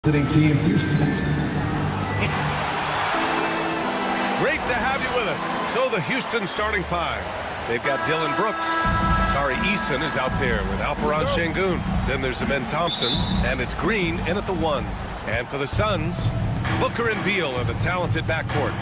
Team Houston. Great to have you with us. So the Houston starting five. They've got Dylan Brooks. Tari Eason is out there with Alperon Şengün. Then there's Amen Thompson. And it's Green in at the 1. And for the Suns, Booker and Beal are the talented backcourt.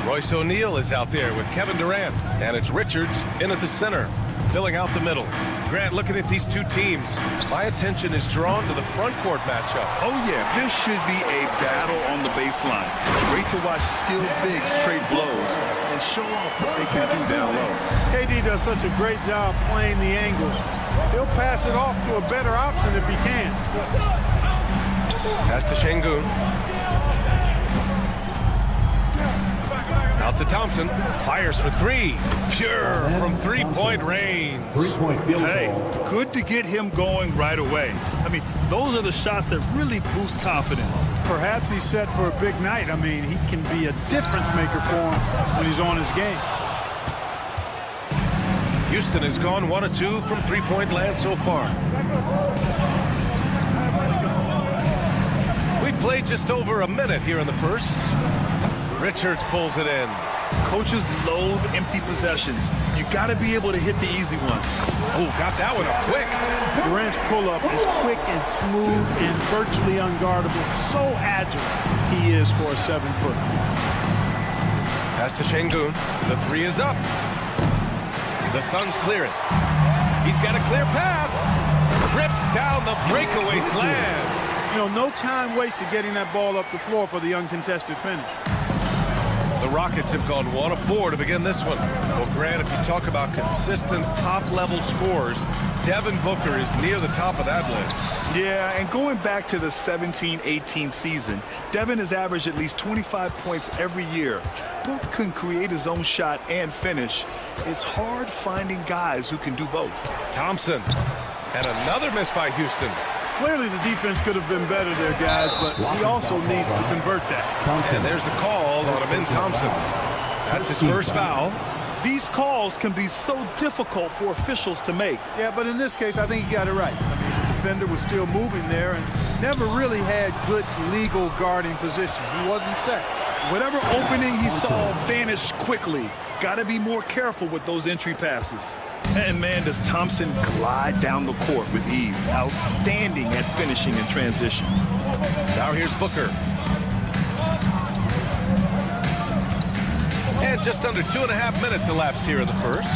Royce O'Neal is out there with Kevin Durant. And it's Richards in at the center, filling out the middle. Grant, looking at these two teams, my attention is drawn to the front court matchup. Oh, yeah. This should be a battle on the baseline. Great to watch skilled bigs trade blows and show off what they can do down low. KD does such a great job playing the angles. He'll pass it off to a better option if he can. Pass to Şengün. Out to Thompson. Fires for three. Pure from three-point range. Three-point field goal. Hey, good to get him going right away. I mean, those are the shots that really boost confidence. Perhaps he's set for a big night. I mean, he can be a difference maker for him when he's on his game. Houston has gone 1 of 2 from three-point land so far. We played just over a minute here in the first. Richards pulls it in. Coaches loathe empty possessions. You got to be able to hit the easy ones. Oh, got that one up quick. Durant's pull-up is quick and smooth and virtually unguardable. So agile he is for a 7-footer. Pass to Şengün. The three is up. The Suns clear it. He's got a clear path. Rips down the breakaway slam. You know, no time wasted getting that ball up the floor for the uncontested finish. The Rockets have gone 1 of 4 to begin this one. Well, Grant, if you talk about consistent top-level scores, Devin Booker is near the top of that list. Yeah, and going back to the 17-18 season, Devin has averaged at least 25 points every year. Book can create his own shot and finish. It's hard finding guys who can do both. Thompson. And another miss by Houston. Clearly the defense could have been better there, guys, but he also needs to convert that. And there's the call on Amen Thompson. That's his first foul. These calls can be so difficult for officials to make. Yeah, but in this case, I think he got it right. I mean, the defender was still moving there and never really had good legal guarding position. He wasn't set. Whatever opening he saw vanished quickly. Got to be more careful with those entry passes. And man, does Thompson glide down the court with ease. Outstanding at finishing in transition. Now here's Booker. And just under 2.5 minutes elapsed here in the first.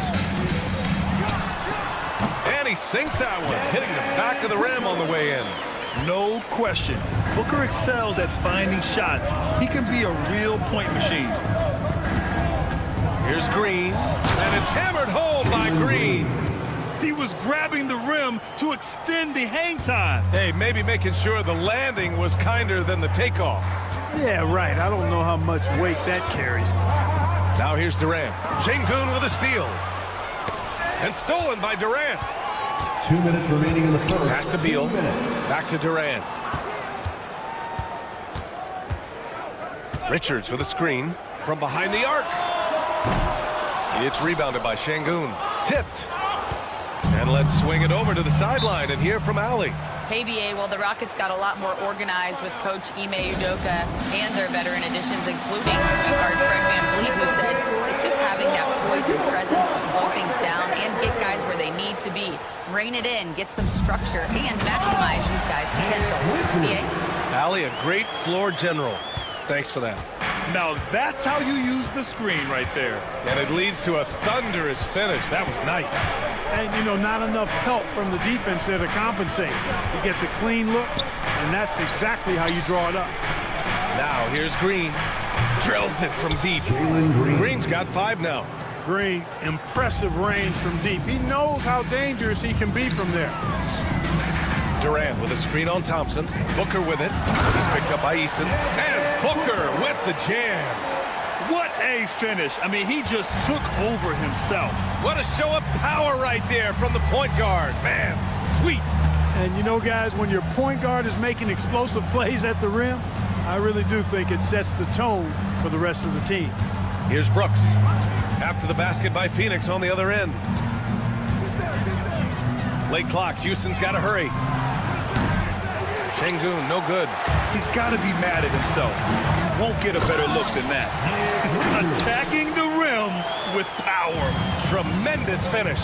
And he sinks that one, hitting the back of the rim on the way in. No question. Booker excels at finding shots. He can be a real point machine. Here's Green, and it's hammered home by Green. He was grabbing the rim to extend the hang time. Hey, maybe making sure the landing was kinder than the takeoff. Yeah, right. I don't know how much weight that carries. Now here's Durant. Şengün with a steal. And stolen by Durant. 2 minutes remaining in the first. Pass to Beal. Back to Durant. Richards with a screen from behind the arc. It's rebounded by Şengün. Tipped. And let's swing it over to the sideline and hear from Ali. Hey, BA, well, the Rockets got a lot more organized with Coach Ime Udoka and their veteran additions, including point guard Fred VanVleet, who said it's just having that poise and presence to slow things down and get guys where they need to be. Rein it in, get some structure, and maximize these guys' potential. BA? Ali, a great floor general. Thanks for that. Now that's how you use the screen right there. And it leads to a thunderous finish. That was nice. And, you know, not enough help from the defense there to compensate. He gets a clean look, and that's exactly how you draw it up. Now here's Green. Drills it from deep. Green's got 5 now. Green, impressive range from deep. He knows how dangerous he can be from there. Durant with a screen on Thompson. Booker with it. He's picked up by Eason. And Booker with the jam. What a finish. I mean, he just took over himself. What a show of power right there from the point guard. Man, sweet. And you know, guys, when your point guard is making explosive plays at the rim, I really do think it sets the tone for the rest of the team. Here's Brooks. After the basket by Phoenix on the other end. Late clock. Houston's got to hurry. Şengün, no good. He's got to be mad at himself. Won't get a better look than that. Attacking the rim with power. Tremendous finish.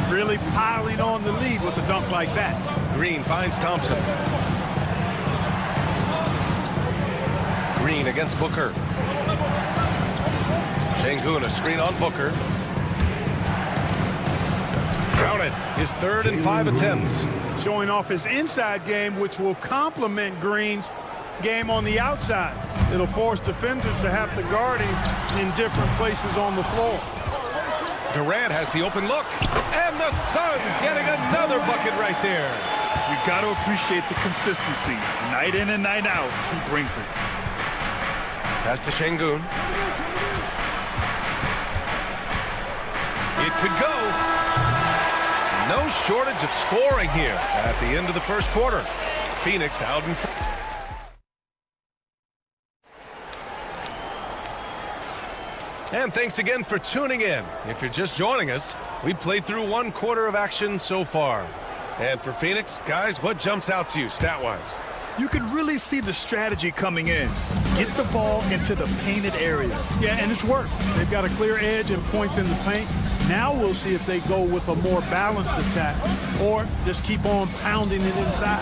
Really piling on the lead with a dunk like that. Green finds Thompson. Green against Booker. Şengün, a screen on Booker. Counted. His 3rd and 5 attempts. Showing off his inside game, which will complement Green's game on the outside. It'll force defenders to have to guard him in different places on the floor. Durant has the open look. And the Suns getting another bucket right there. You got to appreciate the consistency. Night in and night out, he brings it. Pass to Şengün. It could go. No shortage of scoring here at the end of the first quarter. Phoenix out in front. And thanks again for tuning in. If you're just joining us, we played through 1 quarter of action so far. And for Phoenix, guys, what jumps out to you stat-wise? You can really see the strategy coming in. Get the ball into the painted area. Yeah, and it's worked. They've got a clear edge and points in the paint. Now we'll see if they go with a more balanced attack or just keep on pounding it inside.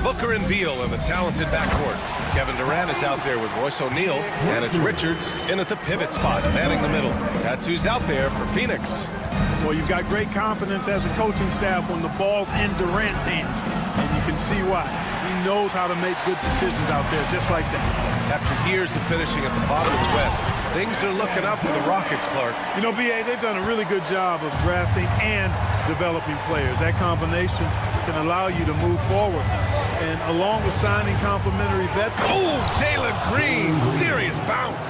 Booker and Beal in the talented backcourt. Kevin Durant is out there with Royce O'Neal, and it's Richards in at the pivot spot, manning the middle. That's who's out there for Phoenix. Well, you've got great confidence as a coaching staff when the ball's in Durant's hands, and you can see why. He knows how to make good decisions out there, just like that. After years of finishing at the bottom of the West, things are looking up for the Rockets, Clark. You know, B.A., they've done a really good job of drafting and developing players. That combination can allow you to move forward. And along with signing complimentary veterans. Oh, Jalen Green, serious bounce.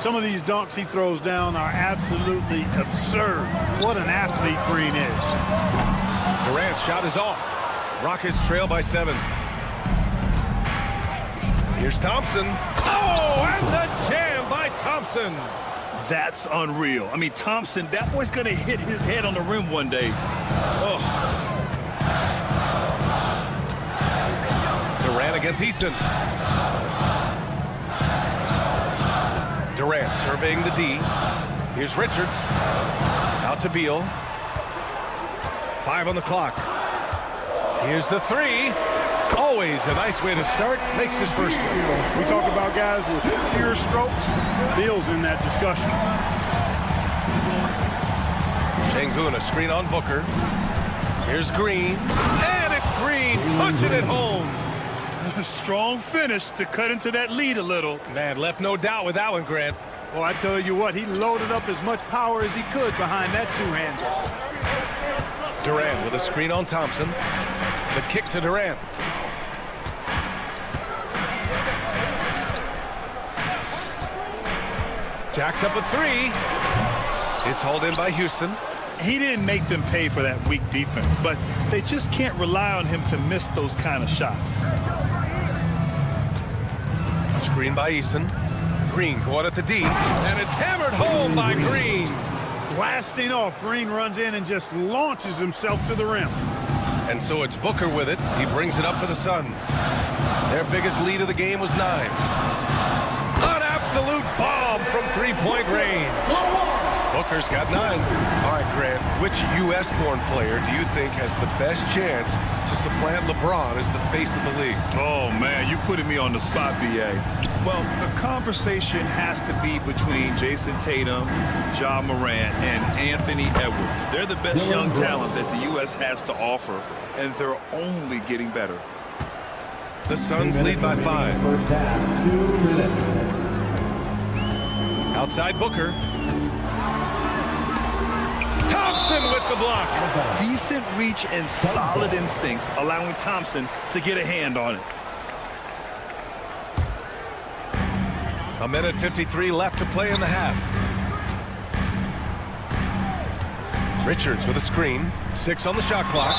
Some of these dunks he throws down are absolutely absurd. What an athlete Green is. Durant's shot is off. Rockets trail by 7. Here's Thompson. Oh, and the jam by Thompson. That's unreal. I mean, Thompson, that boy's going to hit his head on the rim one day. Oh. Durant against Eason. Durant surveying the D. Here's Richards. Out to Beal. 5 on the clock. Here's the 3. Always a nice way to start. Makes his first one. We talk about guys with pure strokes. Beal's in that discussion. Şengün, a screen on Booker. Here's Green. And it's Green punching it home. A strong finish to cut into that lead a little. Man, left no doubt with that one, Grant. Well, I tell you what, he loaded up as much power as he could behind that two-hander. Durant with a screen on Thompson. The kick to Durant. Jacks up a 3. It's hauled in by Houston. He didn't make them pay for that weak defense, but they just can't rely on him to miss those kind of shots. Screen by Eason. Green going at the D, and it's hammered home by Green. Blasting off, Green runs in and just launches himself to the rim. And so it's Booker with it. He brings it up for the Suns. Their biggest lead of the game was 9. An absolute bomb from three-point range. Booker's got 9. All right, Grant, which U.S.-born player do you think has the best chance to supplant LeBron as the face of the league? Oh, man, you're putting me on the spot, B.A. Well, the conversation has to be between Jason Tatum, Ja Morant, and Anthony Edwards. They're the best young talent that the U.S. has to offer, and they're only getting better. The Suns lead by 5. First half, 2 minutes. Outside Booker. Thompson with the block. Decent reach and solid instincts, allowing Thompson to get a hand on it. 1:53 left to play in the half. Richards with a screen. 6 on the shot clock.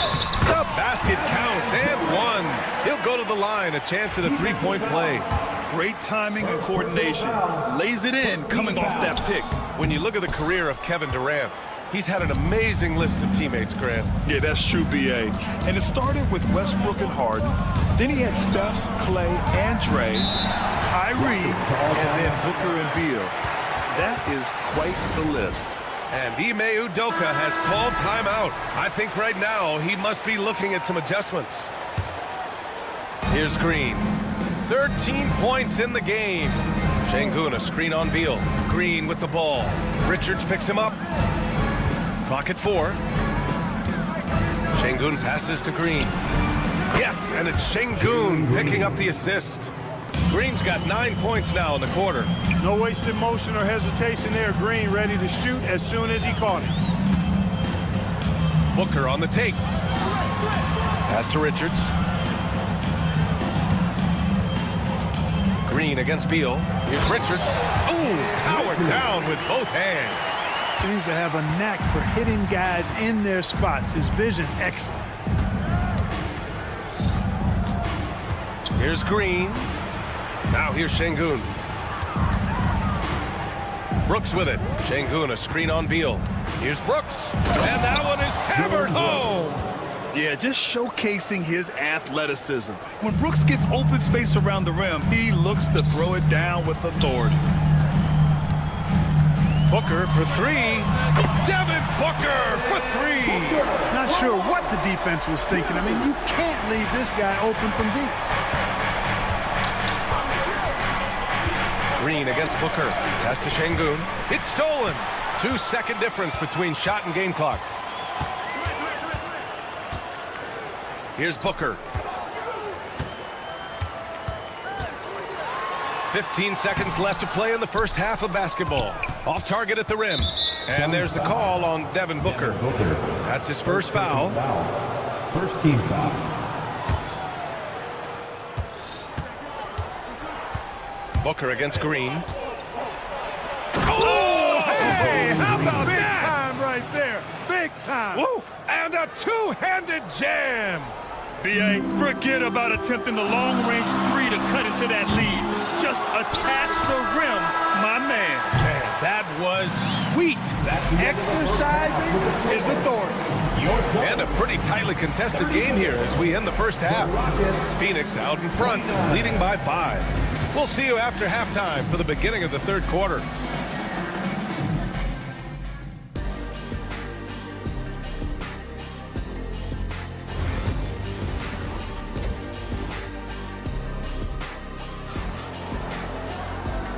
The basket counts and 1. He'll go to the line. A chance at a three-point play. Great timing and coordination. Lays it in coming off that pick. When you look at the career of Kevin Durant, He's had an amazing list of teammates, Grant. Yeah, that's true, B.A. And it started with Westbrook and Harden. Then he had Steph, Clay, and Dre, Kyrie, and then Booker and Beal. That is quite the list. And Ime Udoka has called timeout. I think right now he must be looking at some adjustments. Here's Green. 13 points in the game. Şengün, a screen on Beal. Green with the ball. Richards picks him up. Clock at 4. Şengün passes to Green. Yes, and it's Şengün picking up the assist. Green's got 9 points now in the quarter. No wasted motion or hesitation there. Green ready to shoot as soon as he caught it. Booker on the take. Pass to Richards. Green against Beal. Here's Richards. Ooh, powered down with both hands. Seems to have a knack for hitting guys in their spots. His vision excellent. Here's Green. Now here's Şengün. Brooks with it. Şengün, a screen on Beal. Here's Brooks. And that one is hammered home. Yeah, just showcasing his athleticism. When Brooks gets open space around the rim, he looks to throw it down with authority. Booker for 3. Devin Booker for 3. Not sure what the defense was thinking. I mean, you can't leave this guy open from deep. Green against Booker. Pass to Şengün. It's stolen. 2-second difference between shot and game clock. Here's Booker. 15 seconds left to play in the first half of basketball. Off target at the rim. And there's the call on Devin Booker. That's his first foul. First team foul. Booker against Green. Oh, hey, how about Big that? time right there. Big time. Woo! And a two-handed jam. B.A., forget about attempting the long-range 3 to cut into that lead. Just attack the rim, my man. Man, that was sweet. Exercising his authority. And a pretty tightly contested game here as we end the first half. Phoenix out in front, leading by 5. We'll see you after halftime for the beginning of the third quarter.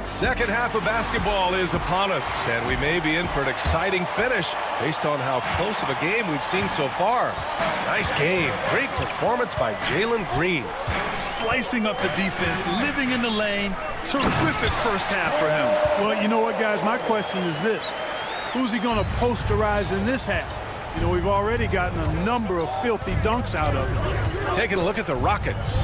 Second half of basketball is upon us, and we may be in for an exciting finish based on how close of a game we've seen so far. Nice game. Great performance by Jalen Green. Slicing up the defense, living in the lane. Terrific first half for him. Well, you know what, guys? My question is this. Who's he going to posterize in this half? You know, we've already gotten a number of filthy dunks out of him. Taking a look at the Rockets.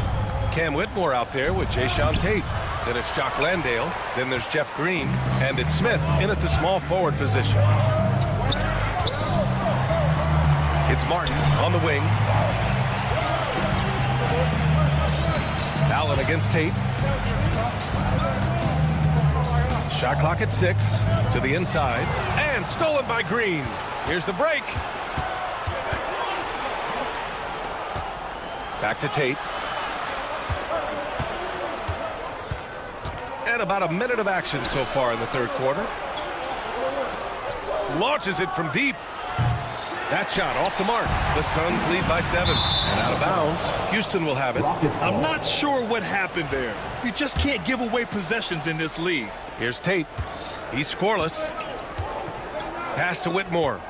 Cam Whitmore out there with Jayshawn Tate. Then it's Jock Landale. Then there's Jeff Green. And it's Smith in at the small forward position. It's Martin on the wing. Allen against Tate. Shot clock at 6. To the inside. And stolen by Green. Here's the break. Back to Tate. And about a minute of action so far in the third quarter. Launches it from deep. That shot off the mark. The Suns lead by 7. And out of bounds. Houston will have it. I'm not sure what happened there. You just can't give away possessions in this league. Here's Tate. He's scoreless. Pass to Whitmore.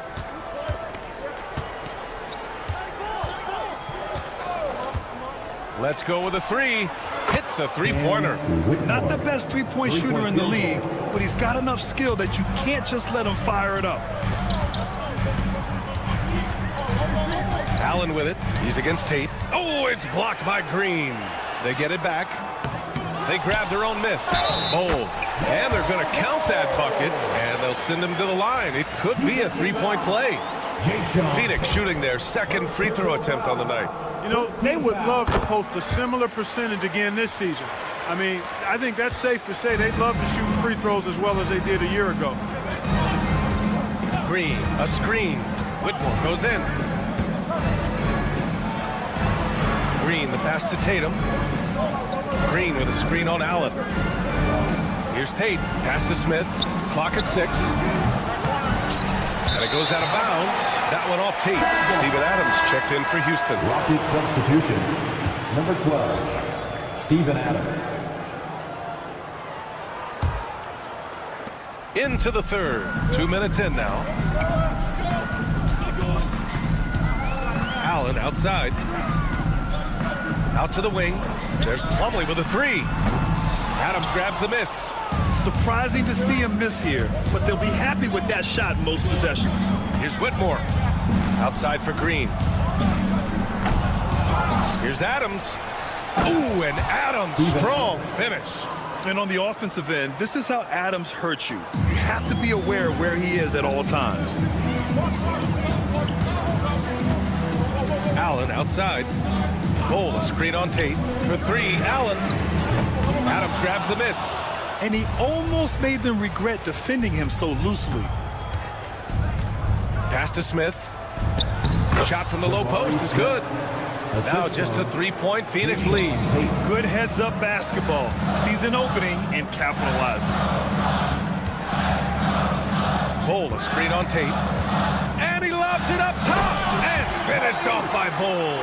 Let's go with a 3. Hits a three-pointer. Not the best three-point shooter in the league, but he's got enough skill that you can't just let him fire it up. Allen with it. He's against Tate. Oh, it's blocked by Green. They get it back. They grab their own miss. Bold. And they're going to count that bucket, and they'll send him to the line. It could be a three-point play. Phoenix shooting their second free throw attempt on the night. You know, they would love to post a similar percentage again this season. I mean, I think that's safe to say they'd love to shoot free throws as well as they did a year ago. Green, a screen. Whitmore goes in. Green, the pass to Tatum. Green with a screen on Allen. Here's Tate, pass to Smith. Clock at 6. And it goes out of bounds. That one off Tate. Steven Adams checked in for Houston. Rocket substitution. Number 12, Steven Adams. Into the third. 2 minutes in now. Allen outside. Out to the wing. There's Plumlee with a 3. Adams grabs the miss. Surprising to see him miss here, but they'll be happy with that shot in most possessions. Here's Whitmore. Outside for Green. Here's Adams. Ooh, and Adams, strong finish. And on the offensive end, this is how Adams hurts you. You have to be aware of where he is at all times. Allen outside. Cole, a screen on Tate. For 3, Allen. Adams grabs the miss. And he almost made them regret defending him so loosely. Pass to Smith. Shot from the low post is good. Now just a 3-point Phoenix lead. Good heads-up basketball. Sees an opening and capitalizes. Bull, a screen on Tate. And he lobs it up top. And finished off by Bull.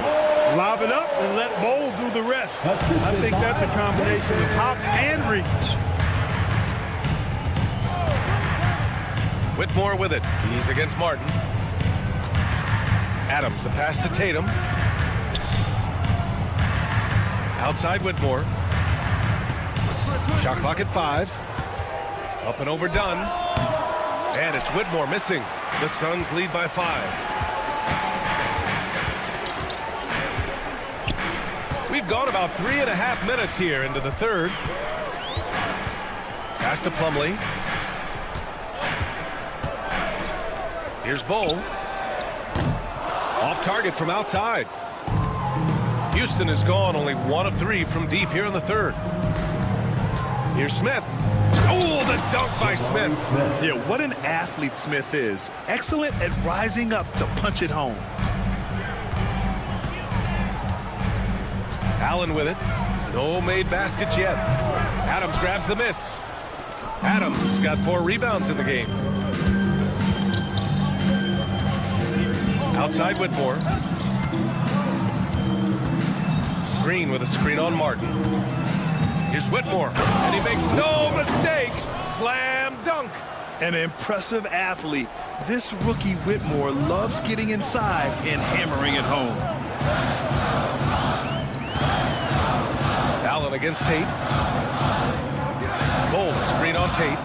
Lob it up and let Bowl do the rest. I think that's a combination of hops and reach. Whitmore with it. He's against Martin. Adams, the pass to Tatum. Outside Whitmore. Shot clock at 5. Up and overdone. And it's Whitmore missing. The Suns lead by 5. We've gone about 3.5 minutes here into the third. Pass to Plumlee. Here's Bull. Off target from outside. Houston has gone only 1 of 3 from deep here in the third. Here's Smith. Oh, the dunk by Smith. Yeah, what an athlete Smith is. Excellent at rising up to punch it home. Allen with it. No made baskets yet. Adams grabs the miss. Adams has got 4 rebounds in the game. Outside Whitmore. Green with a screen on Martin. Here's Whitmore, and he makes no mistake. Slam dunk. An impressive athlete. This rookie Whitmore loves getting inside and hammering it home. Allen against Tate. Bull, screen on Tate.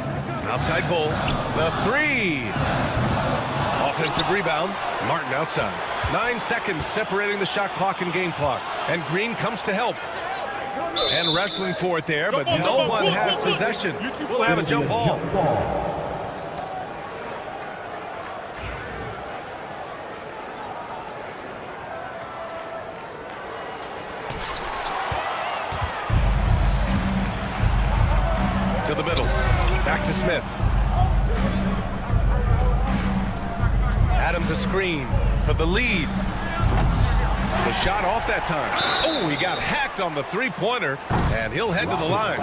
Outside Bull. The 3. Offensive rebound. Martin outside. 9 seconds separating the shot clock and game clock. And Green comes to help. And wrestling for it there, but no one has possession. We'll have a jump ball. To the middle. Back to Smith. Adams a screen for the lead. The shot off that time. Oh, he got hacked on the 3-pointer, and he'll head to the line.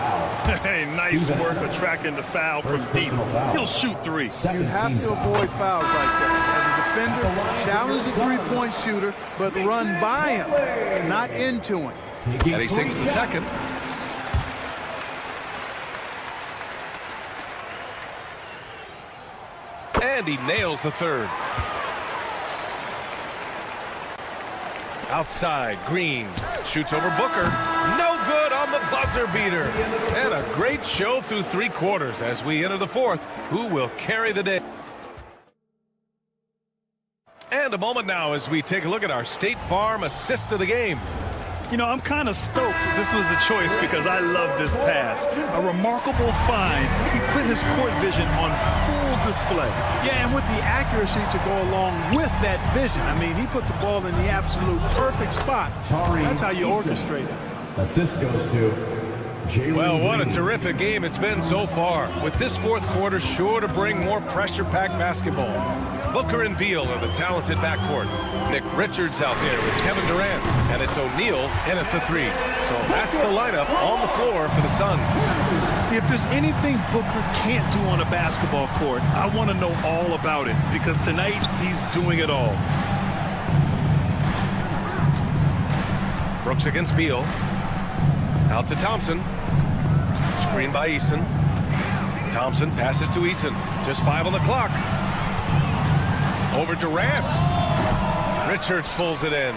Hey, nice work attracting the foul from deep. He'll shoot 3. You have to avoid fouls like that. As a defender, challenge the 3-point shooter, but run by him, not into him. And he sinks the second. And he nails the third. Outside, Green shoots over Booker. No good on the buzzer beater. And a great show through 3 quarters as we enter the 4th. Who will carry the day? And a moment now as we take a look at our State Farm assist of the game. You know, I'm kind of stoked this was a choice because I love this pass. A remarkable find. He put his court vision on full display. Yeah, and with the accuracy to go along with that vision. I mean, he put the ball in the absolute perfect spot. That's how you orchestrate it. Assist goes to Well, what a terrific game it's been so far, with this fourth quarter sure to bring more pressure-packed basketball. Booker and Beal are the talented backcourt. Nick Richards out there with Kevin Durant, and it's O'Neal in at the three. So that's the lineup on the floor for the Suns. If there's anything Booker can't do on a basketball court, I want to know all about it, because tonight he's doing it all. Brooks against Beal. Out to Thompson. Screen by Eason. Thompson passes to Eason. Just 5 on the clock. Over Durant. Richards pulls it in.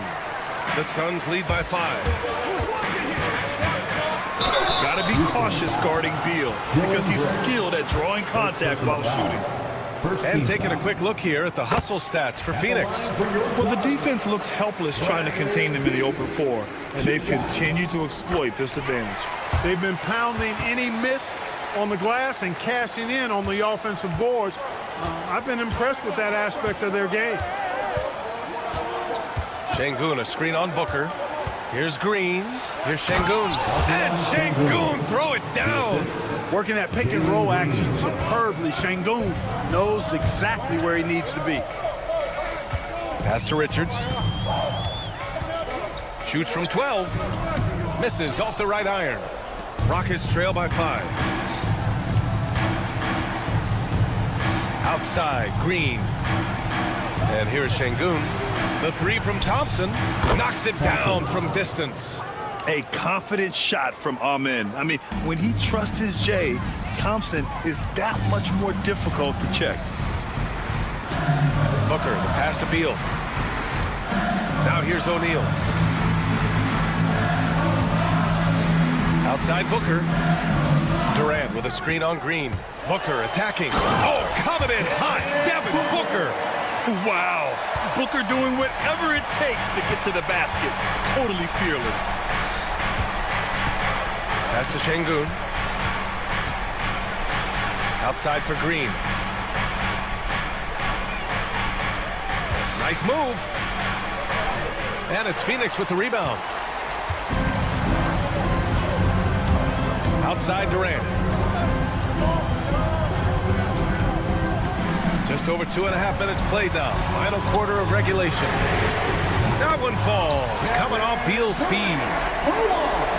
The Suns lead by 5. Got to be cautious guarding Beal, because he's skilled at drawing contact while shooting. And taking a quick look here at the hustle stats for Phoenix. Well, the defense looks helpless trying to contain them in the open floor, and they've continued to exploit this advantage. They've been pounding any miss on the glass and cashing in on the offensive boards. I've been impressed with that aspect of their game. Şengün, a screen on Booker. Here's Green. Here's Şengün. And Şengün, throw it down. Working that pick and roll action superbly. Şengün knows exactly where he needs to be. Pass to Richards. Shoots from 12. Misses off the right iron. Rockets trail by 5. Outside, Green. And here's Şengün. The three from Thompson. Knocks it down from distance. A confident shot from Amen. I mean, when he trusts his J, Thompson is that much more difficult to check. Booker, the pass to Beal. Now here's O'Neal. Outside Booker. Durant with a screen on Green. Booker attacking. Oh, coming in hot. Devin Booker. Wow. Booker doing whatever it takes to get to the basket. Totally fearless. Pass to Şengün. Outside for Green. Nice move. And it's Phoenix with the rebound. Outside Durant. Just over 2.5 minutes played now. Final quarter of regulation. That one falls. Coming off Beal's feed.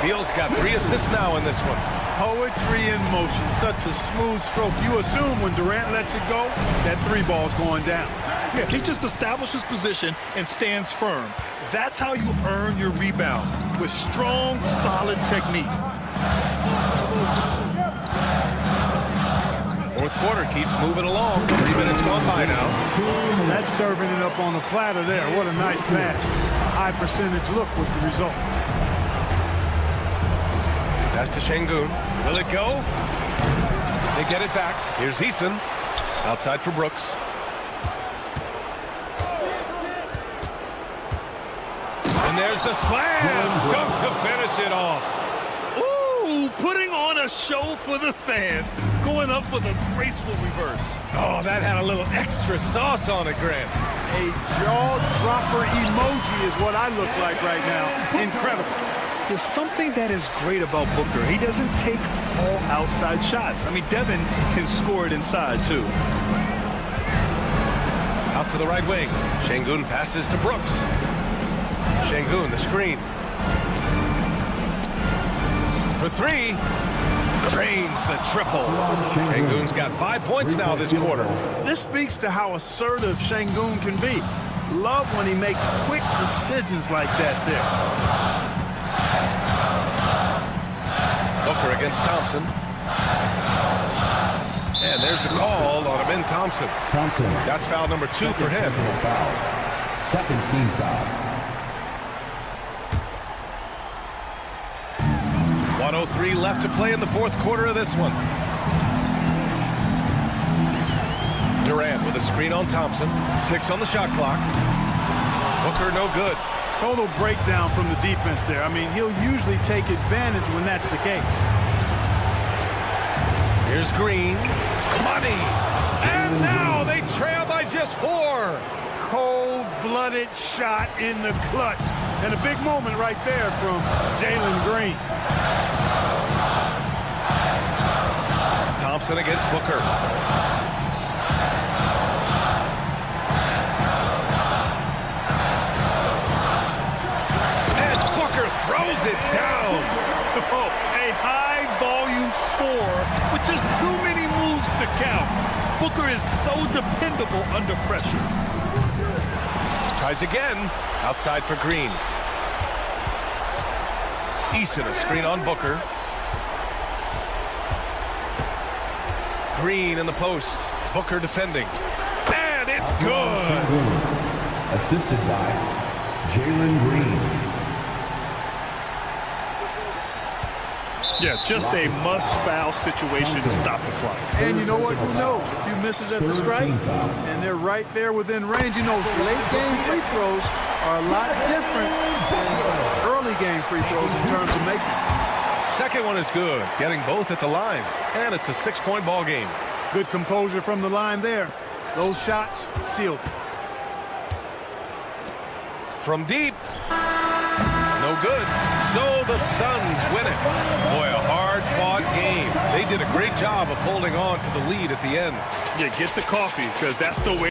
Beal's got 3 assists now in this one. Poetry in motion. Such a smooth stroke. You assume when Durant lets it go, that 3 ball's going down. Yeah, he just establishes position and stands firm. That's how you earn your rebound, with strong, solid technique. Fourth quarter keeps moving along. 3 minutes gone by now. That's serving it up on the platter there. What a nice pass. A high percentage look was the result. Pass to Şengün. Will it go? They get it back. Here's Eason. Outside for Brooks. And there's the slam. Dunk to finish it off. Ooh, putting on a show for the fans. Going up for the graceful reverse. Oh, that had a little extra sauce on it, Grant. A jaw-dropper emoji is what I look like right now. Incredible. There's something that is great about Booker. He doesn't take all outside shots. I mean, Devin can score it inside, too. Out to the right wing. Şengün passes to Brooks. Şengün, the screen. For 3. Drains the triple. Şengün's got 5 points now this quarter. This speaks to how assertive Şengün can be. Love when he makes quick decisions like that there. Booker against Thompson. And there's the call on Amen Thompson. That's foul number 2 for him. Second team foul. 1:03 left to play in the fourth quarter of this one. Durant with a screen on Thompson. 6 on the shot clock. Booker no good. Total breakdown from the defense there. I mean, he'll usually take advantage when that's the case. Here's Green. Money. And now they trail by just 4. Cold-blooded shot in the clutch. And a big moment right there from Jalen Green. Thompson against Booker. And Booker throws it down. Oh, a high-volume score with just too many moves to count. Booker is so dependable under pressure. Tries again. Outside for Green. Eason, a screen on Booker. Green in the post. Booker defending. And it's good. Assisted by Jalen Green. Yeah, just a must-foul situation to stop the clock. And you know what? Who knows? A few misses at the stripe, and they're right there within range. You know, late-game free throws are a lot different than early-game free throws in terms of making. Second one is good. Getting both at the line. And it's a 6-point ball game. Good composure from the line there. Those shots sealed it. From deep. No good. So the Suns win it. Boy, a hard-fought game. They did a great job of holding on to the lead at the end. Yeah, get the coffee, because that's the way.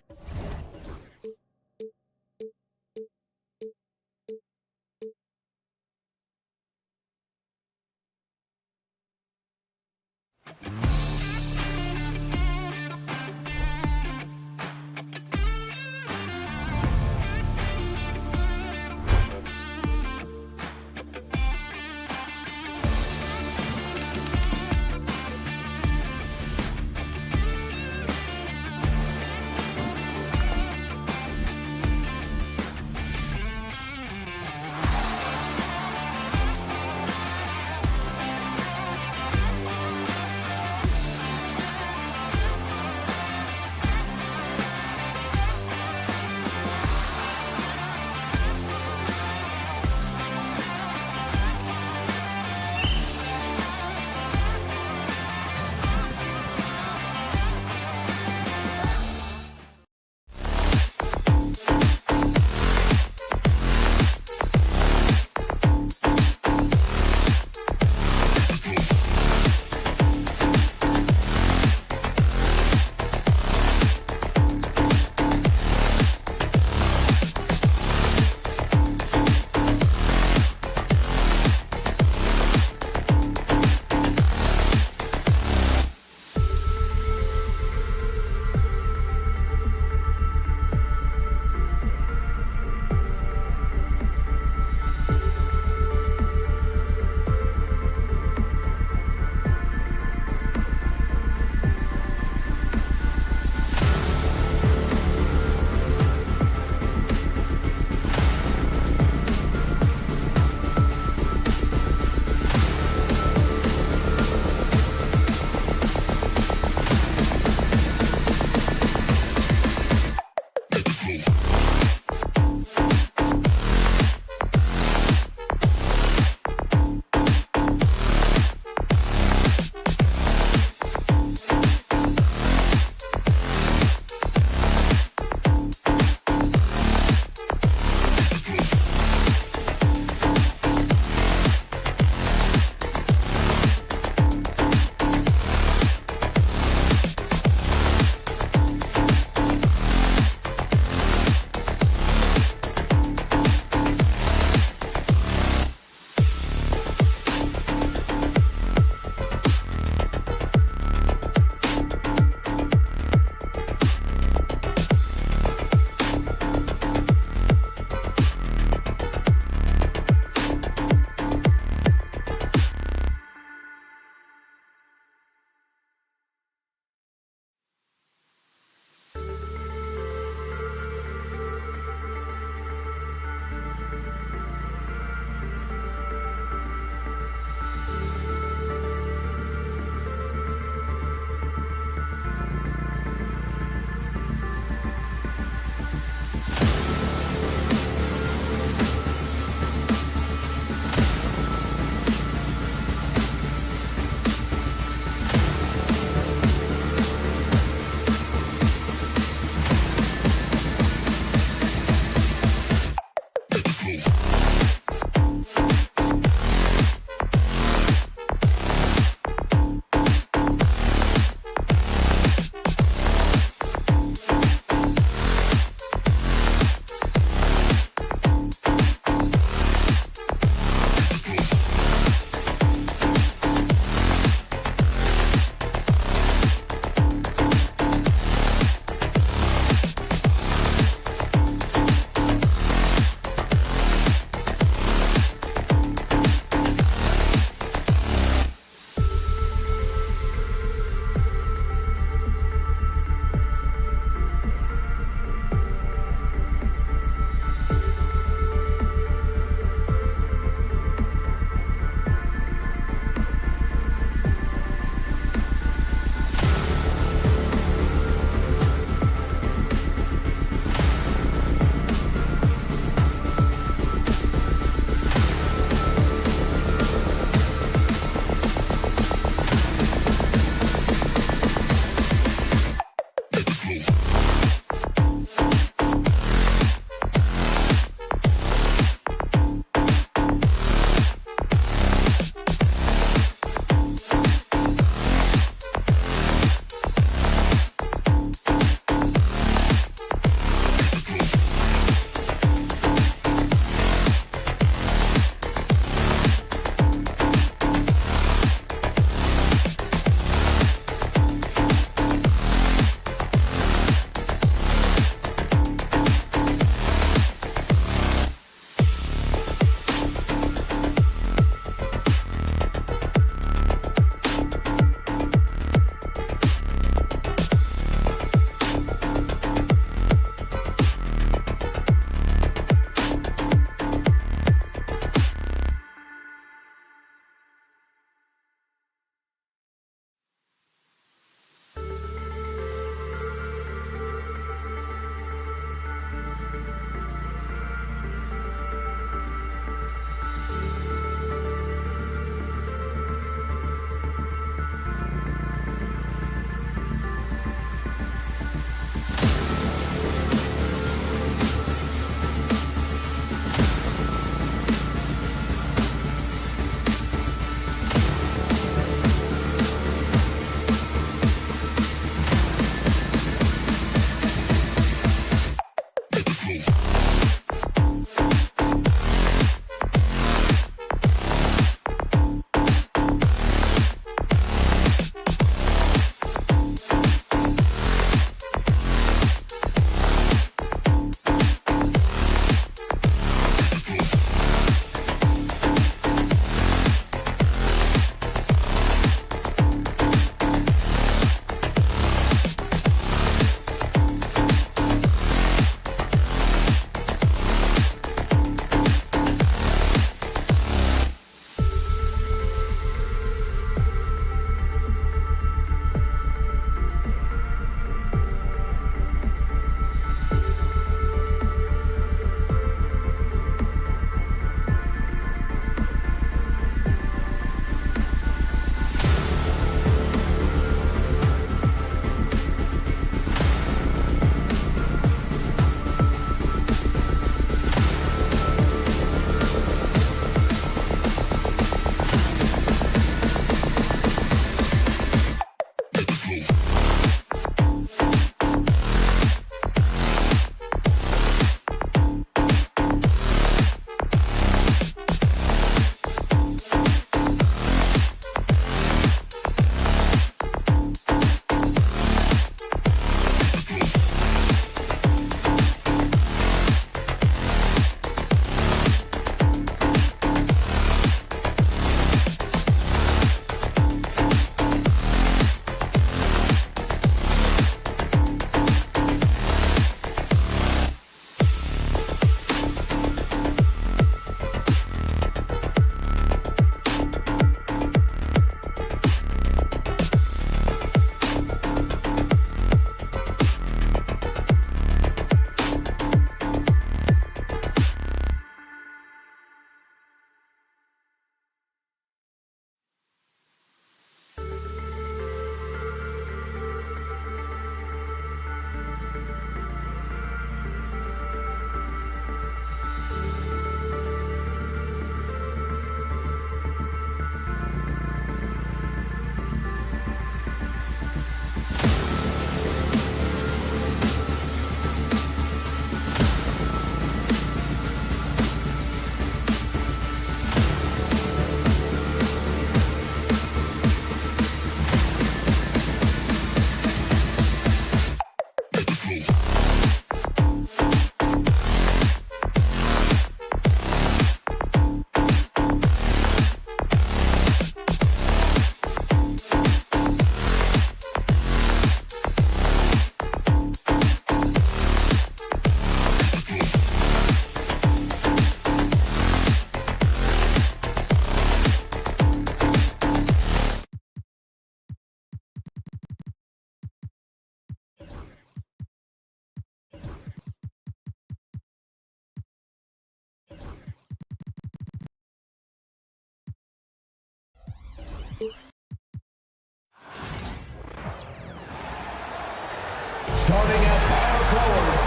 forward.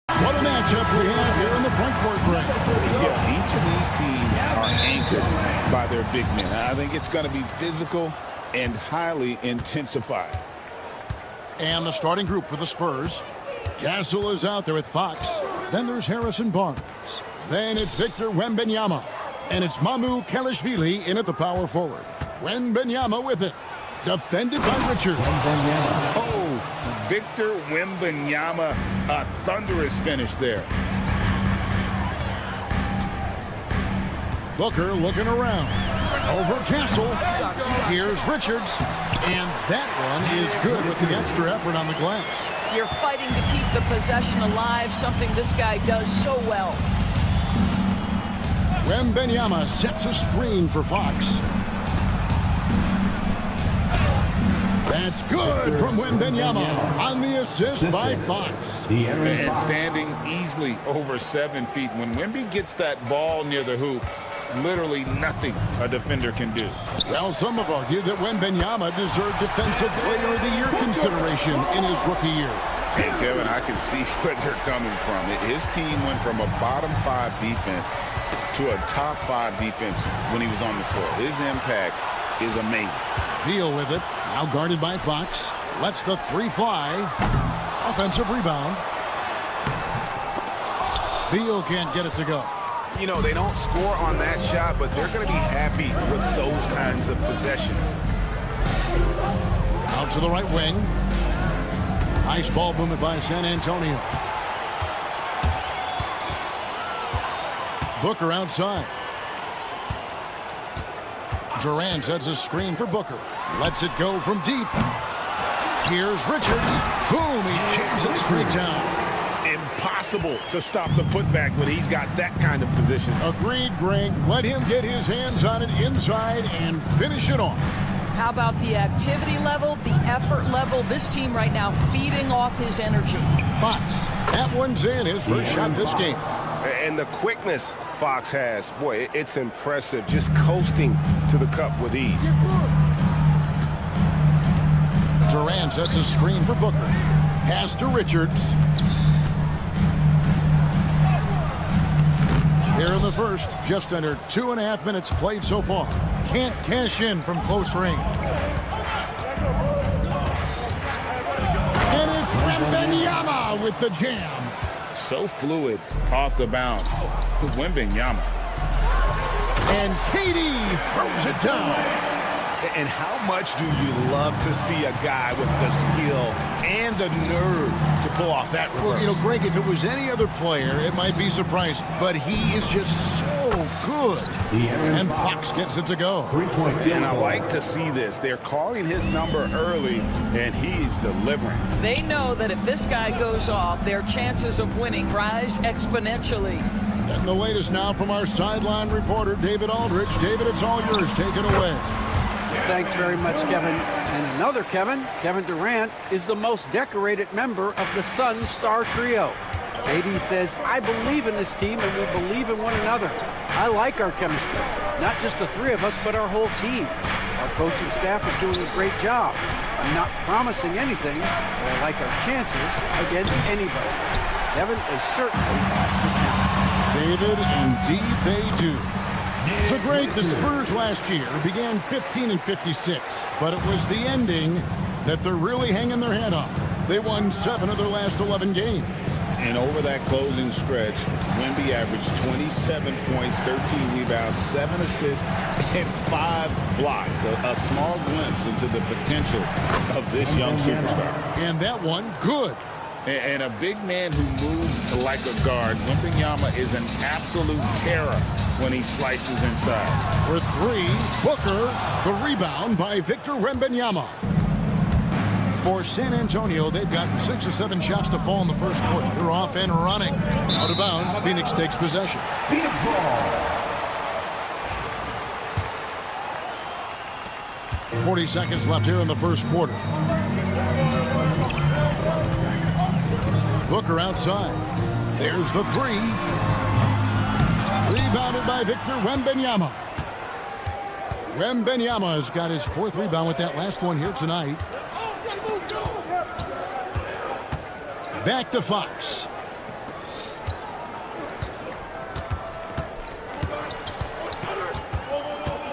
What a matchup we have here in the front court break. Yeah, each of these teams are anchored by their big men. I think it's going to be physical and highly intensified. And the starting group for the Spurs. Castle is out there with Fox. Then there's Harrison Barnes. Then it's Victor Wembanyama. And it's Mamu Kelishvili in at the power forward. Wembanyama with it. Defended by Richard. Oh, Victor Wembanyama, a thunderous finish there. Booker looking around. Over Castle. Here's Richards. And that one is good with the extra effort on the glass. You're fighting to keep the possession alive, something this guy does so well. Wembanyama sets a screen for Fox. That's good from Wembanyama on the assist by Fox. And standing easily over 7 feet. When Wemby gets that ball near the hoop, literally nothing a defender can do. Well, some have argued that Wembanyama deserved Defensive Player of the Year consideration in his rookie year. Hey, Kevin, I can see where they're coming from. His team went from a bottom 5 defense to a top 5 defense when he was on the floor. His impact is amazing. Beal with it. Now guarded by Fox. Lets the three fly. Offensive rebound. Beal can't get it to go. You know, they don't score on that shot, but they're going to be happy with those kinds of possessions. Out to the right wing. Nice ball movement by San Antonio. Booker outside. Durant sets a screen for Booker. Lets it go from deep. Here's Richards. Boom, he jams it straight down. Impossible to stop the putback when he's got that kind of position. Agreed, Greg. Let him get his hands on it inside and finish it off. How about the activity level, the effort level? This team right now feeding off his energy. Fox. That one's in. His first shot this game. And the quickness Fox has, boy, it's impressive. Just coasting to the cup with ease. Durant sets a screen for Booker. Pass to Richards. Here in the first, just under 2.5 minutes played so far. Can't cash in from close range. And it's Wembanyama with the jam. So fluid off the bounce. Wembanyama. And KD throws it down. And how much do you love to see a guy with the skill and the nerve to pull off that reverse? Well, you know, Greg, if it was any other player, it might be surprising. But he is just so good. And Fox gets it to go. And I like to see this. They're calling his number early, and he's delivering. They know that if this guy goes off, their chances of winning rise exponentially. And the latest now from our sideline reporter, David Aldridge. David, it's all yours. Take it away. Thanks very much, Kevin. And another Kevin, Kevin Durant, is the most decorated member of the Suns star trio. KD says, I believe in this team and we believe in one another. I like our chemistry. Not just the three of us, but our whole team. Our coaching staff is doing a great job. I'm not promising anything, but I like our chances against anybody. Kevin, they certainly have the talent. David, indeed they do. So great, the Spurs last year began 15-56, but it was the ending that they're really hanging their head on. They won 7 of their last 11 games. And over that closing stretch, Wemby averaged 27 points, 13 rebounds, 7 assists, and 5 blocks. A small glimpse into the potential of this young superstar. And that one, good. And a big man who moves like a guard, Wembanyama is an absolute terror when he slices inside. For 3, Booker, the rebound by Victor Wembanyama. For San Antonio, they've gotten 6 or 7 shots to fall in the first quarter. They're off and running. Out of bounds, Phoenix takes possession. Phoenix ball. 40 seconds left here in the first quarter. Booker outside. There's the 3. Rebounded by Victor Wembanyama. Wembanyama has got his 4th rebound with that last one here tonight. Back to Fox.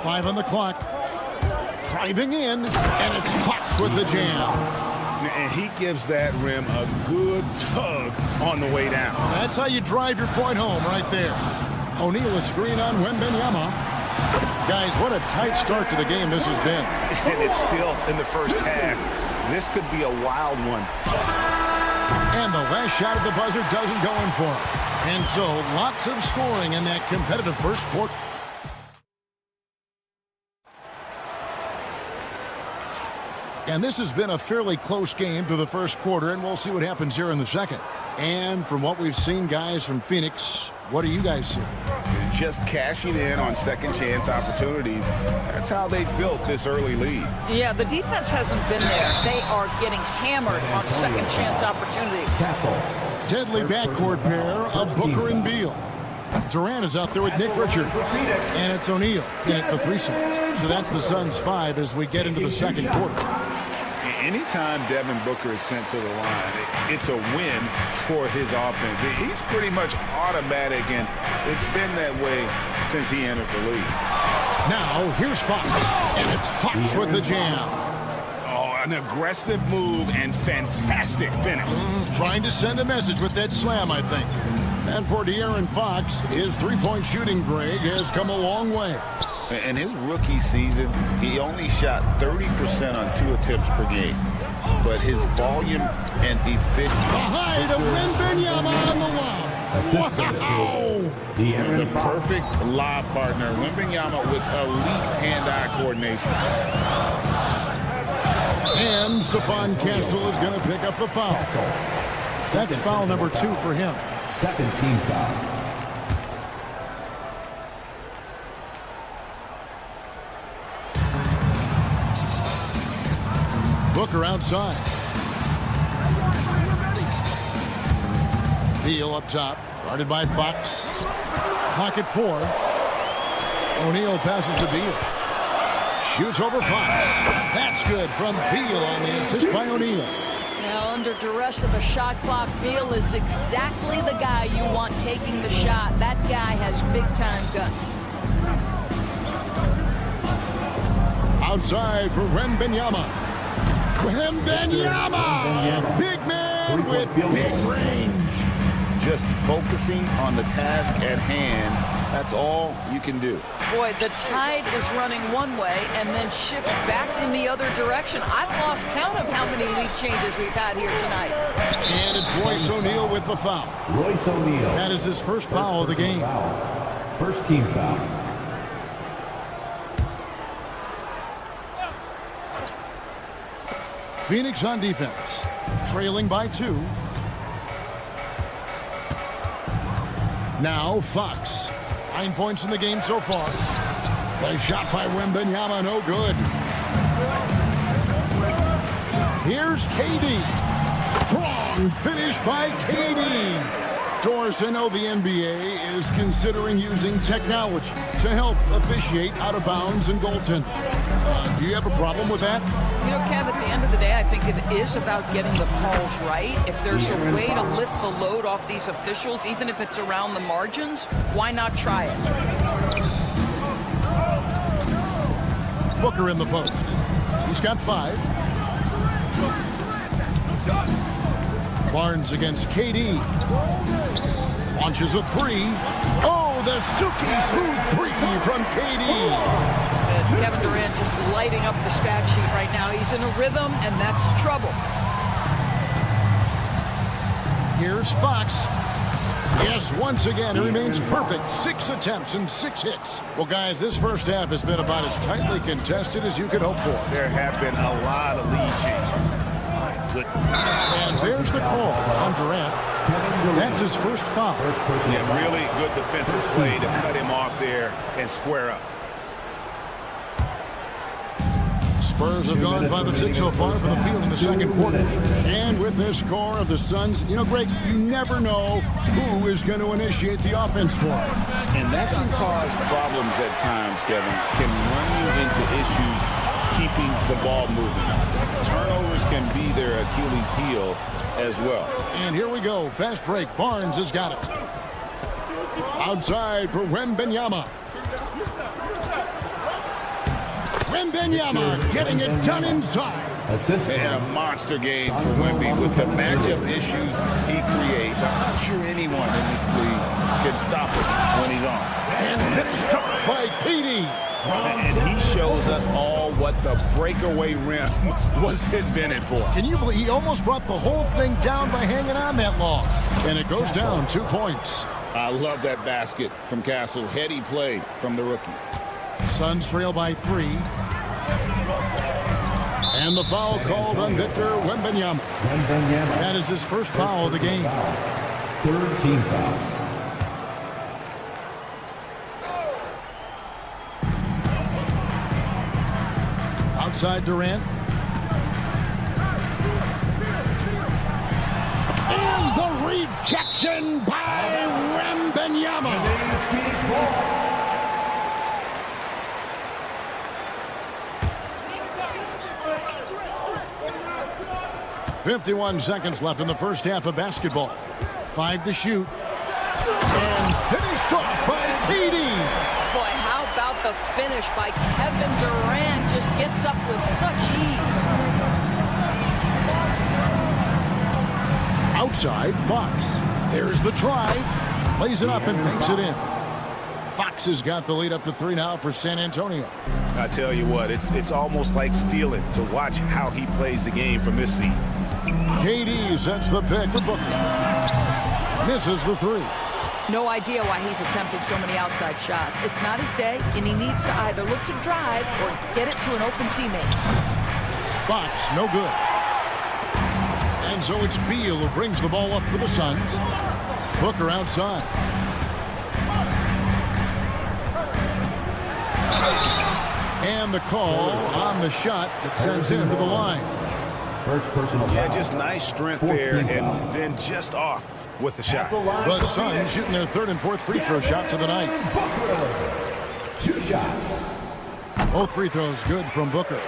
Five on the clock. Driving in, and it's Fox with the jam. And he gives that rim a good tug on the way down. That's how you drive your point home right there. O'Neal a screen on Wembanyama. Guys, what a tight start to the game this has been. And it's still in the first half. This could be a wild one. And the last shot of the buzzer doesn't go in for him. And so, lots of scoring in that competitive first quarter. And this has been a fairly close game through the first quarter, and we'll see what happens here in the second. And from what we've seen, guys, from Phoenix, what do you guys see? Just cashing in on second chance opportunities. That's how they built this early lead. Yeah, the defense hasn't been there. They are getting hammered on second chance opportunities. Deadly backcourt pair of Booker and Beal. Durant is out there with Nick Richards. And it's O'Neal in at the 3 side. So that's the Suns' 5 as we get into the second quarter. Anytime Devin Booker is sent to the line, it's a win for his offense. He's pretty much automatic, and it's been that way since he entered the league. Now, here's Fox, and it's Fox with the jam. Oh, an aggressive move and fantastic finish. Trying to send a message with that slam, I think. And for De'Aaron Fox, his three-point shooting, Greg, has come a long way. In his rookie season, he only shot 30% on 2 attempts per game. But his volume and efficiency. Behind a Wembanyama on the lob. Wow! The perfect lob partner. Wembanyama with elite hand-eye coordination. And Stephon Castle is going to pick up the foul. That's foul number 2 for him. Second team foul. Booker outside. Beal up top, guarded by Fox. Clock at 4. O'Neal passes to Beal. Shoots over Fox. That's good from Beal on the assist by O'Neal. Now, under duress of the shot clock, Beal is exactly the guy you want taking the shot. That guy has big-time guts. Outside for Wembanyama. Wembanyama! Big man with big range. Just focusing on the task at hand. That's all you can do. Boy, the tide is running one way and then shifts back in the other direction. I've lost count of how many lead changes we've had here tonight. And it's Royce O'Neal with the foul. Royce O'Neal. That is his first foul of the game. First team foul. Phoenix on defense, trailing by 2. Now Fox, 9 points in the game so far. A shot by Wembanyama, no good. Here's KD. Strong finish by KD. Doris, I know the NBA is considering using technology to help officiate out of bounds and goaltending. Do you have a problem with that? You know, Kev, at the end of the day, I think it is about getting the calls right. If there's a way to lift the load off these officials, even if it's around the margins, why not try it? Booker in the post. He's got 5. Barnes against KD. Launches a 3. Oh, the silky smooth 3 from KD. And Kevin Durant just lighting up the stat sheet right now. He's in a rhythm, and that's trouble. Here's Fox. Yes, once again, he remains perfect. 6 attempts and 6 hits. Well, guys, this first half has been about as tightly contested as you could hope for. There have been a lot of lead changes. My goodness. And there's the call on Durant. That's his first foul. Yeah, really good defensive play to cut him off there and square up. Spurs have gone 5 of 6 so far from the field in the second quarter. And with this score of the Suns, you know, Greg, you never know who is going to initiate the offense for them. And that can cause problems at times, Kevin. Can run you into issues keeping the ball moving. Turnovers can be their Achilles heel as well. And here we go. Fast break. Barnes has got it. Outside for Wembanyama. Wembanyama getting it done inside. Assist. And a monster game for Wemby with the matchup issues he creates. I'm not sure anyone in this league can stop him when he's on. And finished up by KD. And he shows us all what the breakaway rim was invented for. Can you believe he almost brought the whole thing down by hanging on that long? And it goes down 2 points. I love that basket from Castle. Heady play from the rookie. Suns trail by 3. And the foul called on Victor Wembanyama. That is his first foul of the game. 3rd team foul. Outside Durant. And the rejection by Wembanyama. 51 seconds left in the first half of basketball. 5 to shoot. And finished off by KD. Boy, how about the finish by Kevin Durant? Just gets up with such ease. Outside, Fox. There's the drive. Lays it up and banks it in. Fox has got the lead up to 3 now for San Antonio. I tell you what, it's almost like stealing to watch how he plays the game from this seat. KD sets the pick for Booker. Misses the 3. No idea why he's attempting so many outside shots. It's not his day, and he needs to either look to drive or get it to an open teammate. Fox, no good. And so it's Beal who brings the ball up for the Suns. Booker outside. And the call on the shot that sends him to the line. First personal foul. Yeah, just nice strength there, and then just off with the shot. The Suns shooting their 3rd and 4th free throw shots of the night. 2 shots. Both free throws good from Booker.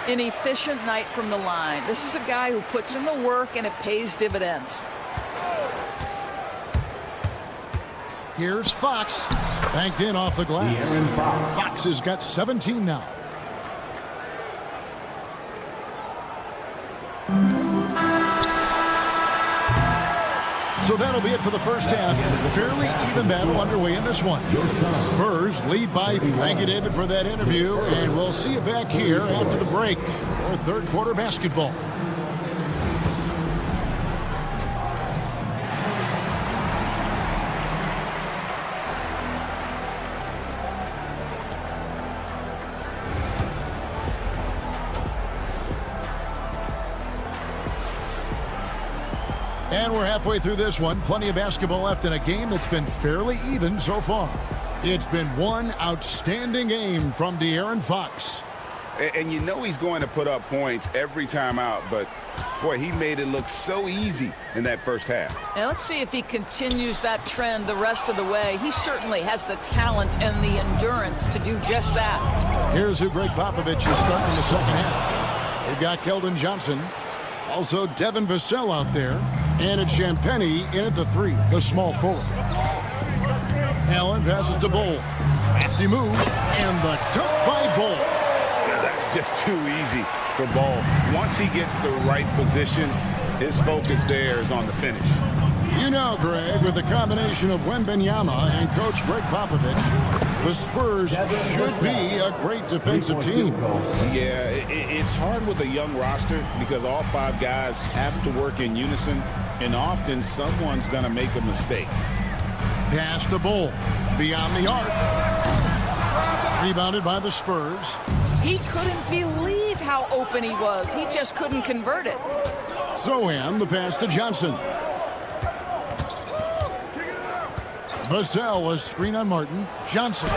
An efficient night from the line. This is a guy who puts in the work, and it pays dividends. Here's Fox. Banked in off the glass. Fox has got 17 now. So that'll be it for the first half. Fairly even battle underway in this one. Spurs lead by. Thank you, David, for that interview. And we'll see you back here after the break for 3rd quarter basketball. And we're halfway through this one. Plenty of basketball left in a game that's been fairly even so far. It's been one outstanding game from De'Aaron Fox. And you know he's going to put up points every time out, but boy, he made it look so easy in that first half. Now let's see if he continues that trend the rest of the way. He certainly has the talent and the endurance to do just that. Here's who Greg Popovich is starting the second half. They've got Keldon Johnson, also Devin Vassell out there, and it's Champagnie in at the 3, the small forward. Allen passes to Bull. Crafty move, and the dunk by Bull. That's just too easy for Ball. Once he gets the right position, his focus there is on the finish. You know, Greg, with the combination of Wembanyama and Coach Greg Popovich, the Spurs should be a great defensive team. Yeah, it's hard with a young roster because all 5 guys have to work in unison, and often someone's going to make a mistake. Pass to Bull. Beyond the arc. Rebounded by the Spurs. He couldn't believe how open he was. He just couldn't convert it. Zohan, the pass to Johnson. Vassell was screen on Martin. Johnson.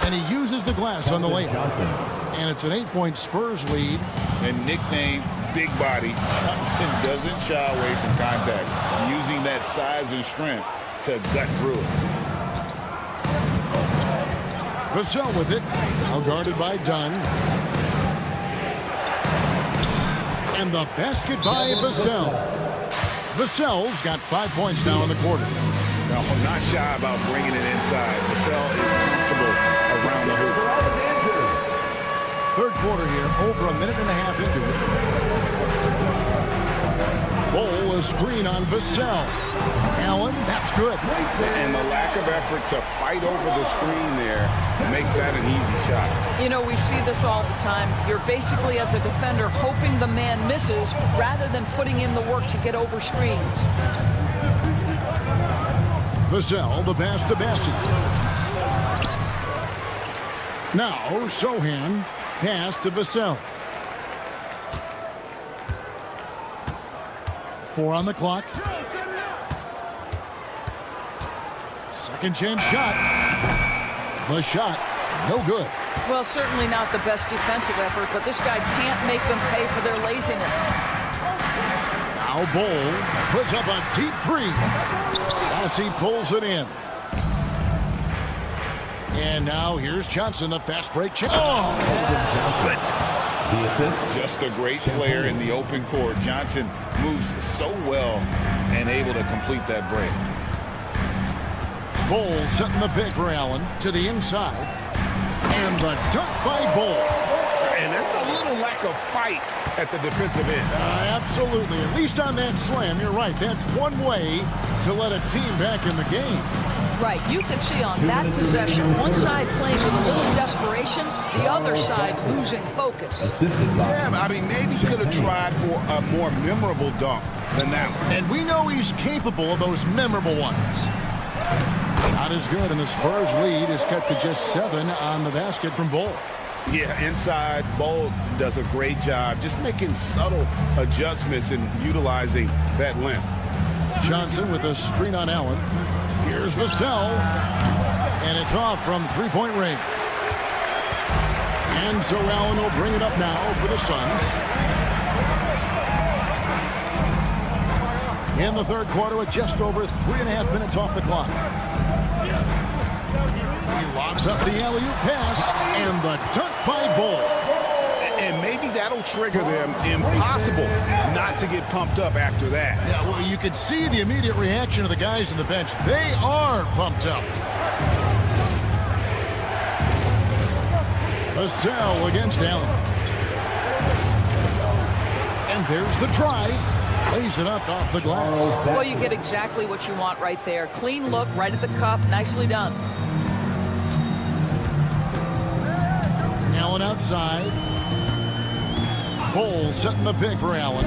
And he uses the glass on the layup. And it's an 8-point Spurs lead. And nicknamed Big Body, Johnson doesn't shy away from contact, using that size and strength to gut through it. Vassell with it. Now guarded by Dunn. And the basket by Vassell. Vassell's got 5 points now in the quarter. Now, I'm not shy about bringing it inside. Vassell is comfortable around the hoop. Third quarter here, over a minute and a half into it. Bull, a screen on Vassell. Allen, that's good. And the lack of effort to fight over the screen there makes that an easy shot. You know, we see this all the time. You're basically, as a defender, hoping the man misses rather than putting in the work to get over screens. Vassell, the pass to Bassey. Now, Zohan, pass to Vassell. 4 on the clock. Second chance shot. The shot, no good. Well, certainly not the best defensive effort, but this guy can't make them pay for their laziness. Now Bull puts up a deep 3 as he pulls it in. And now here's Johnson, the fast break. Oh! The assist. Just a great player in the open court. Johnson moves so well and able to complete that break. Bull setting the pick for Allen to the inside. And the dunk by Bull. And that's a little lack of fight at the defensive end. Absolutely. At least on that slam, you're right. That's one way to let a team back in the game. Right. You could see on that possession, one side playing with a little desperation, the other side losing focus. Yeah, I mean, maybe he could have tried for a more memorable dunk than that one. And we know he's capable of those memorable ones. Not as good, and the Spurs lead is cut to just 7 on the basket from Bull. Yeah, inside, Bull does a great job just making subtle adjustments and utilizing that length. Johnson with a screen on Allen. Here's Vassell. And it's off from three-point range. And so Allen will bring it up now for the Suns. In the third quarter with just over 3.5 minutes off the clock. He lobs up the alley-oop pass, and the dunk by Bull. And maybe that'll trigger them. Impossible not to get pumped up after that. Yeah, well, you can see the immediate reaction of the guys on the bench. They are pumped up. Vassell against Allen. And there's the drive. Lays it up off the glass. Well, you get exactly what you want right there. Clean look, right at the cup. Nicely done. Allen outside. Bull setting the pick for Allen.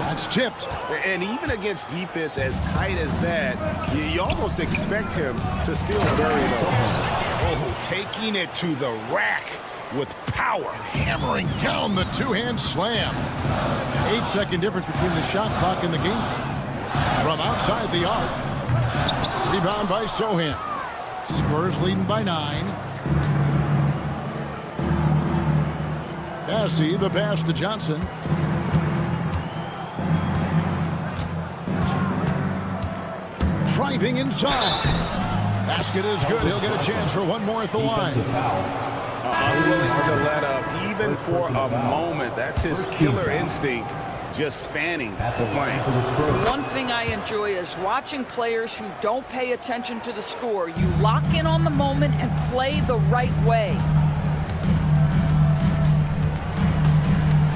That's tipped. And even against defense as tight as that, you almost expect him to steal very low. Oh, taking it to the rack with power. Hammering down the two-hand slam. 8-second difference between the shot clock and the game. From outside the arc. Rebound by Zohan. Spurs leading by 9. Massey, the pass to Johnson. Driving inside. Basket is good. He'll get a chance for one more at the line. Unwilling to let up even for a moment. That's his killer instinct, just fanning the flame. One thing I enjoy is watching players who don't pay attention to the score. You lock in on the moment and play the right way.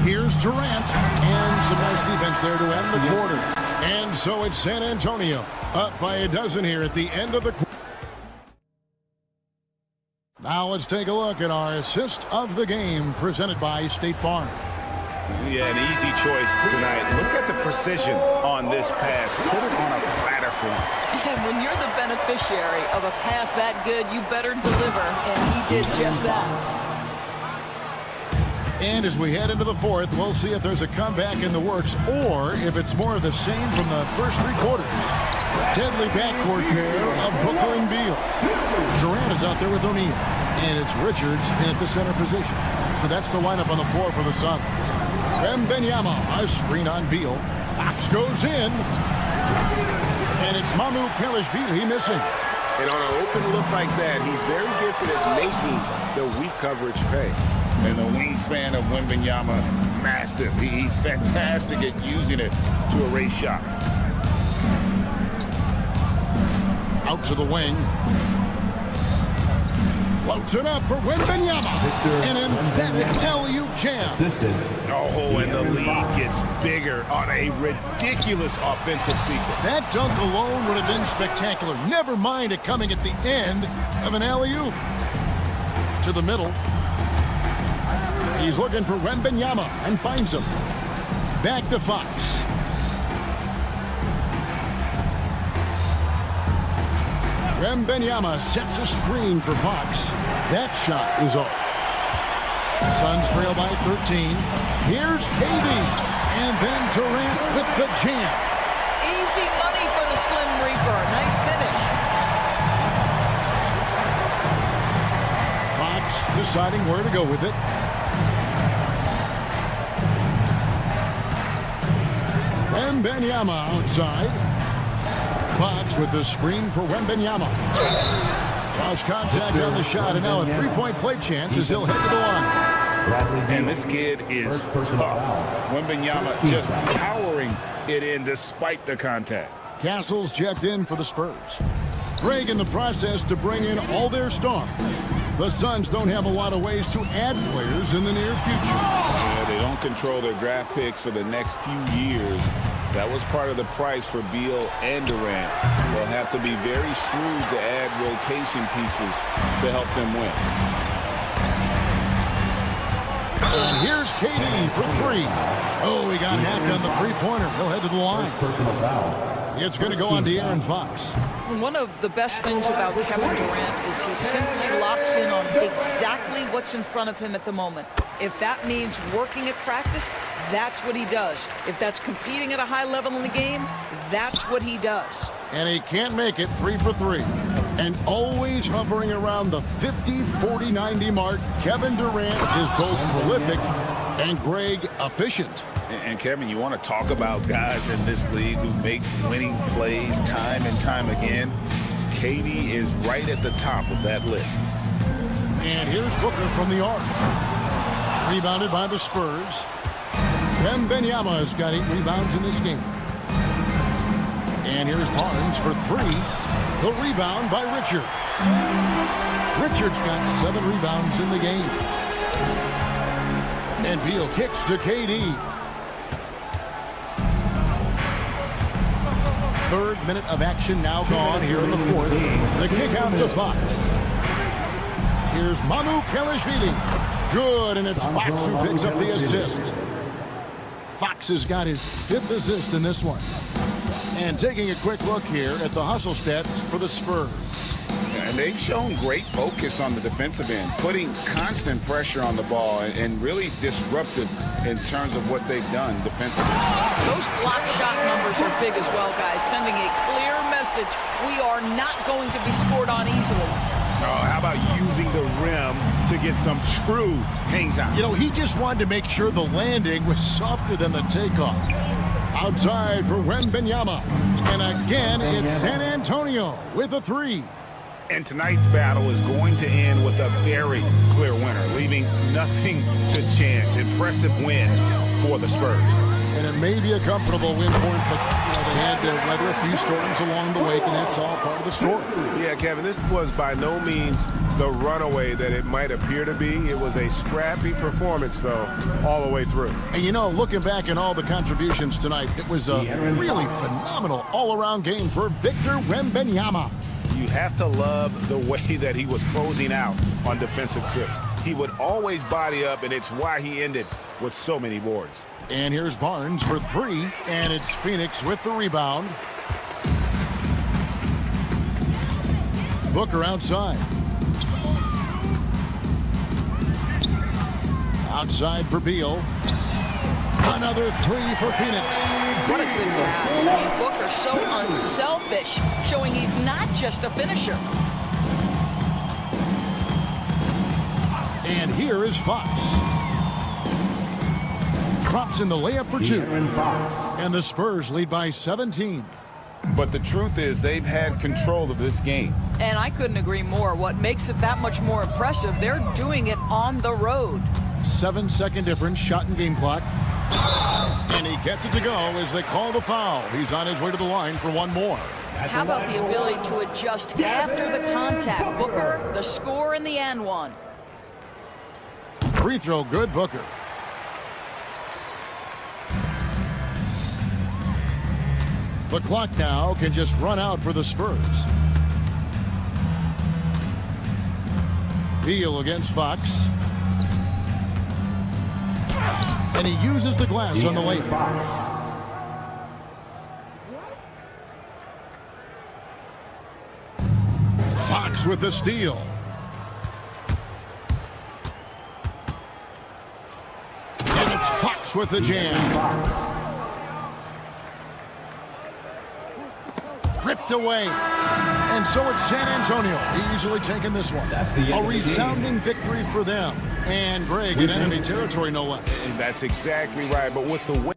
Here's Durant, and some nice defense there to end the quarter. And so it's San Antonio, up by a dozen here at the end of the quarter. Now let's take a look at our assist of the game, presented by State Farm. Yeah, an easy choice tonight. Look at the precision on this pass. Put it on a platter for him. And when you're the beneficiary of a pass that good, you better deliver, and he did just that. And as we head into the fourth, we'll see if there's a comeback in the works or if it's more of the same from the first three quarters. Deadly backcourt pair of Booker and Beal. Durant is out there with O'Neal, and it's Richards in at the center position. So that's the lineup on the floor for the Suns. Wembanyama, a screen on Beal. Fox goes in, and it's Mamu Kelishvili missing. And on an open look like that, he's very gifted at making the weak coverage pay. And the wingspan of Wembanyama, massive. He's fantastic at using it to erase shots. Out to the wing. Floats it up for Wembanyama. An emphatic alley-oop jam. Oh, and the lead gets bigger on a ridiculous offensive sequence. That dunk alone would have been spectacular. Never mind it coming at the end of an alley-oop. To the middle. He's looking for Wembanyama and finds him. Back to Fox. Wembanyama sets a screen for Fox. That shot is off. Suns trail by 13. Here's KD. And then Durant with the jam. Easy money for the Slim Reaper. Nice finish. Fox deciding where to go with it. Wembanyama outside. Fox with the screen for Wembanyama. Cross contact on the shot, and now a three-point play chance as he'll head to the line. And this kid is tough. Wembanyama just powering it in despite the contact. Castle's checked in for the Spurs. Greg in the process to bring in all their stars. The Suns don't have a lot of ways to add players in the near future. Yeah, they don't control their draft picks for the next few years. That was part of the price for Beal and Durant. They'll have to be very shrewd to add rotation pieces to help them win. And here's KD for three. Oh, he got hacked on the three-pointer. He'll head to the line. It's going to go on to Aaron Fox. One of the best things about Kevin Durant is he simply locks in on exactly what's in front of him at the moment. If that means working at practice, that's what he does. If that's competing at a high level in the game, that's what he does. And he can't make it 3 for 3. And always hovering around the 50, 40, 90 mark, Kevin Durant is both prolific and Greg efficient. And Kevin, you want to talk about guys in this league who make winning plays time and time again? KD is right at the top of that list. And here's Booker from the arc. Rebounded by the Spurs. Wembanyama has got 8 rebounds in this game. And here's Barnes for 3. The rebound by Richards. Richards got 7 rebounds in the game. And Beal kicks to KD. 3rd minute of action now gone here in the 4th. The kick out to Fox. Here's Mamu Kelishvili. Good, and it's Fox who picks up the assist. Fox has got his 5th assist in this one. And taking a quick look here at the hustle stats for the Spurs. And they've shown great focus on the defensive end, putting constant pressure on the ball and really disruptive in terms of what they've done defensively. Those block shot numbers are big as well, guys, sending a clear message. We are not going to be scored on easily. How about using the rim to get some true hang time? You know, he just wanted to make sure the landing was softer than the takeoff. Outside for Wembanyama. And again, it's San Antonio with a 3. And tonight's battle is going to end with a very clear winner, leaving nothing to chance. Impressive win for the Spurs. And it may be a comfortable win for him, but they had to weather a few storms along the way, and that's all part of the story. Yeah, Kevin, this was by no means the runaway that it might appear to be. It was a scrappy performance, though, all the way through. And, you know, looking back at all the contributions tonight, it was a really phenomenal all-around game for Victor Wembanyama. You have to love the way that he was closing out on defensive trips. He would always body up, and it's why he ended with so many boards. And here's Barnes for 3, and it's Phoenix with the rebound. Booker outside. Outside for Beal. Another 3 for Phoenix. What a good pass. I mean, Booker's so unselfish, showing he's not just a finisher. And here is Fox. Drops in the layup for 2. And the Spurs lead by 17. But the truth is they've had control of this game. And I couldn't agree more. What makes it that much more impressive, they're doing it on the road. 7-second difference, shot and game clock. And he gets it to go as they call the foul. He's on his way to the line for one more. How about the ability to adjust after the contact? Booker, the score in the and one. Free throw good, Booker. The clock now can just run out for the Spurs. Beal against Fox. And he uses the glass on the layup. Fox with the steal. And it's Fox with the jam. Ripped away. And so it's San Antonio easily taking this one. A resounding victory for them. And Greg in enemy territory, no less. That's exactly right. But with the win.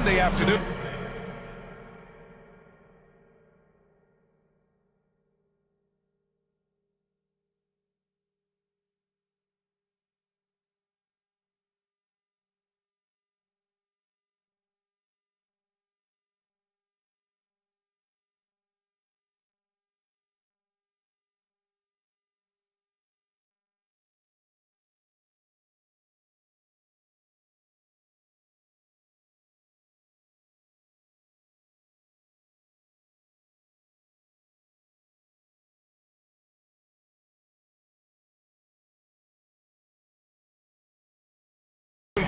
Monday afternoon.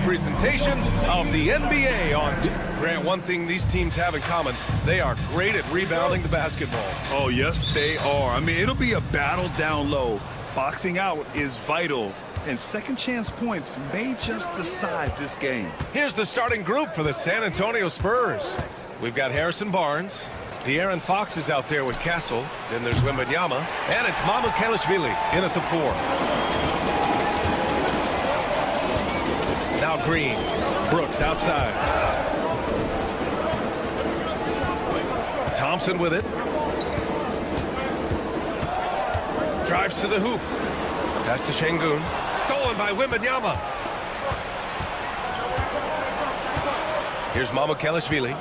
Presentation of the NBA on Grant. One thing these teams have in common, they are great at rebounding the basketball. Oh, yes, they are. I mean, it'll be a battle down low. Boxing out is vital, and second chance points may just decide this game. Here's the starting group for the San Antonio Spurs. We've got Harrison Barnes. De'Aaron Fox is out there with Castle. Then there's Wembanyama, and it's Mamu Kelishvili in at the 4. Now Green, Brooks outside. Thompson with it. Drives to the hoop. Pass to Şengün. Stolen by Wembanyama. Here's Mamu Kelishvili.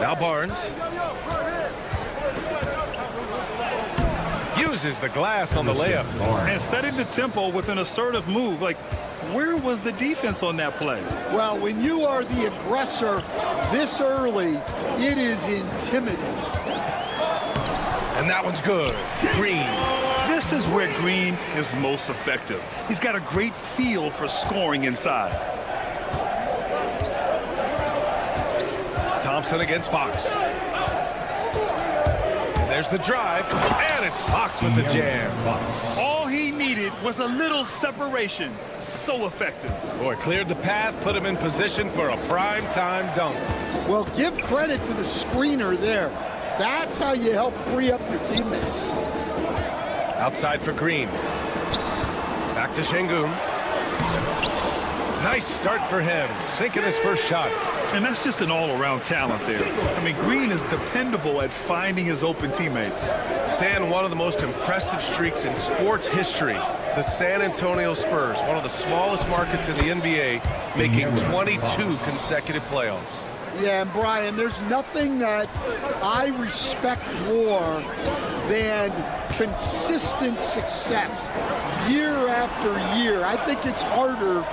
Now Barnes. Uses the glass on the layup. And setting the tempo with an assertive move. Like, where was the defense on that play? Well, when you are the aggressor this early, it is intimidating. And that one's good. Green. This is where Green is most effective. He's got a great feel for scoring inside. Thompson against Fox. And there's the drive. And it's Fox with the jam. Fox. All he needed was a little separation. So effective. Boy, cleared the path, put him in position for a prime-time dunk. Well, give credit to the screener there. That's how you help free up your teammates. Outside for Green. Back to Şengün. Nice start for him. Sinking his first shot. And that's just an all-around talent there. I mean, Green is dependable at finding his open teammates. Stan, one of the most impressive streaks in sports history. The San Antonio Spurs, one of the smallest markets in the NBA, making 22 consecutive playoffs. Yeah, and Brian, there's nothing that I respect more than consistent success year after year. I think it's harder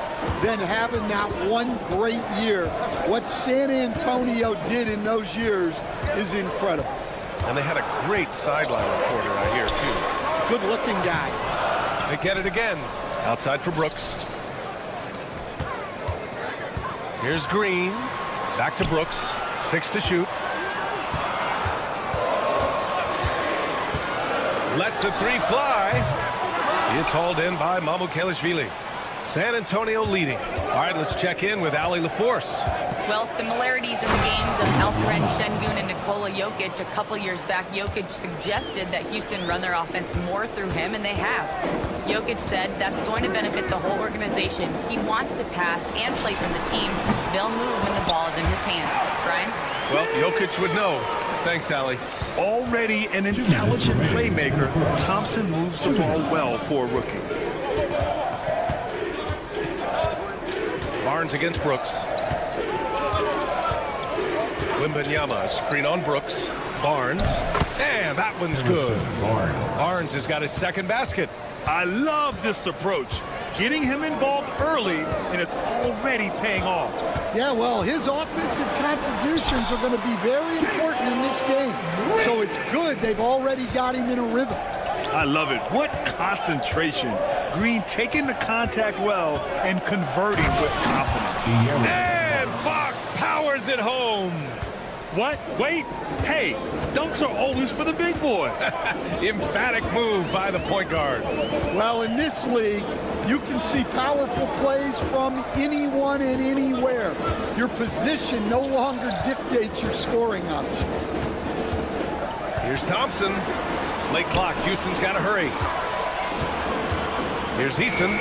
than having that one great year. What San Antonio did in those years is incredible. And they had a great sideline reporter out here, too. Good-looking guy. They get it again. Outside for Brooks. Here's Green. Back to Brooks. 6 to shoot. Lets the 3 fly. It's hauled in by Mamu Kelishvili. San Antonio leading. All right, let's check in with Allie LaForce. Well, similarities in the games of Alperen Şengün and Nikola Jokic. A couple years back, Jokic suggested that Houston run their offense more through him, and they have. Jokic said that's going to benefit the whole organization. He wants to pass and play from the team. They'll move when the ball is in his hands. Brian? Well, Jokic would know. Thanks, Allie. Already an intelligent playmaker, Thompson moves the ball well for a rookie. Barnes against Brooks. Wembanyama, screen on Brooks. Barnes. And that one's good. Barnes has got his second basket. I love this approach. Getting him involved early, and it's already paying off. Yeah, well, his offensive contributions are going to be very important in this game. So it's good they've already got him in a rhythm. I love it. What concentration. Green taking the contact well and converting with confidence. And Fox powers it home. What? Wait. Hey, dunks are always for the big boy. Emphatic move by the point guard. Well, in this league, you can see powerful plays from anyone and anywhere. Your position no longer dictates your scoring options. Here's Thompson. Late clock. Houston's got to hurry. Here's Eason.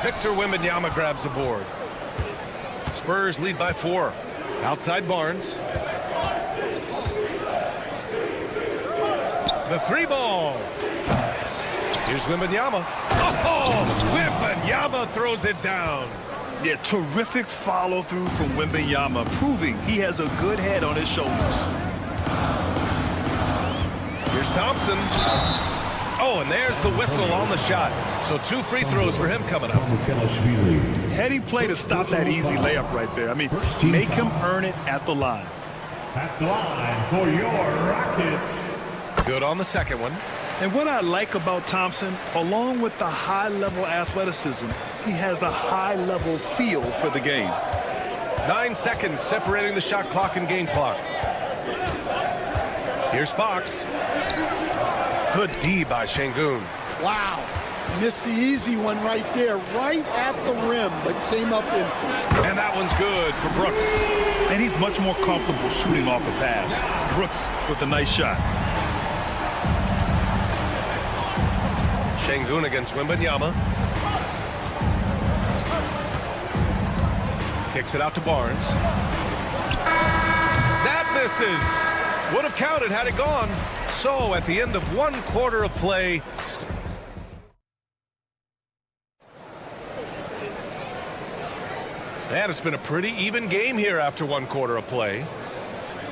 Victor Wembanyama grabs the board. Spurs lead by 4. Outside Barnes. The 3 ball. Here's Wembanyama. Oh, Wembanyama throws it down. Yeah, terrific follow-through from Wembanyama, proving he has a good head on his shoulders. Here's Thompson. Oh, and there's the whistle on the shot. So 2 free throws for him coming up. Heady play to stop that easy layup right there. I mean, make him earn it at the line. At the line for your Rockets. Good on the second one. And what I like about Thompson, along with the high-level athleticism, he has a high-level feel for the game. 9 seconds separating the shot clock and game clock. Here's Fox. Good D by Şengün. Wow. Missed the easy one right there, right at the rim, but came up empty. And that one's good for Brooks. And he's much more comfortable shooting off a pass. Brooks with a nice shot. Şengün against Wembanyama. Kicks it out to Barnes. That misses. Would have counted had it gone. So at the end of 1 quarter of play. And it's been a pretty even game here after 1 quarter of play.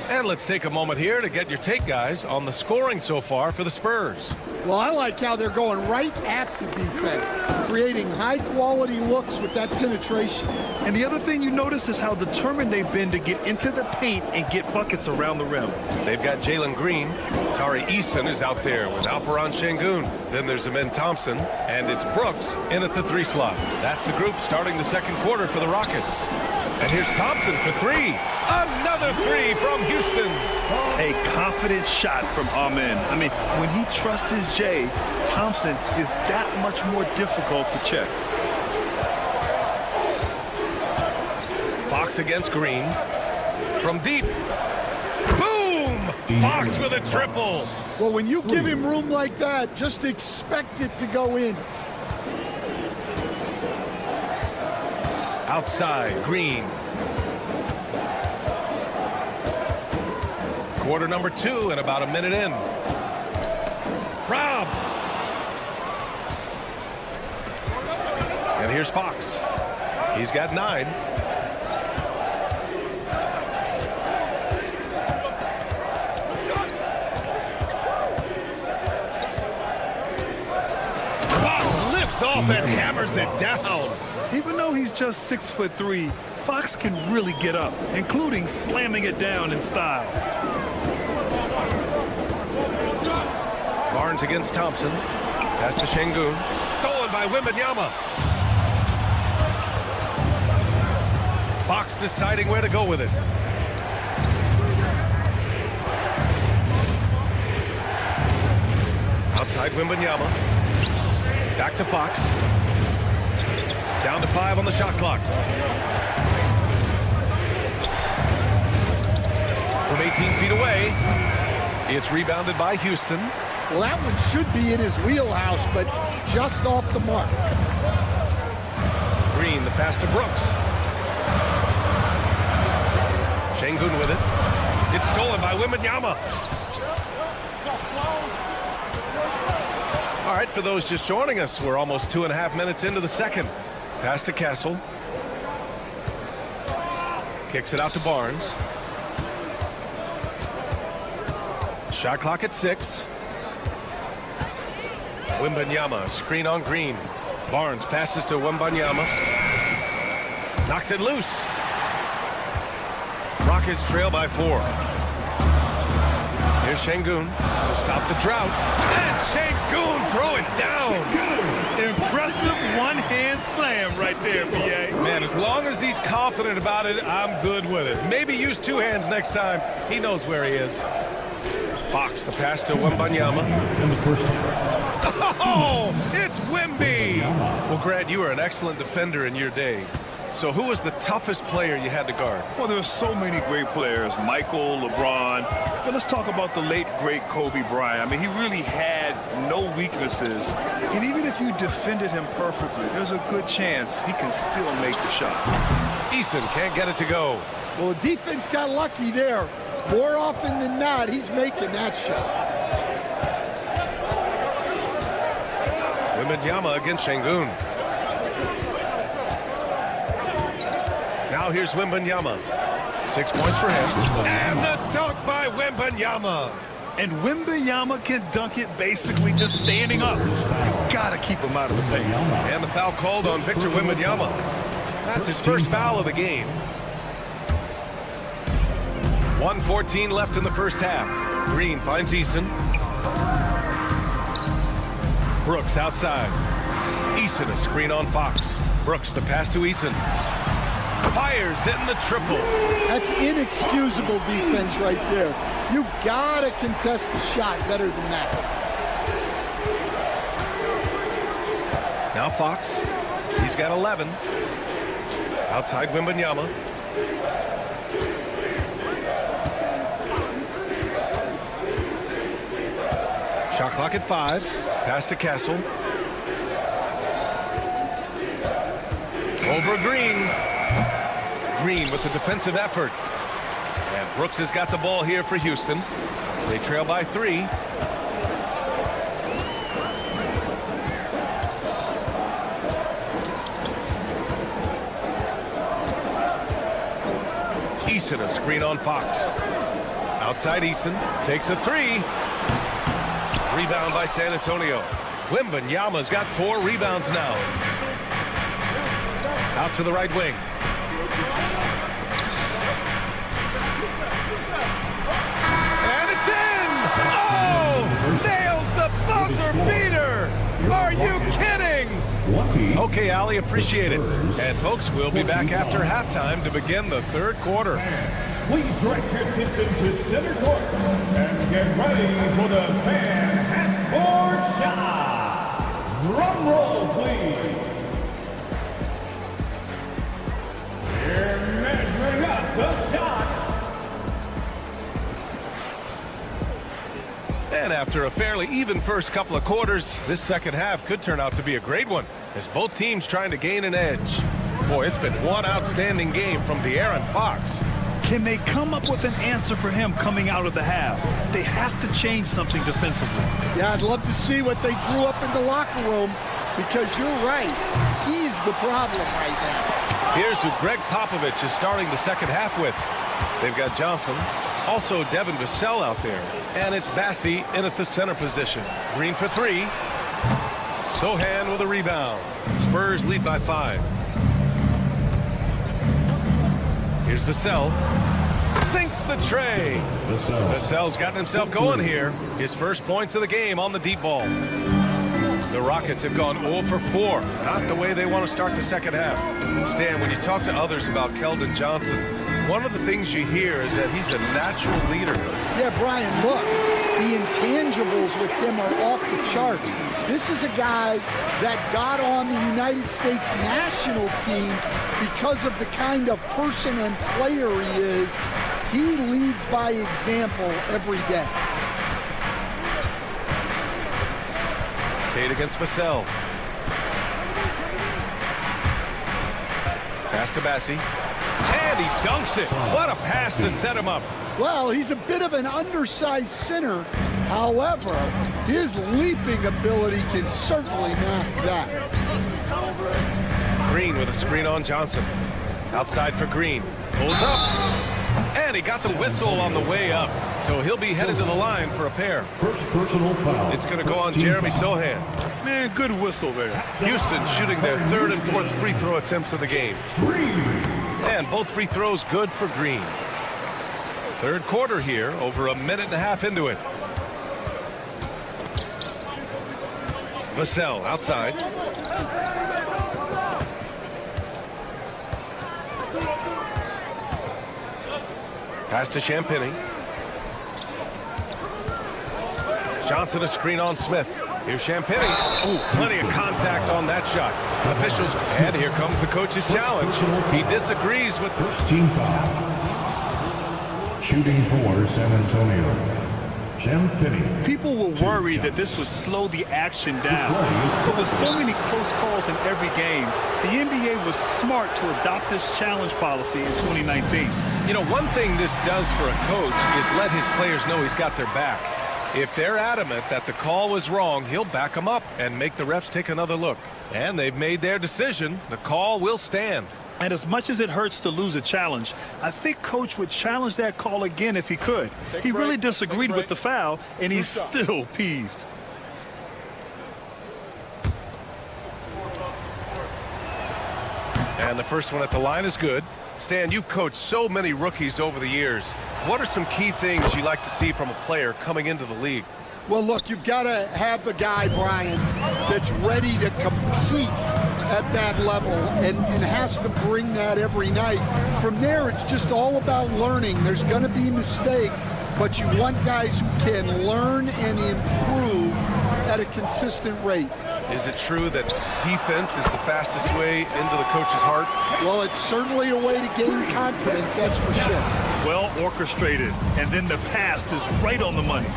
And let's take a moment here to get your take, guys, on the scoring so far for the Spurs. Well, I like how they're going right at the defense, creating high-quality looks with that penetration. And the other thing you notice is how determined they've been to get into the paint and get buckets around the rim. They've got Jalen Green. Tari Eason is out there with Alperen Şengün. Then there's Amen Thompson, and it's Brooks in at the 3 slot. That's the group starting the second quarter for the Rockets. And here's Thompson for 3. Another 3 from Houston. A confident shot from Amen. I mean, when he trusts his J, Thompson is that much more difficult to check. Fox against Green. From deep. Boom! Fox with a triple. Well, when you give him room like that, just expect it to go in. Outside, Green. Quarter number 2 and about a minute in. Robbed. And here's Fox. He's got 9. Fox lifts off and hammers it down. Even though he's just 6'3", Fox can really get up, including slamming it down in style. Barnes against Thompson. Pass to Şengün. Stolen by Wembanyama. Fox deciding where to go with it. Outside Wembanyama. Back to Fox. Down to 5 on the shot clock. From 18 feet away, it's rebounded by Houston. Well, that one should be in his wheelhouse, but just off the mark. Green, the pass to Brooks. Şengün with it. It's stolen by Wembanyama. All right, for those just joining us, we're almost 2.5 minutes into the second. Pass to Castle. Kicks it out to Barnes. Shot clock at 6. Wembanyama, screen on Green. Barnes passes to Wembanyama. Knocks it loose. Rockets trail by 4. Here's Şengün to stop the drought. And Şengün throw it down. Impressive one-hand slam right there, B.A. Man, as long as he's confident about it, I'm good with it. Maybe use 2 hands next time. He knows where he is. Fox, the pass to Wembanyama. In the first. Oh, it's Wemby. Well, Grant, you were an excellent defender in your day. So who was the toughest player you had to guard? Well, there's so many great players, Michael, LeBron. But let's talk about the late, great Kobe Bryant. I mean, he really had no weaknesses. And even if you defended him perfectly, there's a good chance he can still make the shot. Eason can't get it to go. Well, the defense got lucky there. More often than not, he's making that shot. Wembanyama against Şengün. Now here's Wembanyama. 6 points for him. And the dunk by Wembanyama. And Wembanyama can dunk it basically just standing up. You gotta keep him out of the paint. And the foul called on Victor Wembanyama. That's his first foul of the game. 1:14 left in the first half. Green finds Eason. Brooks outside. Eason, a screen on Fox. Brooks, the pass to Eason. Fires in the triple. That's inexcusable defense right there. You gotta contest the shot better than that. Now Fox. He's got 11. Outside Wembanyama. Shot clock at 5. Pass to Castle. Over Green. Green with the defensive effort. And Brooks has got the ball here for Houston. They trail by 3. Eason, a screen on Fox. Outside Eason. Takes a 3. Rebound by San Antonio. Wembanyama's got 4 rebounds now. Out to the right wing. And it's in! Oh! Nails the buzzer beater! Are you kidding? Okay, Ali, appreciate it. And folks, we'll be back after halftime to begin the third quarter. Please direct your attention to center court and get ready for the fan half-court shot. Drum roll, please. They're measuring up the shot. And after a fairly even first couple of quarters, this second half could turn out to be a great one as both teams trying to gain an edge. Boy, it's been one outstanding game from De'Aaron Fox. Can they come up with an answer for him coming out of the half? They have to change something defensively. Yeah, I'd love to see what they drew up in the locker room because you're right. He's the problem right now. Here's who Greg Popovich is starting the second half with. They've got Johnson, also Devin Vassell out there, and it's Bassi in at the center position. Green for 3. Sohan with a rebound. Spurs lead by 5. Here's Vassell. Sinks the tray. Vassell's gotten himself going here. His first points of the game on the deep ball. The Rockets have gone 0 for 4. Not the way they want to start the second half. Stan, when you talk to others about Keldon Johnson, one of the things you hear is that he's a natural leader. Yeah, Brian, look, the intangibles with him are off the charts. This is a guy that got on the United States national team because of the kind of person and player he is. He leads by example every day. Tate against Vassell. Pass to Bassi. And he dunks it. What a pass to set him up. Well, he's a bit of an undersized center. However, his leaping ability can certainly mask that. Green with a screen on Johnson. Outside for Green. Pulls up. And he got the whistle on the way up. So he'll be headed to the line for a pair. First personal foul. It's going to go on Jeremy Sohan. Man, good whistle there. Houston shooting their 3rd and 4th free throw attempts of the game. And both free throws good for Green. Third quarter here, over a minute and a half into it. Vassell outside. Pass to Champagny. Johnson a screen on Smith. Here's Champagny. Oh, plenty of contact on that shot. Officials, and here comes the coach's challenge. He disagrees with... First team foul. Shooting for San Antonio. Champagny. People were worried that this would slow the action down. But with so many close calls in every game, the NBA was smart to adopt this challenge policy in 2019. You know, one thing this does for a coach is let his players know he's got their back. If they're adamant that the call was wrong, he'll back them up and make the refs take another look. And they've made their decision. The call will stand. And as much as it hurts to lose a challenge, I think Coach would challenge that call again if he could. He really disagreed with the foul, and he's still peeved. And the first one at the line is good. Stan, you've coached so many rookies over the years. What are some key things you like to see from a player coming into the league? Well, look, you've got to have the guy, Brian, that's ready to compete at that level and has to bring that every night. From there, it's just all about learning. There's going to be mistakes, but you want guys who can learn and improve at a consistent rate. Is it true that defense is the fastest way into the coach's heart? Well, it's certainly a way to gain confidence, that's for sure. Well orchestrated, and then the pass is right on the money.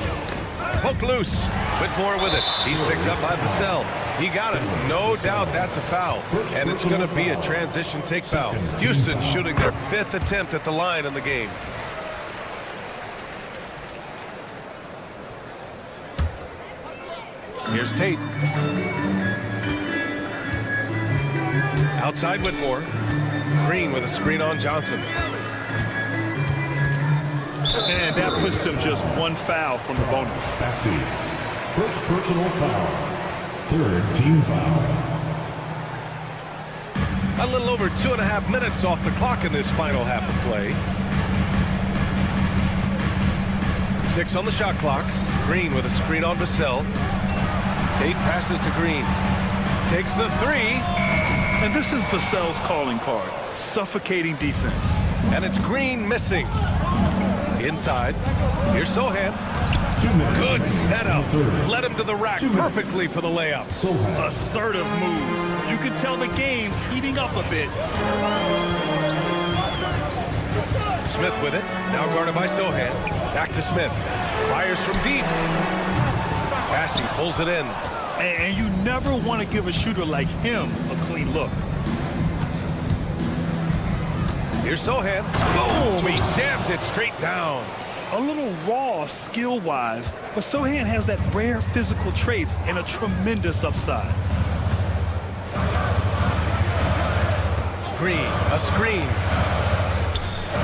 Poke loose. Whitmore with it. He's picked up by Vassell. He got it. No doubt that's a foul. And it's going to be a transition take foul. Houston shooting their 5th attempt at the line in the game. Here's Tate. Outside Whitmore. Green with a screen on Johnson. And that puts them just one foul from the bonus. Bassi. First personal foul. 3rd team foul. A little over 2.5 minutes off the clock in this final half of play. 6 on the shot clock. Green with a screen on Vassell. Tate passes to Green. Takes the 3. And this is Vassell's calling card. Suffocating defense. And it's Green missing. Inside. Here's Sohan. Good setup. Led him to the rack perfectly for the layup. Assertive move. You can tell the game's heating up a bit. Smith with it. Now guarded by Sohan. Back to Smith. Fires from deep. Bassi pulls it in. And you never want to give a shooter like him a clean look. Here's Sohan. Boom! He jams it straight down. A little raw skill-wise, but Sohan has that rare physical traits and a tremendous upside. Green, a screen.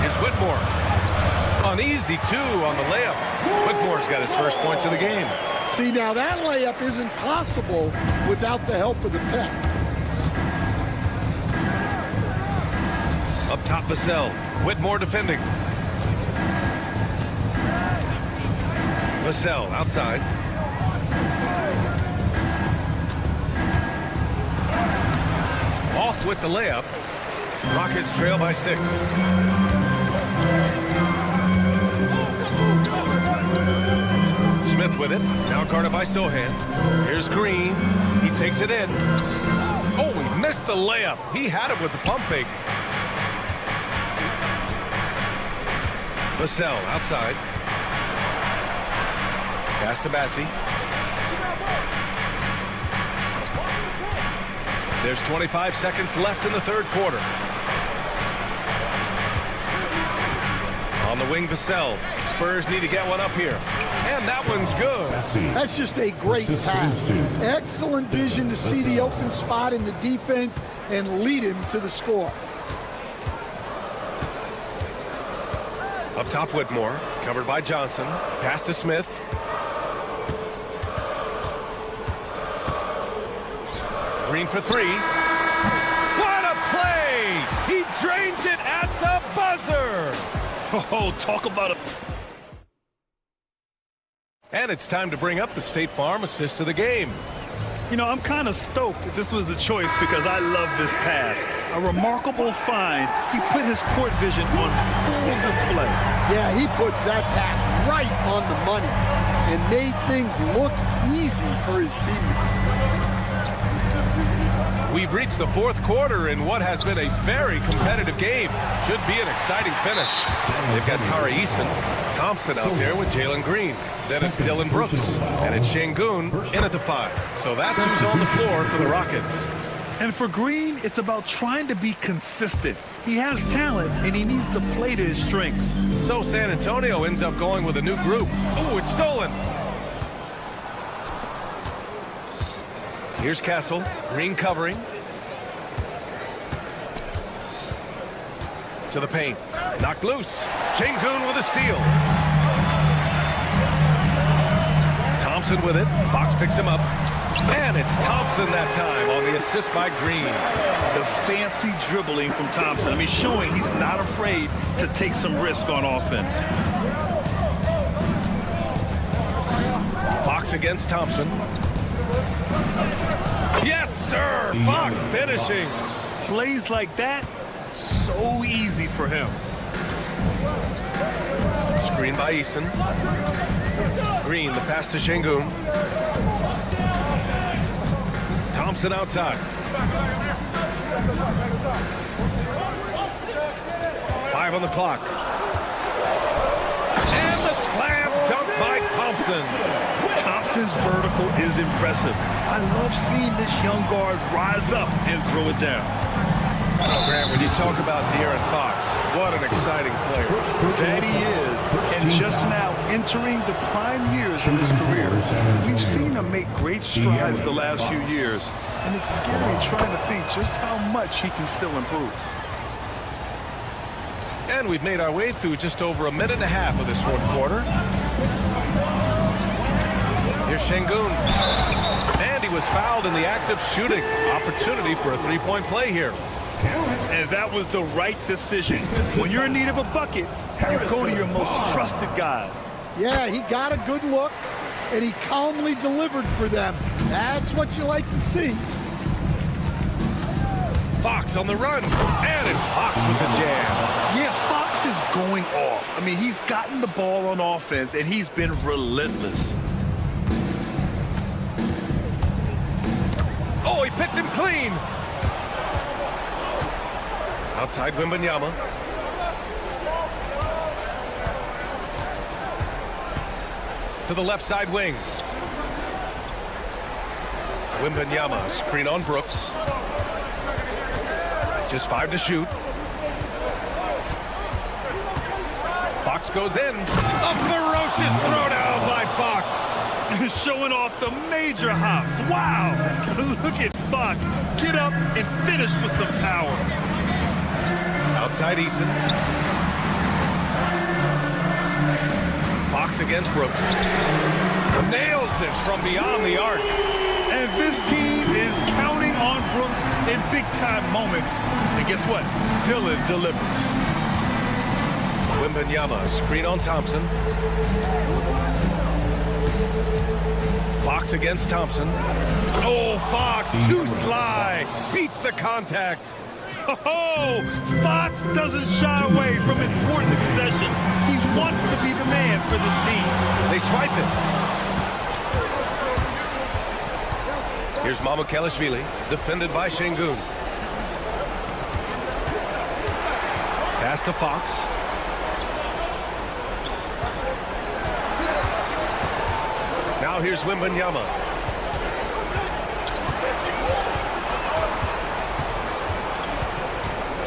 Here's Whitmore. Uneasy, too, on the layup. Whitmore's got his first points of the game. See, now that layup isn't possible without the help of the pick. Up top, Vassell. Whitmore defending. Vassell outside. Off with the layup. Rockets trail by 6. Smith with it. Now guarded by Sohan. Here's Green. He takes it in. Oh, he missed the layup. He had it with the pump fake. Vassell outside. Pass to Bassi. There's 25 seconds left in the 3rd quarter. On the wing, Vassell. Spurs need to get one up here. And that one's good. That's just a great pass. Excellent vision to see the open spot in the defense and lead him to the score. Up top, Whitmore. Covered by Johnson. Pass to Smith. Green for 3. What a play! He drains it at the buzzer! Oh, talk about a... And it's time to bring up the State Farm assist of the game. You know, I'm kind of stoked that this was a choice because I love this pass. A remarkable find. He put his court vision on full display. Yeah, he puts that pass right on the money. and made things look easy for his teammates. We've reached the fourth quarter in what has been a very competitive game. Should be an exciting finish. They've got Tari Eason, Thompson out there with Jalen Green. Then it's Dylan Brooks, and it's Şengün in at the 5. So that's who's on the floor for the Rockets. And for Green, it's about trying to be consistent. He has talent, and he needs to play to his strengths. So San Antonio ends up going with a new group. Oh, it's stolen. Here's Castle, Green covering. To the paint, knocked loose. Şengün with a steal. Thompson with it, Fox picks him up. And it's Thompson that time on the assist by Green. The fancy dribbling from Thompson. I mean, showing he's not afraid to take some risk on offense. Fox against Thompson. Yes, sir! Fox finishing. Plays like that, so easy for him. Screen by Eason. Green, the pass to Şengün. Thompson outside. 5 on the clock. And the slam dunk by Thompson. Thompson's vertical is impressive. I love seeing this young guard rise up and throw it down. Oh, Grant, when you talk about De'Aaron Fox, what an exciting player. That he is, and just now entering the prime years of his career. We've seen him make great strides the last few years, and it's scary trying to think just how much he can still improve. And we've made our way through just over a minute and a half of this fourth quarter. Here's Şengün. And he was fouled in the act of shooting. Opportunity for a three-point play here. And that was the right decision. When you're in need of a bucket, you go to your most trusted guys. Yeah, he got a good look, and he calmly delivered for them. That's what you like to see. Fox on the run, and it's Fox with the jam. Yeah, Fox is going off. I mean, he's gotten the ball on offense, and he's been relentless. Oh, he picked him clean. Outside Wembanyama. To the left side wing. Wembanyama, screen on Brooks. Just 5 to shoot. Fox goes in. A ferocious throwdown by Fox. Showing off the major hops. Wow. Look at Fox. Get up and finish with some power. Outside Eason. Fox against Brooks. Nails it from beyond the arc. And this team is counting on Brooks in big-time moments. And guess what? Dylan delivers. Wembanyama, screen on Thompson. Fox against Thompson. Oh, Fox, too sly. Beats the contact. Oh, Fox doesn't shy away from important possessions. He wants to be the man for this team. They swipe it. Here's Mamukelashvili, defended by Şengün. Pass to Fox. Now here's Wembanyama.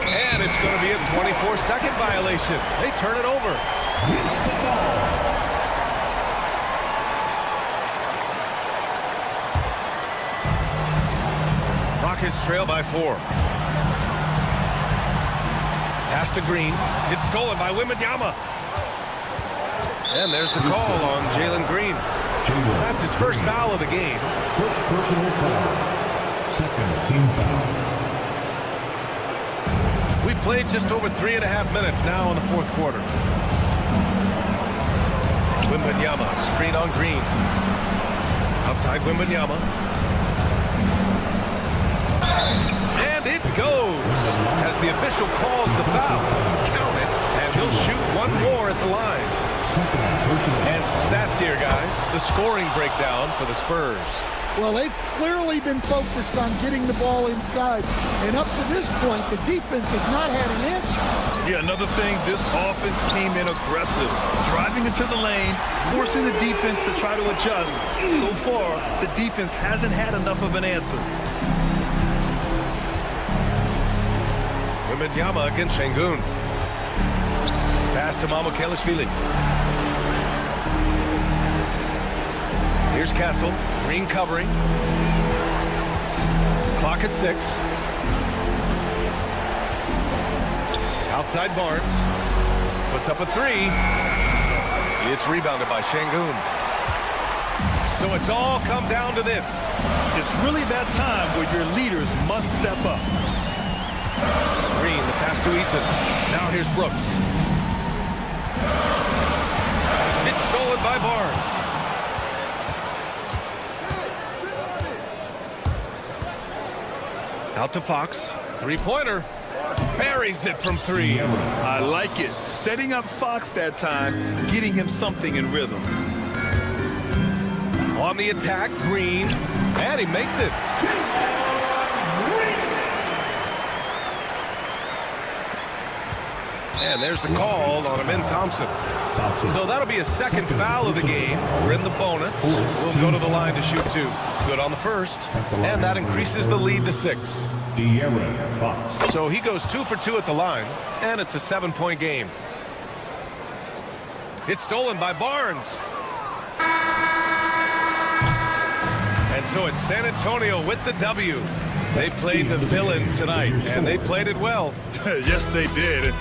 And it's going to be a 24-second violation. They turn it over. Rockets trail by 4. Pass to Green. It's stolen by Wembanyama. And there's the call on Jalen Green. That's his first foul of the game. First personal foul. Second team foul. We played just over 3.5 minutes now in the fourth quarter. Wembanyama, screen on Green. Outside Wembanyama. And it goes as the official calls the foul. Count it, and he'll shoot one more at the line. And some stats here, guys. The scoring breakdown for the Spurs. Well, they've clearly been focused on getting the ball inside. And up to this point, the defense has not had an answer. Yeah, another thing, this offense came in aggressive, driving into the lane, forcing the defense to try to adjust. So far, the defense hasn't had enough of an answer. Wembanyama against Şengün. Pass to Mamukelashvili. Here's Kessel. Green covering. Clock at 6. Outside Barnes. Puts up a 3. It's rebounded by Şengün. So it's all come down to this. It's really that time where your leaders must step up. Green, the pass to Eason. Now here's Brooks. It's stolen by Barnes. Out to Fox. Three-pointer. Buries it from 3. I like it. Setting up Fox that time, getting him something in rhythm. On the attack, Green. And he makes it. And there's the call on Amin Thompson. So that'll be a second foul of the game. We're in the bonus. We'll go to the line to shoot 2. Good on the first. And that increases the lead to 6. So he goes 2 for 2 at the line. And it's a 7-point game. It's stolen by Barnes. And so it's San Antonio with the W. They played the villain tonight, and they played it well. Yes, they did.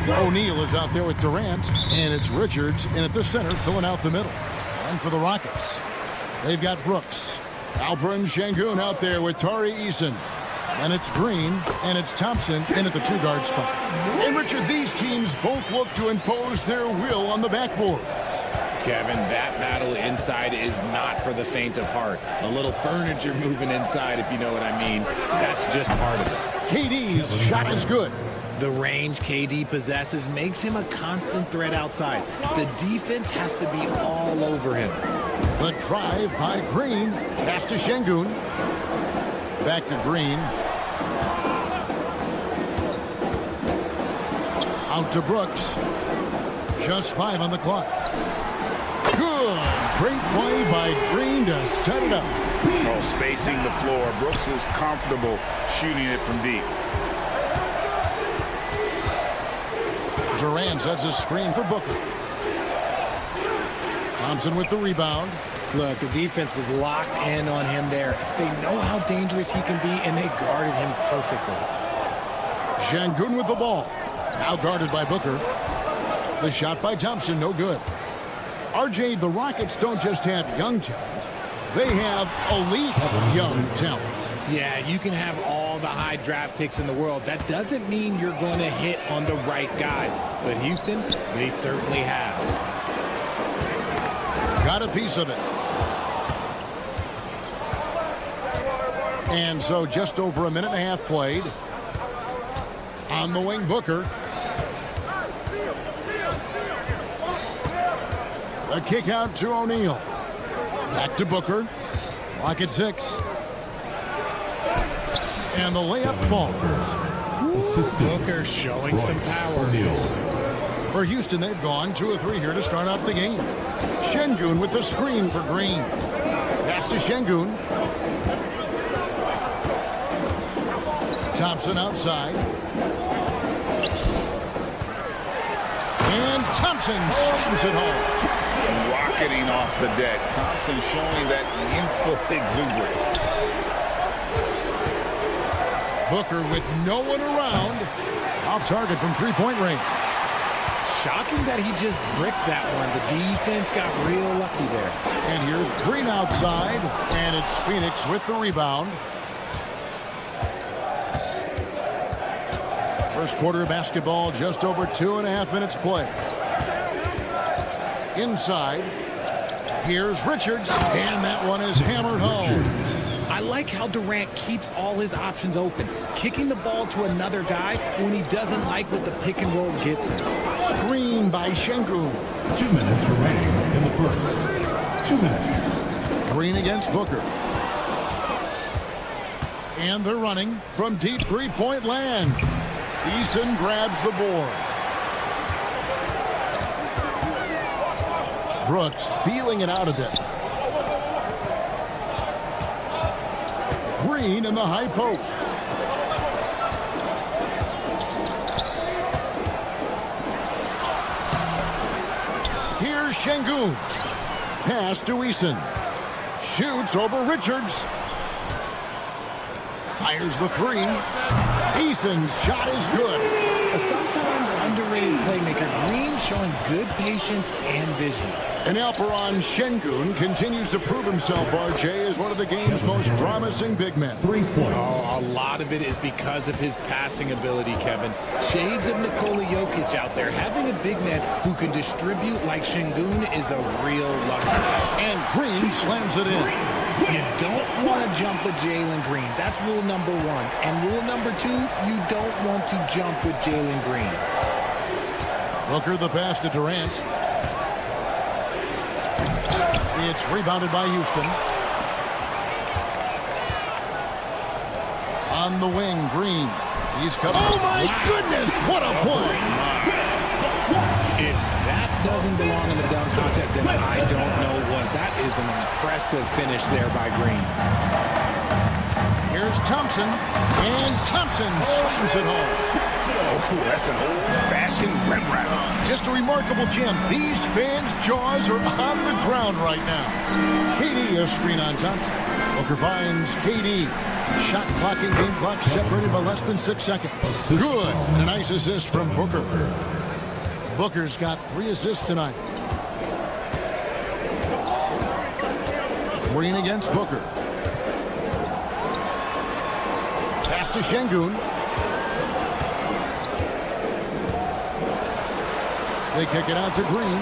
O'Neal is out there with Durant, and it's Richards in at the center, filling out the middle. And for the Rockets, they've got Brooks. Alperen Sengun out there with Tari Eason. And it's Green, and it's Thompson in at the two-guard spot. And Richard, these teams both look to impose their will on the backboard. Kevin, that battle inside is not for the faint of heart. A little furniture moving inside, if you know what I mean. That's just part of it. KD's shot is good. The range KD possesses makes him a constant threat outside. The defense has to be all over him. The drive by Green. Pass to Sengun. Back to Green. Out to Brooks. Just 5 on the clock. Good. Great play by Green to set it up. Oh, spacing the floor. Brooks is comfortable shooting it from deep. Durant sets a screen for Booker. Thompson with the rebound. Look, the defense was locked in on him there. They know how dangerous he can be, and they guarded him perfectly. Sengun with the ball. Now guarded by Booker. The shot by Thompson, no good. RJ, the Rockets don't just have young talent. They have elite young talent. Yeah, you can have all the high draft picks in the world. That doesn't mean you're going to hit on the right guys. But Houston, they certainly have. Got a piece of it. And so just over a minute and a half played. On the wing, Booker. A kick out to O'Neal. Back to Booker. Lock at 6. And the layup falls. Booker showing some power. For Houston, they've gone 2 of 3 here to start out the game. Sengun with the screen for Green. Pass to Sengun. Thompson outside. And Thompson slams it home. Rocketing off the deck. Thompson showing that youthful exuberance. Booker with no one around. Off target from three-point range. Shocking that he just bricked that one. The defense got real lucky there. And here's Green outside. And it's Phoenix with the rebound. First quarter of basketball, just over 2.5 minutes played. Inside, here's Richards, and that one is hammered home. I like how Durant keeps all his options open, kicking the ball to another guy when he doesn't like what the pick and roll gets him. Screen by Sengun. 2 minutes remaining in the first. 2 minutes. Green against Booker. And they're running from deep three-point land. Eason grabs the board. Brooks feeling it out a bit. Green in the high post. Here's Sengun. Pass to Eason. Shoots over Richards. Fires the 3. Eason's shot is good. A sometimes underrated playmaker, Green showing good patience and vision. And Alperen Sengun continues to prove himself, RJ, as one of the game's most promising big men. 3 points. Oh, a lot of it is because of his passing ability, Kevin. Shades of Nikola Jokic out there. Having a big man who can distribute like Sengun is a real luxury. And Green slams it in. You don't want to jump with Jalen Green. That's rule number 1. And rule number 2, you don't want to jump with Jalen Green. Booker the pass to Durant. It's rebounded by Houston. On the wing, Green. He's coming. Oh, my goodness! What a play! If that doesn't belong in the dunk contest, then I don't know what. That is an impressive finish there by Green. Here's Thompson, and Thompson slams it home. Oh, that's an old-fashioned rim wrap. Just a remarkable gem. These fans' jaws are on the ground right now. KD a screen on Thompson. Booker finds KD. Shot clock and game clock separated by less than 6 seconds. Good. And a nice assist from Booker. Booker's got 3 assists tonight. Green against Booker. Pass to Şengün. They kick it out to Green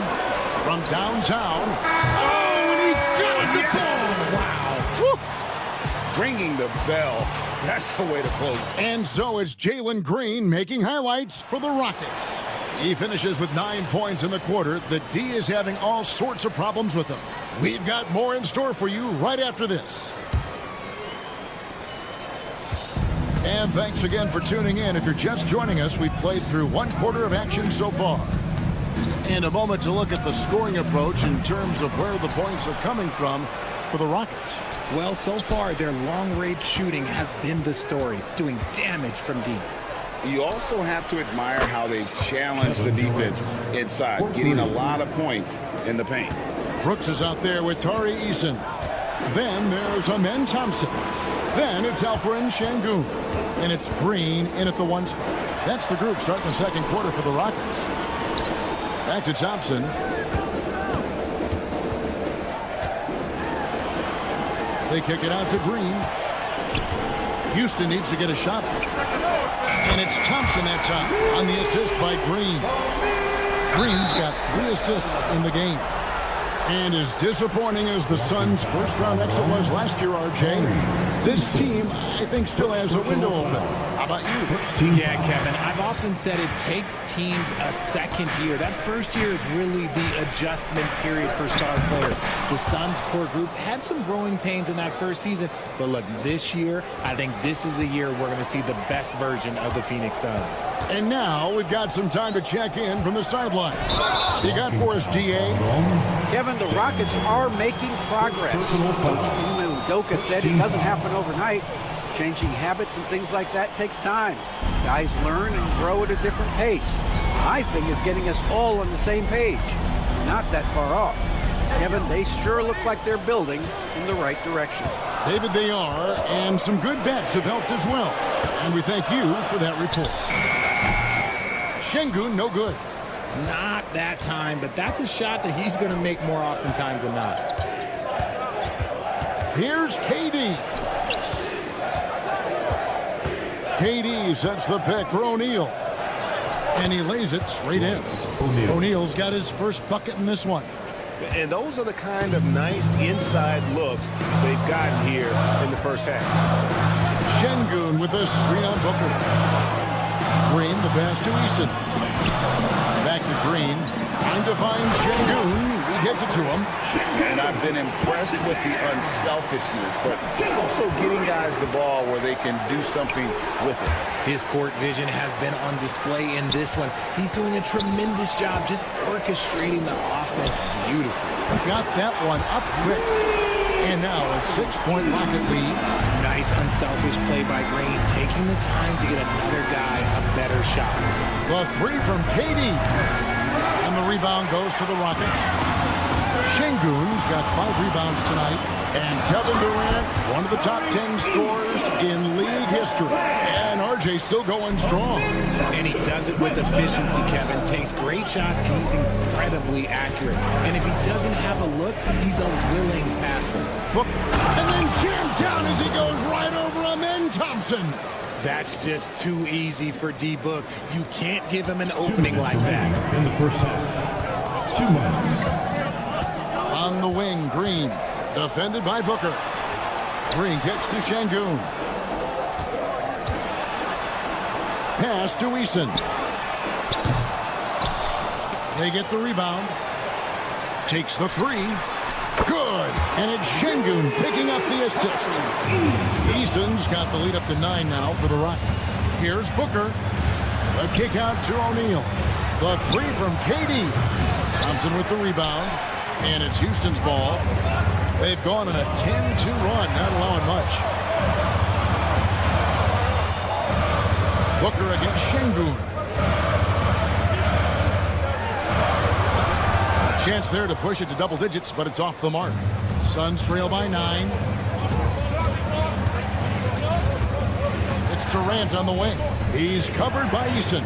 from downtown. Oh, and he got it to fall. Wow. Woo. Ringing the bell. That's the way to close. And so it's Jalen Green making highlights for the Rockets. He finishes with 9 points in the quarter. The D is having all sorts of problems with him. We've got more in store for you right after this. And thanks again for tuning in. If you're just joining us, we've played through 1 quarter of action so far. And a moment to look at the scoring approach in terms of where the points are coming from for the Rockets. Well, so far, their long-range shooting has been the story, doing damage from deep. You also have to admire how they've challenged the defense inside, getting a lot of points in the paint. Brooks is out there with Tari Eason. Then there's Amen Thompson. Then it's Alperen Şengün. And it's Green in at the 1 spot. That's the group starting the second quarter for the Rockets. Back to Thompson. They kick it out to Green. Houston needs to get a shot. And it's Thompson that time on the assist by Green. Green's got 3 assists in the game. And as disappointing as the Suns' first-round exit was last year, RJ, this team, I think, still has a window open. How about you? Yeah, Kevin, I've often said it takes teams a second year. That first year is really the adjustment period for star players. The Suns' core group had some growing pains in that first season, but look, this year, I think this is the year we're going to see the best version of the Phoenix Suns. And now we've got some time to check in from the sideline. You got for us, DA? Kevin, the Rockets are making progress. Coach Ime Udoka said it doesn't happen overnight. Changing habits and things like that takes time. Guys learn and grow at a different pace. My thing is getting us all on the same page. Not that far off. Kevin, they sure look like they're building in the right direction. David, they are, and some good bets have helped as well. And we thank you for that report. Şengün, no good. Not that time, but that's a shot that he's going to make more oftentimes than not. Here's KD. KD sets the pick for O'Neal. And he lays it straight in. O'Neal's got his first bucket in this one. And those are the kind of nice inside looks they've gotten here in the first half. Şengün with a screen on Booker. Green, the pass to Eason. Back to Green. Trying to find Şengün. He gets it to him. And I've been impressed with the unselfishness, but also getting guys the ball where they can do something with it. His court vision has been on display in this one. He's doing a tremendous job just orchestrating the offense beautifully. Got that one up quick. And now a 6-point Rocket lead. Nice unselfish play by Green, taking the time to get another guy a better shot. The 3 from KD. And the rebound goes to the Rockets. Şengün's got 5 rebounds tonight. And Kevin Durant, one of the top 10 scorers in league history. And RJ still going strong. And he does it with efficiency, Kevin. Takes great shots, and he's incredibly accurate. And if he doesn't have a look, he's a willing passer. Look, and then jammed down as he goes right over Amen Thompson. That's just too easy for D-Book. You can't give him an opening like that. In the first half. 2 minutes. On the wing, Green. Defended by Booker. Green kicks to Şengün. Pass to Eason. They get the rebound. Takes the 3. Good. And it's Şengün picking up the assist. Eason's got the lead up to 9 now for the Rockets. Here's Booker. A kick out to O'Neal. The 3 from KD. Thompson with the rebound. And it's Houston's ball. They've gone on a 10-2 run, not allowing much. Booker against Şengün. Chance there to push it to double digits, but it's off the mark. Suns trail by 9. Durant on the wing. He's covered by Eason.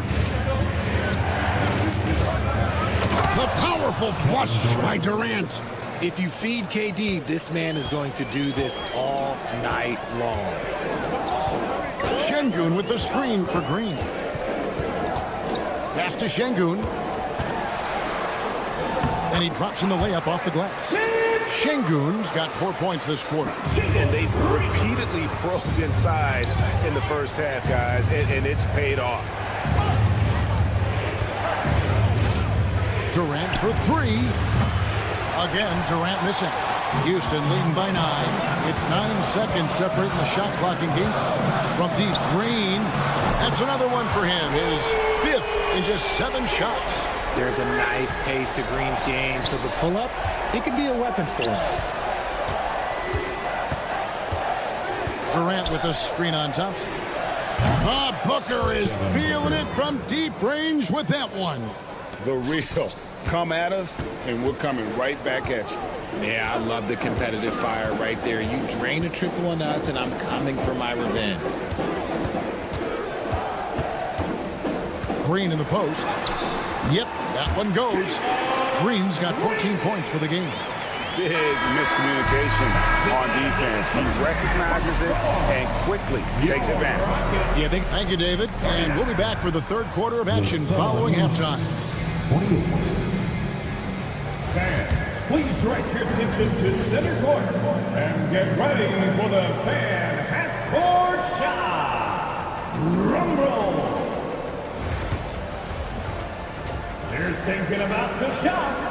The powerful flush by Durant. If you feed KD, this man is going to do this all night long. Şengün with the screen for Green. Pass to Şengün. And he drops in the layup off the glass. Şengün's got 4 points this quarter. And they've repeatedly probed inside in the first half, guys, and it's paid off. Durant for 3. Again, Durant missing. Houston leading by 9. It's 9 seconds separating the shot clock and game. From deep, Green. That's another one for him. His 5th in just 7 shots. There's a nice pace to Green's game, so the pull-up, it could be a weapon for him. Durant with a screen on Thompson. Booker is feeling it from deep range with that one. The real. Come at us, and we're coming right back at you. Yeah, I love the competitive fire right there. You drain a triple on us, and I'm coming for my revenge. Green in the post. Yep, that one goes. Green's got 14 points for the game. Big miscommunication on defense. He recognizes it and quickly takes advantage. Yeah, thank you, David. And we'll be back for the third quarter of action following halftime. Fans, please direct your attention to center court and get ready for the fan half-court shot. Drum roll. They're thinking about the shot.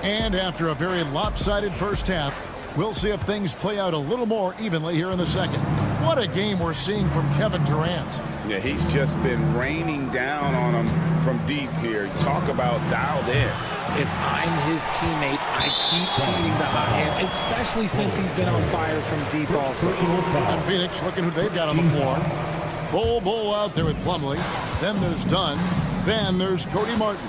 And after a very lopsided first half, we'll see if things play out a little more evenly here in the second. What a game we're seeing from Kevin Durant. Yeah, he's just been raining down on him from deep here. Talk about dialed in. If I'm his teammate, I keep feeding the hot hand, especially since he's been on fire from deep also. And Phoenix looking who they've got on the floor. Bull out there with Plumlee. Then there's Dunn. Then there's Cody Martin.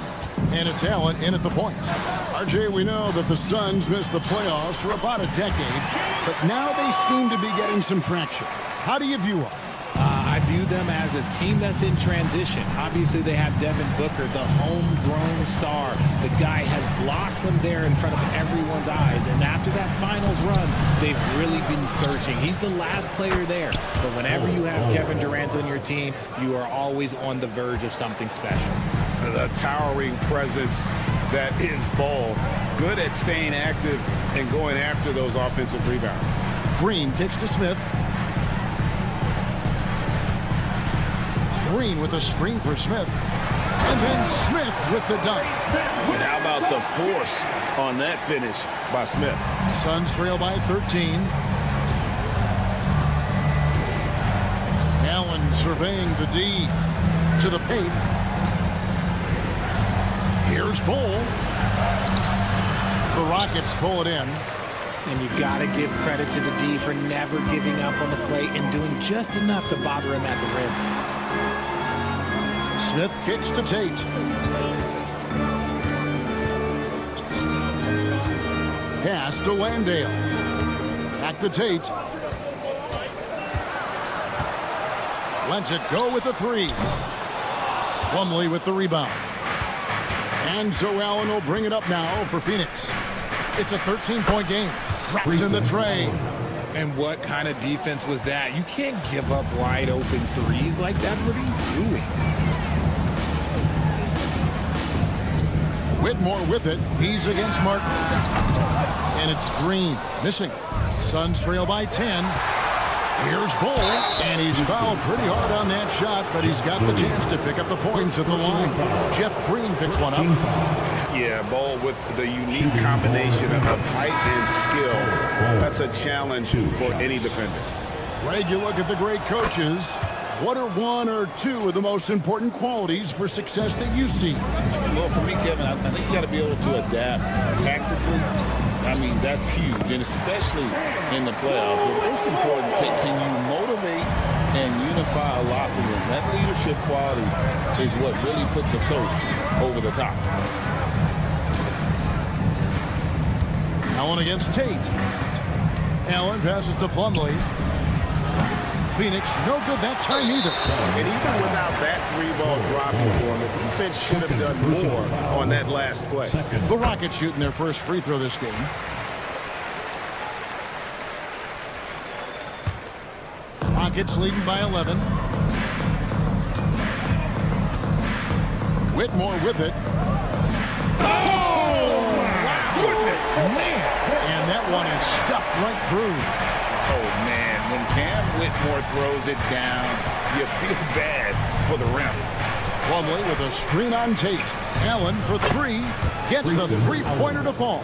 And it's Allen in at the point. RJ, we know that the Suns missed the playoffs for about a decade, but now they seem to be getting some traction. How do you view them? I view them as a team that's in transition. Obviously, they have Devin Booker, the homegrown star. The guy has blossomed there in front of everyone's eyes. And after that finals run, they've really been searching. He's the last player there. But whenever you have Kevin Durant on your team, you are always on the verge of something special. The towering presence that is Ball. Good at staying active and going after those offensive rebounds. Green kicks to Smith. Green with a screen for Smith. And then Smith with the dunk. And how about the force on that finish by Smith? Suns trail by 13. Allen surveying the D to the paint. Here's Bull. The Rockets pull it in. And you got to give credit to the D for never giving up on the play and doing just enough to bother him at the rim. Smith kicks to Tate. Pass to Landale. Back to Tate. Lets it go with the 3. Plumlee with the rebound. And so Allen will bring it up now for Phoenix. It's a 13-point game. Drops in the tray. And what kind of defense was that? You can't give up wide open threes like that. What are you doing? Whitmore with it. He's against Martin. And it's Green missing. Suns trail by 10. Here's Bull, and he's fouled pretty hard on that shot, but he's got the chance to pick up the points at the line. Jeff Green picks one up. Yeah, Bull with the unique combination of height and skill. That's a challenge for any defender. Greg, you look at the great coaches. What are 1 or 2 of the most important qualities for success that you see? Well, for me, Kevin, I think you got to be able to adapt tactically. I mean, that's huge, and especially in the playoffs. But most important, can you motivate and unify a locker room? That leadership quality is what really puts a coach over the top. Allen against Tate. Allen passes to Plumlee. Phoenix, no good that time either. And even without that 3-ball dropping for him, the defense should have done more on that last play. The Rockets shooting their first free throw this game. Rockets leading by 11. Whitmore with it. Oh, goodness. Man. And that one is stuffed right through. Oh, man, when Cam Whitmore throws it down, you feel bad for the rim. Plumlee with a screen on Tate. Allen for 3. Gets the three-pointer to fall.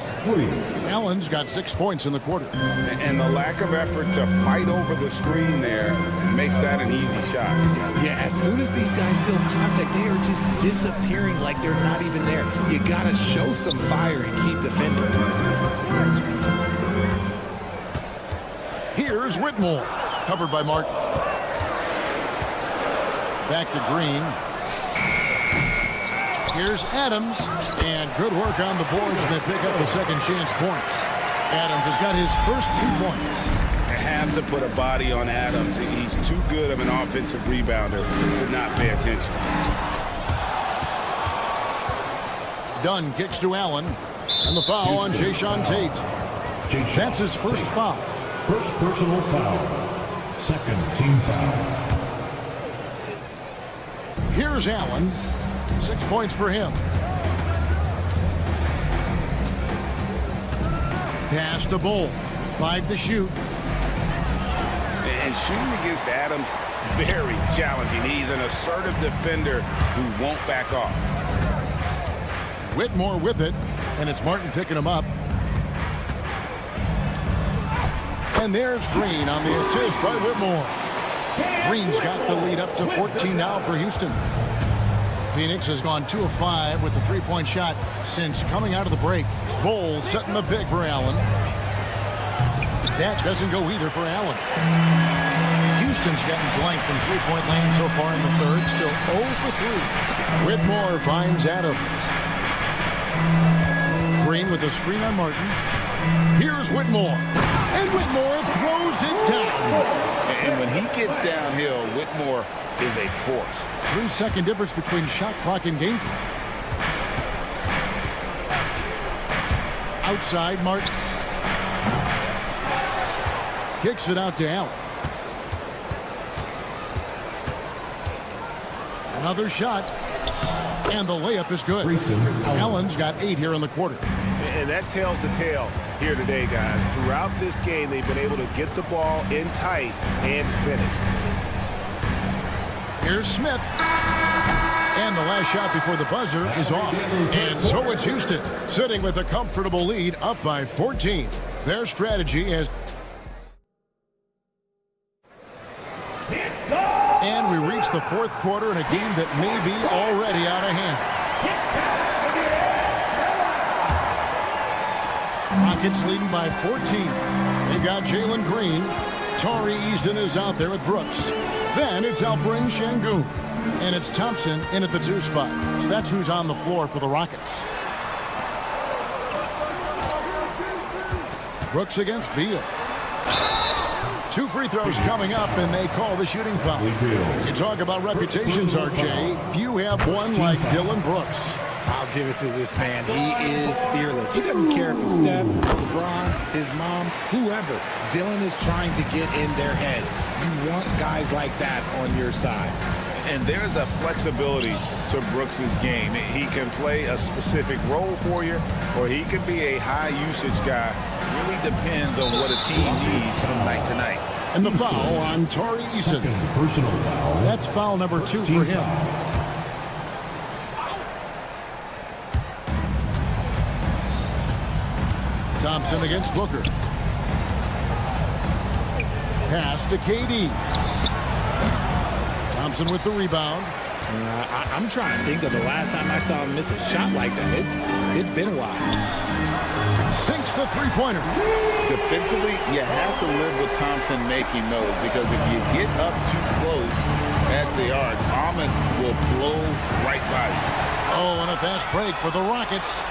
Allen's got 6 points in the quarter. And the lack of effort to fight over the screen there makes that an easy shot. Yeah, as soon as these guys feel contact, they are just disappearing like they're not even there. You got to show some fire and keep defending. Here's Whitmore. Covered by Martin. Back to Green. Here's Adams, and good work on the boards. They pick up the second chance points. Adams has got his first 2 points. I have to put a body on Adams. He's too good of an offensive rebounder to not pay attention. Dunn kicks to Allen, and the foul on Jayshawn Tate. That's his first foul. First personal foul. Second team foul. Here's Allen. 6 points for him. Pass to Bull. 5 to shoot. And shooting against Adams, very challenging. He's an assertive defender who won't back off. Whitmore with it, and it's Martin picking him up. And there's Green on the assist by Whitmore. Green's got the lead up to 14 now for Houston. Phoenix has gone 2 of 5 with the 3-point shot since coming out of the break. Bull setting the big for Allen. That doesn't go either for Allen. Houston's gotten blank from 3-point land so far in the third. Still 0 for 3. Whitmore finds Adams. Green with a screen on Martin. Here's Whitmore. And Whitmore throws it down. And when he gets downhill, Whitmore is a force. 3-second difference between shot clock and game clock. Outside, Martin. Kicks it out to Allen. Another shot. And the layup is good. Allen's got 8 here in the quarter. And that tells the tale here today, guys. Throughout this game, they've been able to get the ball in tight and finish. Here's Smith. And the last shot before the buzzer is off. And so it's Houston, sitting with a comfortable lead, up by 14. Their strategy is... And we reach the fourth quarter in a game that may be already out of hand. Rockets leading by 14. They've got Jalen Green. Tari Easton is out there with Brooks. Then it's Alperen Şengün. And it's Thompson in at the 2 spot. So that's who's on the floor for the Rockets. Brooks against Beal. 2 free throws coming up, and they call the shooting foul. You talk about reputations, RJ. Few have one like Dylan Brooks. I'll give it to this man. He is fearless. He doesn't care if it's Steph, LeBron, his mom, whoever. Dylan is trying to get in their head. You want guys like that on your side. And there's a flexibility to Brooks's game. He can play a specific role for you, or he can be a high-usage guy. Really depends on what a team needs from night to night. And the foul on Tari Easton. Personal foul. That's foul number 2 for him. Thompson against Booker. Pass to KD. Thompson with the rebound. I'm trying to think of the last time I saw him miss a shot like that. It's been a while. Sinks the three-pointer. Defensively, you have to live with Thompson making those, because if you get up too close at the arc, Ahmed will blow right by you. Oh, and a fast break for the Rockets.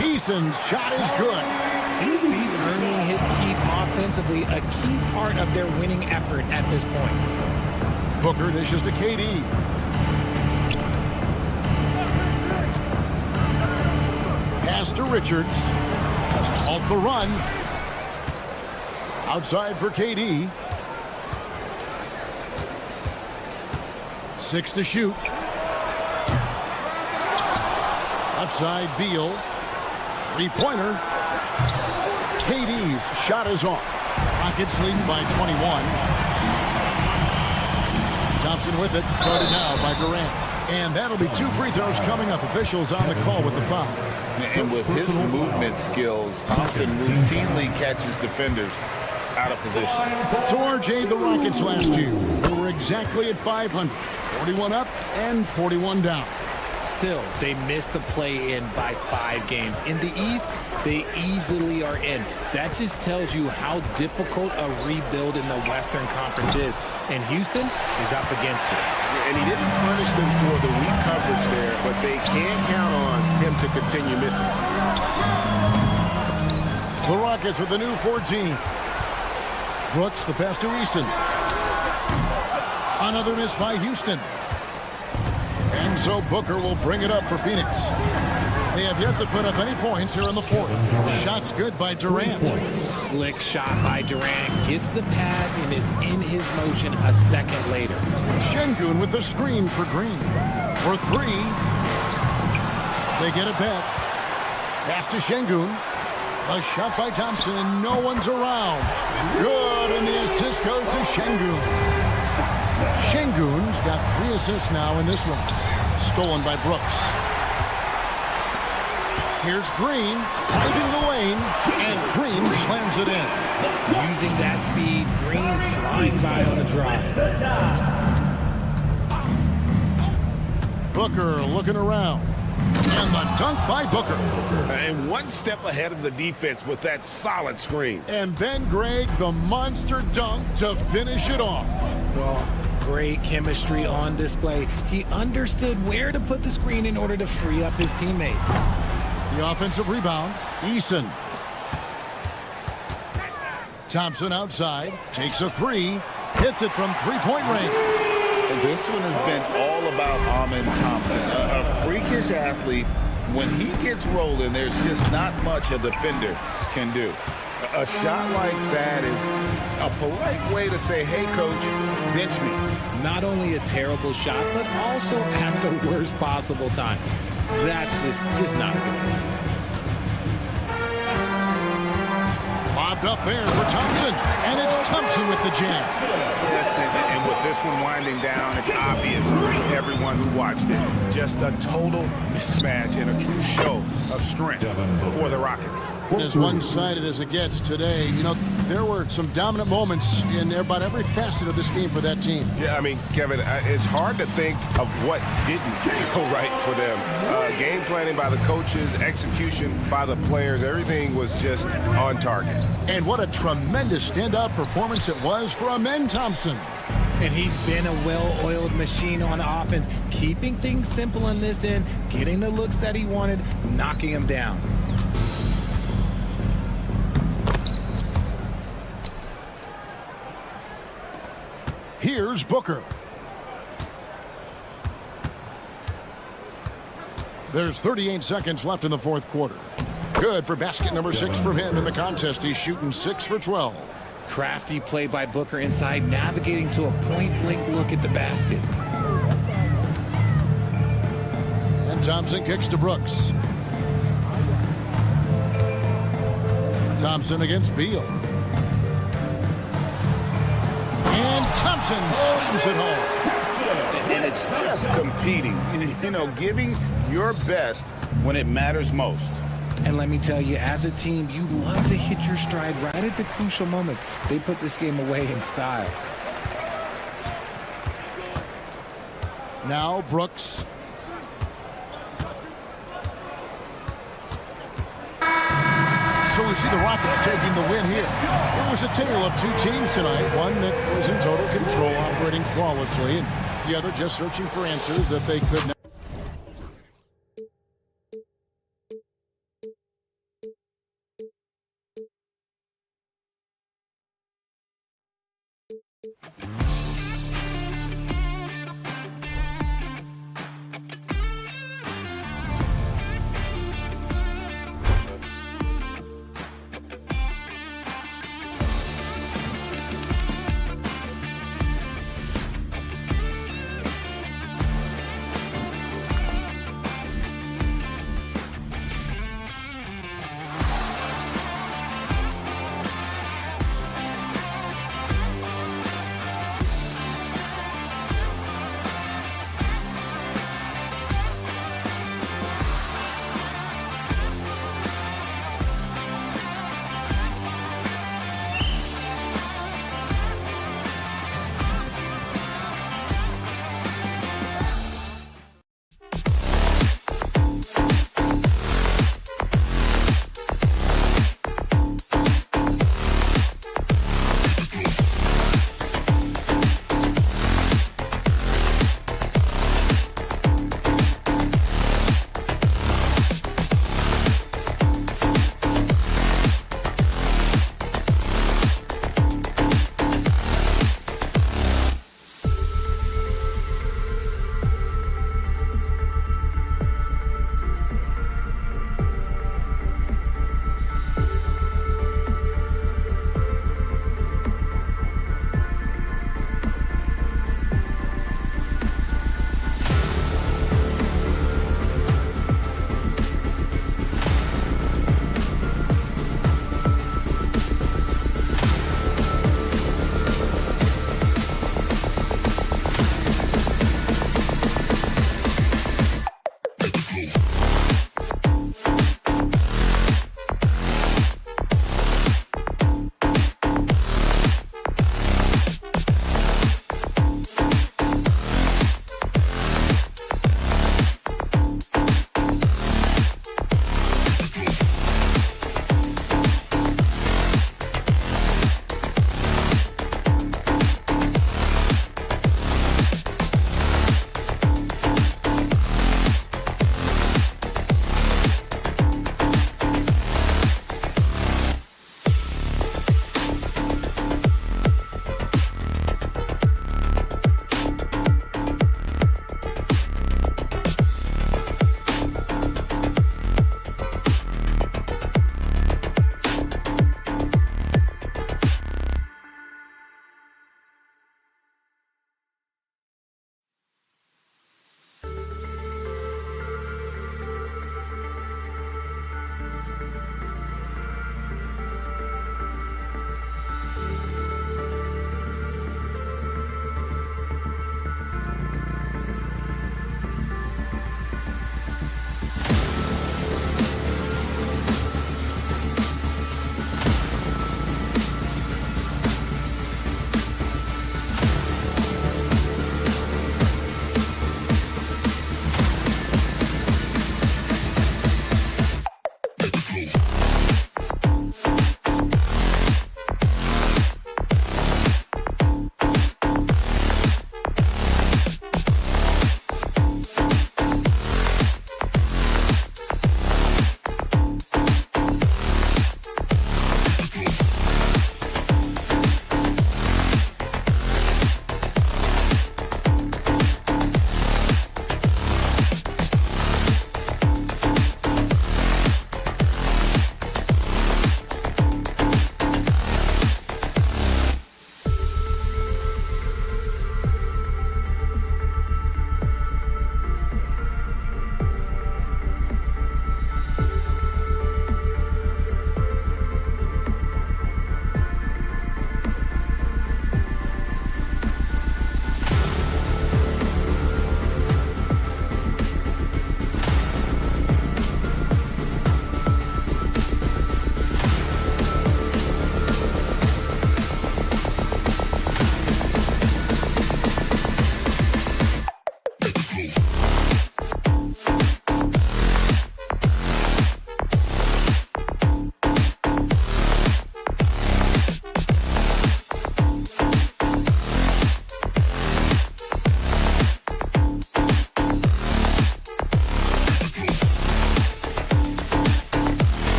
Easton's shot is good. He's earning his keep offensively, a key part of their winning effort at this point. Booker dishes to KD. Pass to Richards. Has to halt the run. Outside for KD. 6 to shoot. Left side, Beal. Three-pointer. KD's shot is off. Rockets leading by 21. Thompson with it. Guarded now by Durant. And that'll be 2 free throws coming up. Officials on the call with the foul. And with his movement skills, Thompson routinely catches defenders out of position. To RJ, the Rockets last year, they were exactly at 500. 41 up and 41 down. Still, they missed the play-in by 5 games. In the East, they easily are in. That just tells you how difficult a rebuild in the Western Conference is. And Houston is up against it. And he didn't punish them for the weak coverage there, but they can't count on him to continue missing. The Rockets with the new 14. Brooks, the pass to Eason. Another miss by Houston. And so Booker will bring it up for Phoenix. They have yet to put up any points here in the fourth. Shot's good by Durant. Slick shot by Durant. Gets the pass and is in his motion a second later. Şengün with the screen for Green. For 3. They get it back. Pass to Şengün. A shot by Thompson and no one's around. Good, and the assist goes to Şengün. Şengün's got 3 assists now in this one. Stolen by Brooks. Here's Green, finding the lane, and Green slams it in. Using that speed, Green flying by on the drive. Booker looking around. And the dunk by Booker. And one step ahead of the defense with that solid screen. And then Greg, the monster dunk to finish it off. Well, great chemistry on display. He understood where to put the screen in order to free up his teammate. The offensive rebound, Eason. Thompson outside, takes a 3, hits it from 3-point range. This one has been all about Amen Thompson, a freakish athlete. When he gets rolling, there's just not much a defender can do. A shot like that is a polite way to say, hey, coach, bench me. Not only a terrible shot, but also at the worst possible time. That's just not a good idea. Bobbed up there for Thompson, and it's Thompson with the jam. Yes, and with this one winding down, it's obvious to everyone who watched it. Just a total mismatch and a true show of strength for the Rockets. As one-sided as it gets today, you know, there were some dominant moments in about every facet of this game for that team. Yeah, I mean, Kevin, it's hard to think of what didn't go right for them. Game planning by the coaches, execution by the players, everything was just on target. And what a tremendous standout performance it was for Amen Thompson. And he's been a well-oiled machine on offense, keeping things simple on this end, getting the looks that he wanted, knocking him down. Here's Booker. There's 38 seconds left in the fourth quarter. Good for basket number 6 from him in the contest. He's shooting 6 for 12. Crafty play by Booker inside, navigating to a point-blank look at the basket. And Thompson kicks to Brooks. Thompson against Beal. And Thompson slams it home. And it's just competing, you know, giving your best when it matters most. And let me tell you, as a team, you love to hit your stride right at the crucial moments. They put this game away in style. Now Brooks. So we see the Rockets taking the win here. It was a tale of 2 teams tonight. One that was in total control, operating flawlessly, and the other just searching for answers that they could not.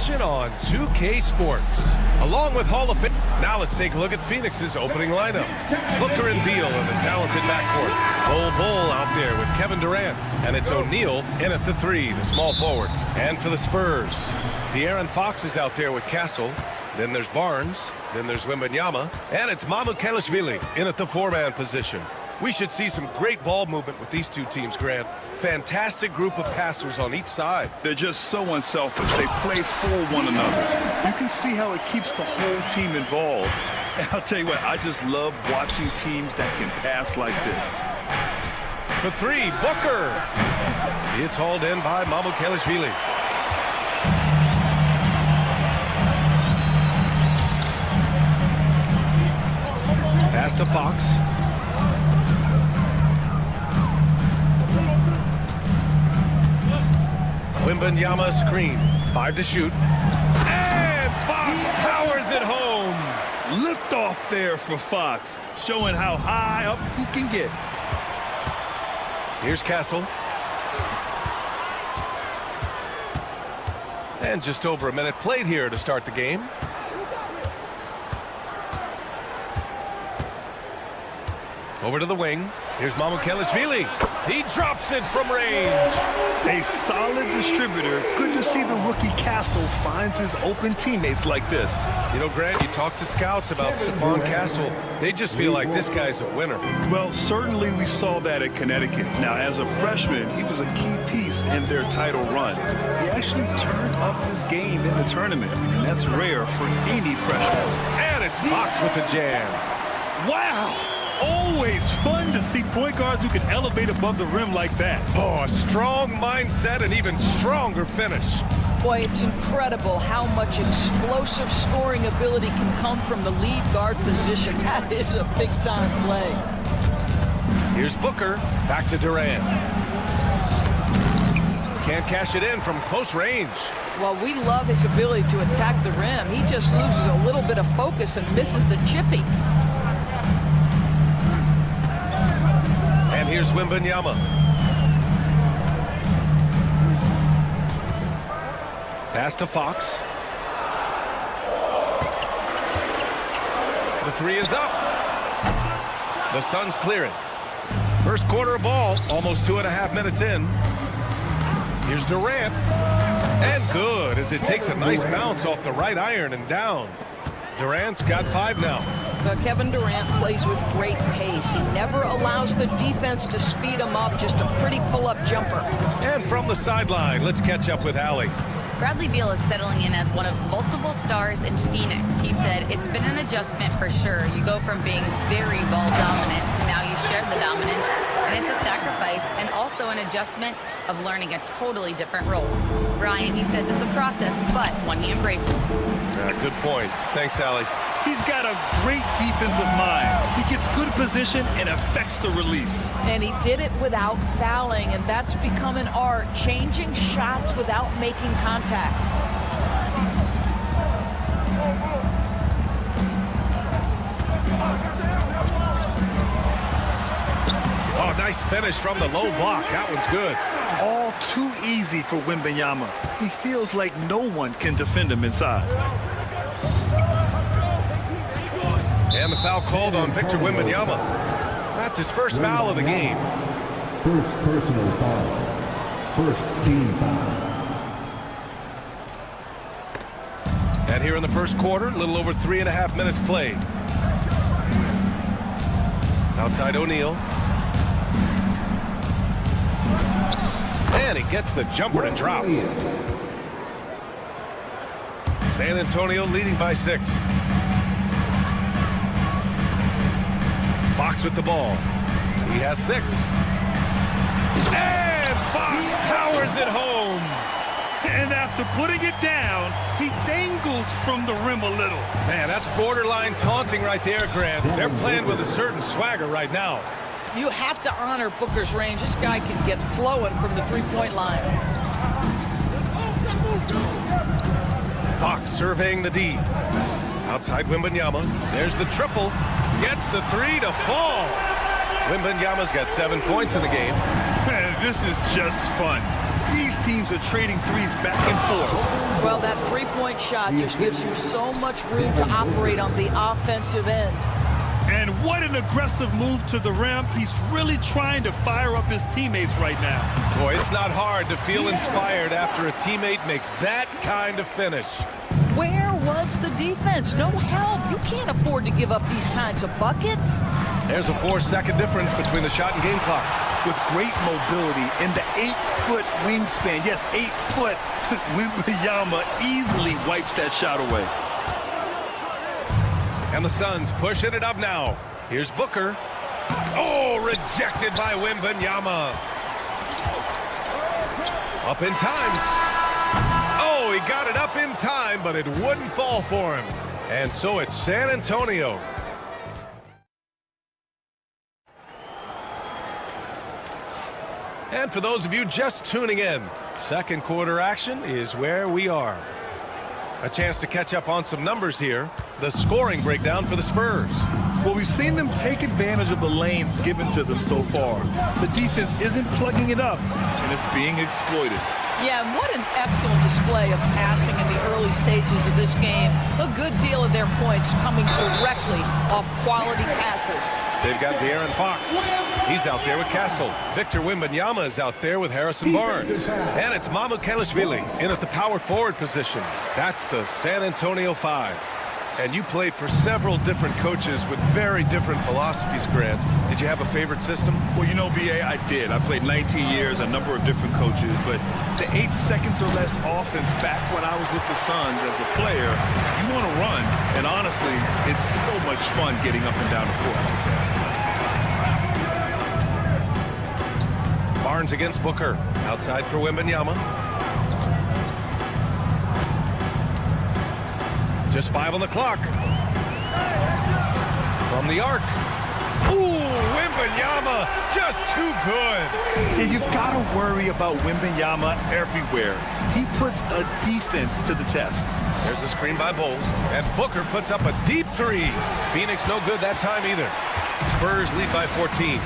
action on 2K Sports. Along with Hall of Fame. Now let's take a look at Phoenix's opening lineup. Booker and Beal in the talented backcourt. Bull out there with Kevin Durant. And it's O'Neal in at the 3, the small forward. And for the Spurs, De'Aaron Fox is out there with Castle. Then there's Barnes. Then there's Wembanyama. And it's Mamu Kelishvili in at the 4-man position. We should see some great ball movement with these two teams, Grant. Fantastic group of passers on each side. They're just so unselfish. They play for one another. You can see how it keeps the whole team involved. And I'll tell you what, I just love watching teams that can pass like this. For 3, Booker. It's hauled in by Mamu Kelishvili. Pass to Fox. Wembanyama screen. 5 to shoot. And Fox powers it home. Lift off there for Fox, showing how high up he can get. Here's Castle. And just over a minute played here to start the game. Over to the wing. Here's Mamu Kelishvili. He drops it from range. A solid distributor. Good to see the rookie Castle finds his open teammates like this. You know, Grant, you talk to scouts about Stephon Castle. They just feel like this guy's a winner. Well, certainly we saw that at Connecticut. Now, as a freshman, he was a key piece in their title run. He actually turned up his game in the tournament, and that's rare for any freshman. And it's Fox with the jam. Wow! Always fun to see point guards who can elevate above the rim like that. Oh, a strong mindset and even stronger finish. Boy, it's incredible how much explosive scoring ability can come from the lead guard position. That is a big-time play. Here's Booker. Back to Durant. Can't cash it in from close range. Well, we love his ability to attack the rim. He just loses a little bit of focus and misses the chippy. And here's Wembanyama. Pass to Fox. The 3 is up. The Suns clear it. First quarter of ball, almost 2.5 minutes in. Here's Durant. And good, as it takes a nice bounce off the right iron and down. Durant's got 5 now. Kevin Durant plays with great pace. He never allows the defense to speed him up. Just a pretty pull-up jumper. And from the sideline, let's catch up with Allie. Bradley Beal is settling in as one of multiple stars in Phoenix. He said, it's been an adjustment for sure. You go from being very ball dominant to now you share the dominance. And it's a sacrifice and also an adjustment of learning a totally different role. Brian, he says it's a process, but one he embraces. Good point. Thanks, Allie. He's got a great defensive mind. He gets good position and affects the release. And he did it without fouling, and that's become an art, changing shots without making contact. Oh, nice finish from the low block. That one's good. All too easy for Wembanyama. He feels like no one can defend him inside. And the foul called on Victor Wembanyama. That's his first foul of the game. First personal foul. First team foul. And here in the first quarter, a little over 3.5 minutes played. Outside O'Neal. And he gets the jumper to drop. San Antonio leading by 6. Fox with the ball. He has 6. And Fox powers it home. And after putting it down, he dangles from the rim a little. Man, that's borderline taunting right there, Grant. They're playing with a certain swagger right now. You have to honor Booker's range. This guy can get flowing from the three-point line. Fox surveying the D. Outside Wembanyama. There's the triple. Gets the 3 to fall. Wembanyama's got 7 points in the game. Man, this is just fun. These teams are trading threes back and forth. Well, that three-point shot just gives you so much room to operate on the offensive end. And what an aggressive move to the rim. He's really trying to fire up his teammates right now. Boy, it's not hard to feel inspired after a teammate makes that kind of finish. Where was the defense? No help. You can't afford to give up these kinds of buckets. There's a 4-second difference between the shot and game clock. With great mobility and the 8-foot wingspan, yes, 8 foot, Wembanyama easily wipes that shot away. And the Suns pushing it up now. Here's Booker. Oh, rejected by Wembanyama. Up in time. Oh, he got it up in time, but it wouldn't fall for him. And so it's San Antonio. And for those of you just tuning in, second quarter action is where we are. A chance to catch up on some numbers here. The scoring breakdown for the Spurs. Well, we've seen them take advantage of the lanes given to them so far. The defense isn't plugging it up, and it's being exploited. Yeah, and what an excellent display of passing in the early stages of this game. A good deal of their points coming directly off quality passes. They've got De'Aaron Fox. He's out there with Castle. Victor Wembanyama is out there with Harrison Barnes. And it's Mamu Kelishvili in at the power forward position. That's the San Antonio 5. And you played for several different coaches with very different philosophies, Grant. Did you have a favorite system? Well, you know, B.A., I did. I played 19 years, a number of different coaches, but the 8 seconds or less offense back when I was with the Suns as a player, you want to run. And honestly, it's so much fun getting up and down the court like that. Barnes against Booker. Outside for Wembanyama. Just 5 on the clock. From the arc. Ooh, Wembanyama, just too good. Yeah, you've got to worry about Wembanyama everywhere. He puts a defense to the test. There's a screen by Bull, and Booker puts up a deep 3. Phoenix no good that time either. Spurs lead by 14.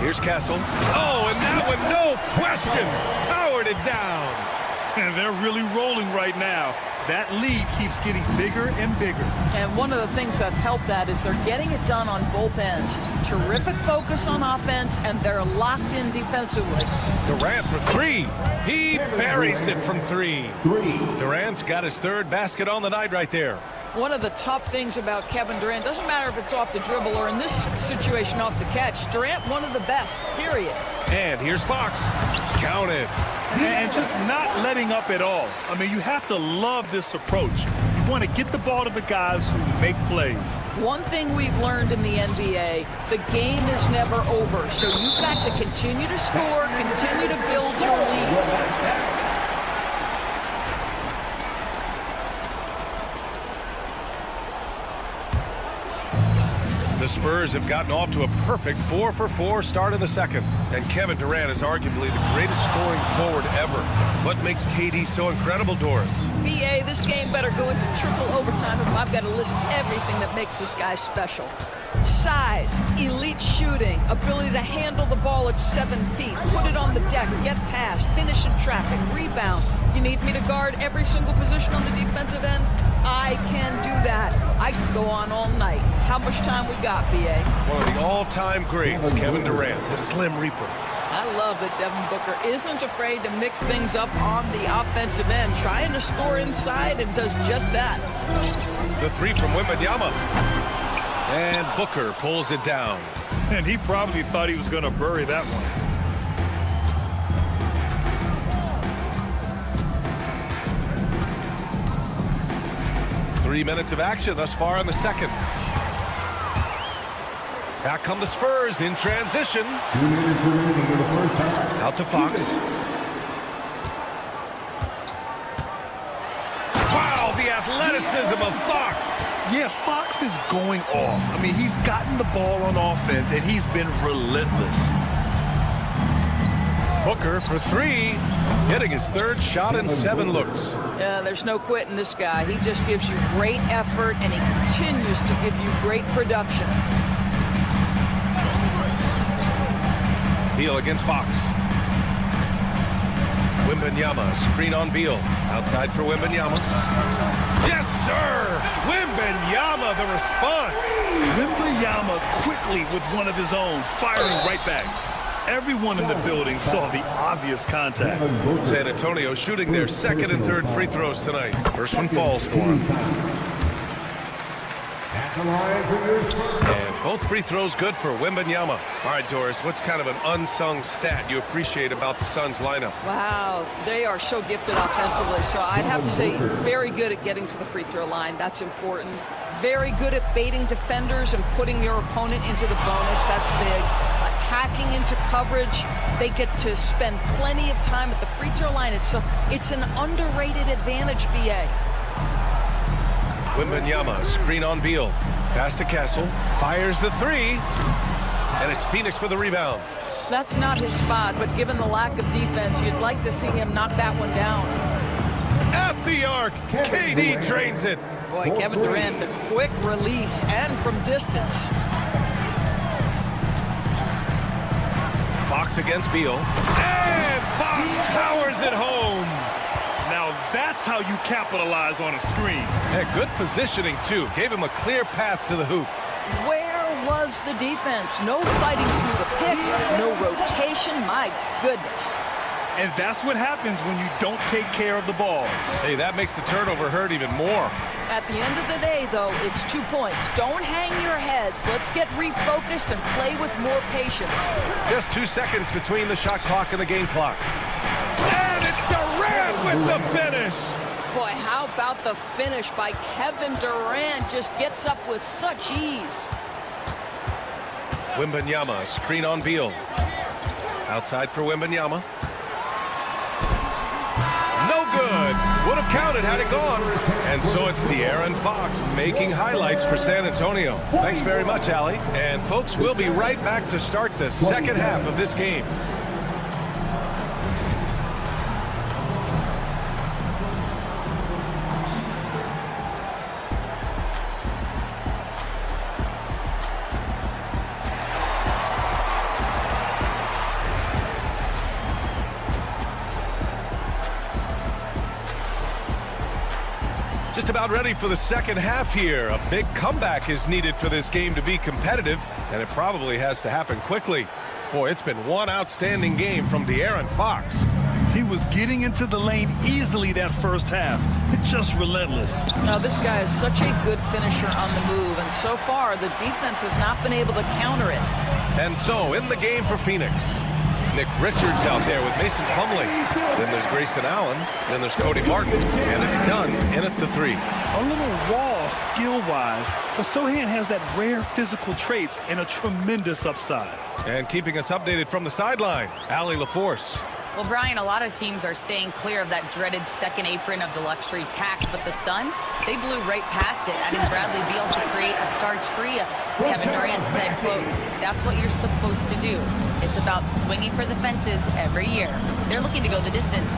Here's Castle. Oh, and that one, no question, powered it down. And they're really rolling right now. That lead keeps getting bigger and bigger. And one of the things that's helped that is they're getting it done on both ends. Terrific focus on offense, and they're locked in defensively. Durant for 3. He buries it from 3. Durant's got his 3rd basket on the night right there. One of the tough things about Kevin Durant, doesn't matter if it's off the dribble or in this situation off the catch, Durant one of the best, period. And here's Fox. Counted. And just not letting up at all. I mean, you have to love this approach. You want to get the ball to the guys who make plays. One thing we've learned in the NBA, the game is never over. So you've got to continue to score, continue to build your lead. The Spurs have gotten off to a perfect 4-for-4 start in the second. And Kevin Durant is arguably the greatest scoring forward ever. What makes KD so incredible, Doris? BA, this game better go into triple overtime if I've got to list everything that makes this guy special. Size, elite shooting, ability to handle the ball at 7 feet, put it on the deck, get past, finish in traffic, rebound. You need me to guard every single position on the defensive end? I can do that. I could go on all night. How much time we got, BA? One of the all-time greats, Kevin Durant, the Slim Reaper. I love that Devin Booker isn't afraid to mix things up on the offensive end, trying to score inside and does just that. The 3 from Wembanyama. And Booker pulls it down. And he probably thought he was going to bury that one. Three minutes of action thus far in the second. Back come the Spurs in transition. 2 minutes remaining in the first half. Out to Fox. Wow, the athleticism of Fox. Yeah, Fox is going off. I mean, he's gotten the ball on offense, and he's been relentless. Booker for 3, hitting his 3rd shot in 7 looks. Yeah, there's no quitting this guy. He just gives you great effort, and he continues to give you great production. Beal against Fox. Wembanyama, screen on Beal. Outside for Wembanyama. Yes, sir! Wembanyama, the response. Wembanyama quickly with one of his own, firing right back. Everyone in the building saw the obvious contact. San Antonio shooting their second and third free throws tonight. First one falls for him. And both free throws good for Wembanyama. All right, Doris, what's kind of an unsung stat you appreciate about the Suns lineup? Wow, they are so gifted offensively. So I'd have to say very good at getting to the free throw line. That's important. Very good at baiting defenders and putting your opponent into the bonus. That's big. Attacking into coverage. They get to spend plenty of time at the free throw line. It's an underrated advantage, BA. Wembanyama, screen on Beal. Pass to Castle. Fires the three. And it's Phoenix with the rebound. That's not his spot, but given the lack of defense, you'd like to see him knock that one down. At the arc, KD drains it. Boy, Kevin Durant, the quick release and from distance. Fox against Beal. And Fox powers it home. Now that's how you capitalize on a screen. Yeah, good positioning, too. Gave him a clear path to the hoop. Where was the defense? No fighting through the pick, no rotation. My goodness. And that's what happens when you don't take care of the ball. Hey, that makes the turnover hurt even more. At the end of the day, though, it's 2 points. Don't hang your heads. Let's get refocused and play with more patience. Just 2 seconds between the shot clock and the game clock. And it's Durant with the finish. Boy, how about the finish by Kevin Durant? Just gets up with such ease. Wembanyama, screen on Beal. Outside for Wembanyama. No good. Would have counted had it gone. And so it's De'Aaron Fox making highlights for San Antonio. Thanks very much, Allie. And folks, we'll be right back to start the second half of this game. Just about ready for the second half here. A big comeback is needed for this game to be competitive, and it probably has to happen quickly. Boy, it's been one outstanding game from De'Aaron Fox. He was getting into the lane easily that first half. It's just relentless. Now, this guy is such a good finisher on the move, and so far, the defense has not been able to counter it. And so, in the game for Phoenix, Nick Richards out there with Mason Plumlee. Then there's Grayson Allen. Then there's Cody Martin. And it's done in at the three. A little raw skill-wise, but Sohan has that rare physical traits and a tremendous upside. And keeping us updated from the sideline, Allie LaForce. Well, Brian, a lot of teams are staying clear of that dreaded second apron of the luxury tax, but the Suns, they blew right past it, adding Bradley Beal to create a star trio. Kevin Durant said, quote, "That's what you're supposed to do. It's about swinging for the fences every year." They're looking to go the distance.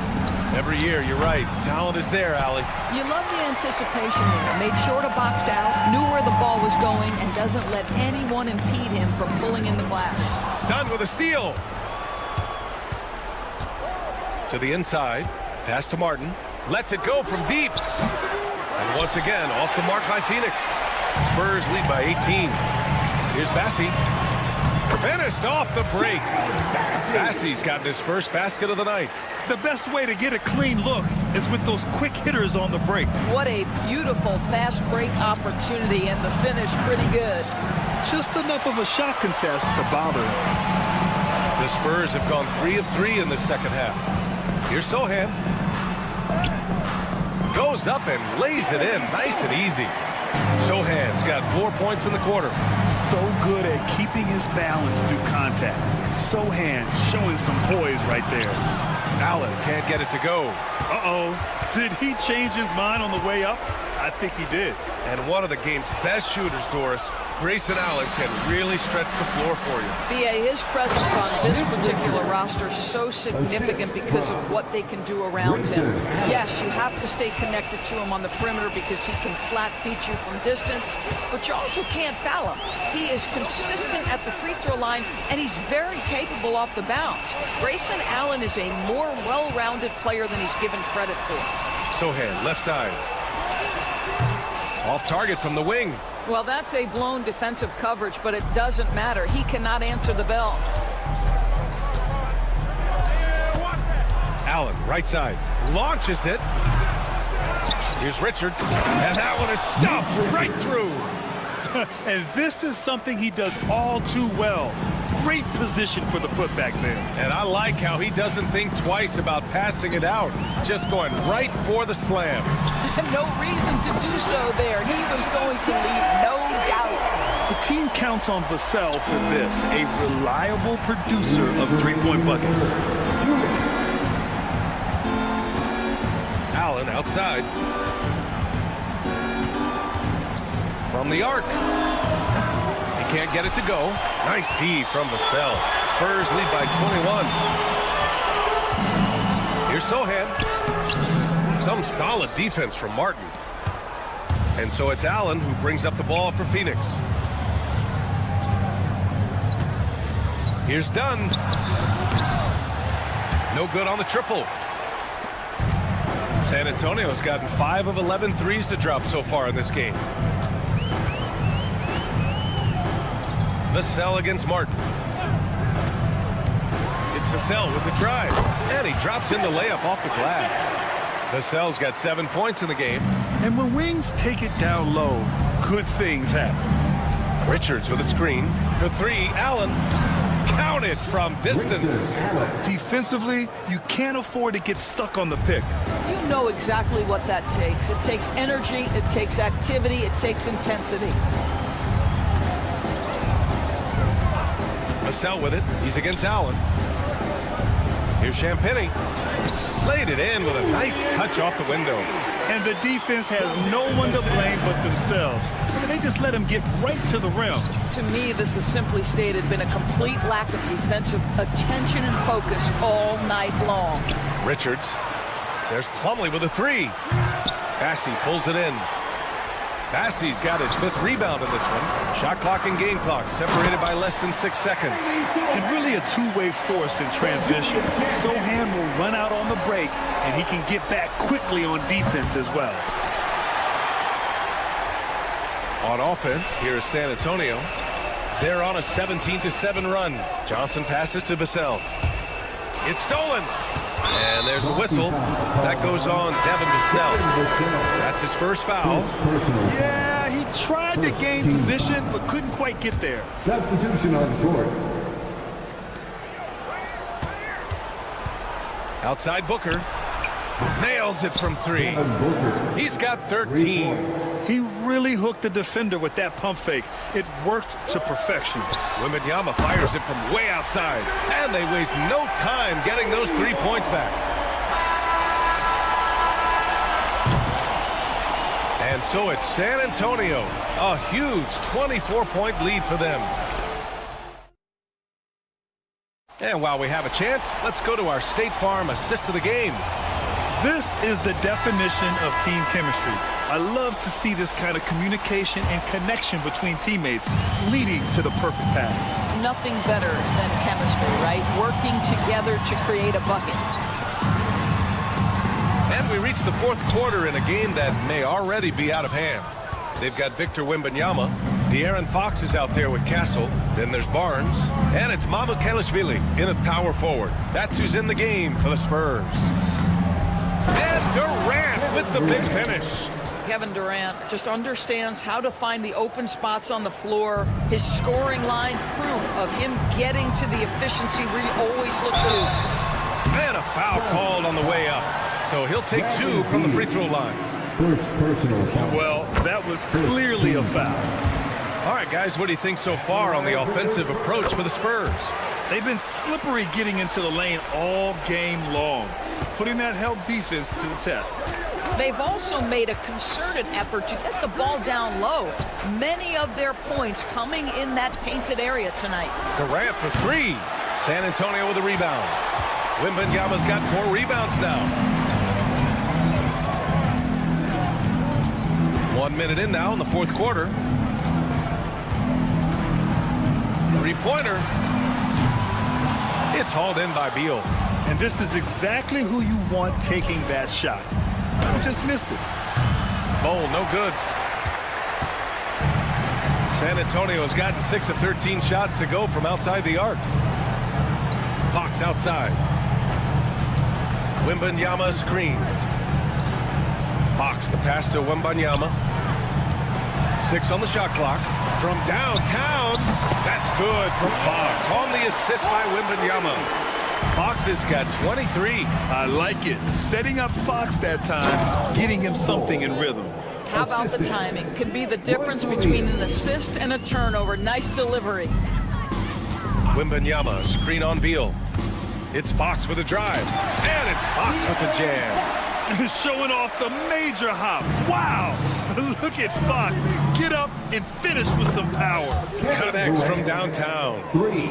Every year, you're right. Talent is there, Allie. You love the anticipation there. Made sure to box out, knew where the ball was going, and doesn't let anyone impede him from pulling in the glass. Done with a steal. To the inside, pass to Martin, lets it go from deep. And once again, off the mark by Phoenix. Spurs lead by 18. Here's Bassi. Finished off the break. Bassi's gotten his first basket of the night. The best way to get a clean look is with those quick hitters on the break. What a beautiful fast break opportunity, and the finish pretty good. Just enough of a shot contest to bother him. The Spurs have gone 3 of 3 in the second half. Here's Sohan. Goes up and lays it in nice and easy. Sohan's got 4 points in the quarter. So good at keeping his balance through contact. Sohan showing some poise right there. Allen can't get it to go. Uh-oh. Did he change his mind on the way up? I think he did. And one of the game's best shooters, Doris, Grayson Allen can really stretch the floor for you. B.A., his presence on this particular roster is so significant because of what they can do around him. Yes, you have to stay connected to him on the perimeter because he can flat beat you from distance, but you also can't foul him. He is consistent at the free throw line, and he's very capable off the bounce. Grayson Allen is a more well-rounded player than he's given credit for. Sohan, left side. Off target from the wing. Well, that's a blown defensive coverage, but it doesn't matter. He cannot answer the bell. Allen, right side, launches it. Here's Richards, and that one is stuffed right through. And this is something he does all too well. Great position for the putback there. And I like how he doesn't think twice about passing it out, just going right for the slam. No reason to do so there. He was going to lead, no doubt. The team counts on Vassell for this, a reliable producer of three-point buckets. Allen outside. From the arc. He can't get it to go. Nice D from Vassell. Spurs lead by 21. Here's Sohan. Some solid defense from Martin. And so it's Allen who brings up the ball for Phoenix. Here's Dunn. No good on the triple. San Antonio's gotten 5 of 11 threes to drop so far in this game. Vassell against Martin. It's Vassell with the drive. And he drops in the layup off the glass. Vassell's got 7 points in the game. And when wings take it down low, good things happen. Richards with a screen. For 3, Allen. Counted from distance. Defensively, you can't afford to get stuck on the pick. You know exactly what that takes. It takes energy, it takes activity, it takes intensity. Vassell with it. He's against Allen. Here's Champagny. Laid it in with a nice touch off the window. And the defense has no one to blame but themselves. They just let him get right to the rim. To me, this has simply stated been a complete lack of defensive attention and focus all night long. Richards. There's Plumlee with a 3. Bassey pulls it in. Bassey's got his 5th rebound in this one. Shot clock and game clock separated by less than 6 seconds. And really a two-way force in transition. Sohan will run out on the break, and he can get back quickly on defense as well. On offense, here is San Antonio. They're on a 17-7 run. Johnson passes to Vassell. It's stolen. And there's a whistle. That goes on Devin Vassell. That's his first foul. Yeah, he tried to gain position, but couldn't quite get there. Substitution on the court. Outside Booker. Nails it from 3. He's got 13. He really hooked the defender with that pump fake. It worked to perfection. Wembanyama fires it from way outside. And they waste no time getting those 3 points back. And so it's San Antonio. A huge 24-point lead for them. And while we have a chance, let's go to our State Farm assist of the game. This is the definition of team chemistry. I love to see this kind of communication and connection between teammates leading to the perfect pass. Nothing better than chemistry, right? Working together to create a bucket. And we reach the 4th quarter in a game that may already be out of hand. They've got Victor Wembanyama. De'Aaron Fox is out there with Castle. Then there's Barnes. And it's Mamukelashvili in at power forward. That's who's in the game for the Spurs. And Durant with the big finish. Kevin Durant just understands how to find the open spots on the floor. His scoring line, proof of him getting to the efficiency we always look to. And a foul called on the way up. So he'll take 2 from the free throw line. First personal foul. Well, that was clearly a foul. All right, guys, what do you think so far on the offensive approach for the Spurs? They've been slippery getting into the lane all game long, putting that help defense to the test. They've also made a concerted effort to get the ball down low. Many of their points coming in that painted area tonight. Durant for three. San Antonio with a rebound. Wembanyama's got 4 rebounds now. 1 minute in now in the fourth quarter. Three-pointer. It's hauled in by Beal. And this is exactly who you want taking that shot. Just missed it. Bowl, no good. San Antonio has gotten 6 of 13 shots to go from outside the arc. Fox outside. Wembanyama screen. Fox the pass to Wembanyama. 6 on the shot clock. From downtown, that's good from Fox. On the assist by Wembanyama. Fox has got 23. I like it. Setting up Fox that time, getting him something in rhythm. How about the timing? Could be the difference between an assist and a turnover. Nice delivery. Wembanyama, screen on Beal. It's Fox with a drive. And it's Fox with the jam. Showing off the major hops. Wow. Look at Fox. Get up and finish with some power. Connects from downtown. 3.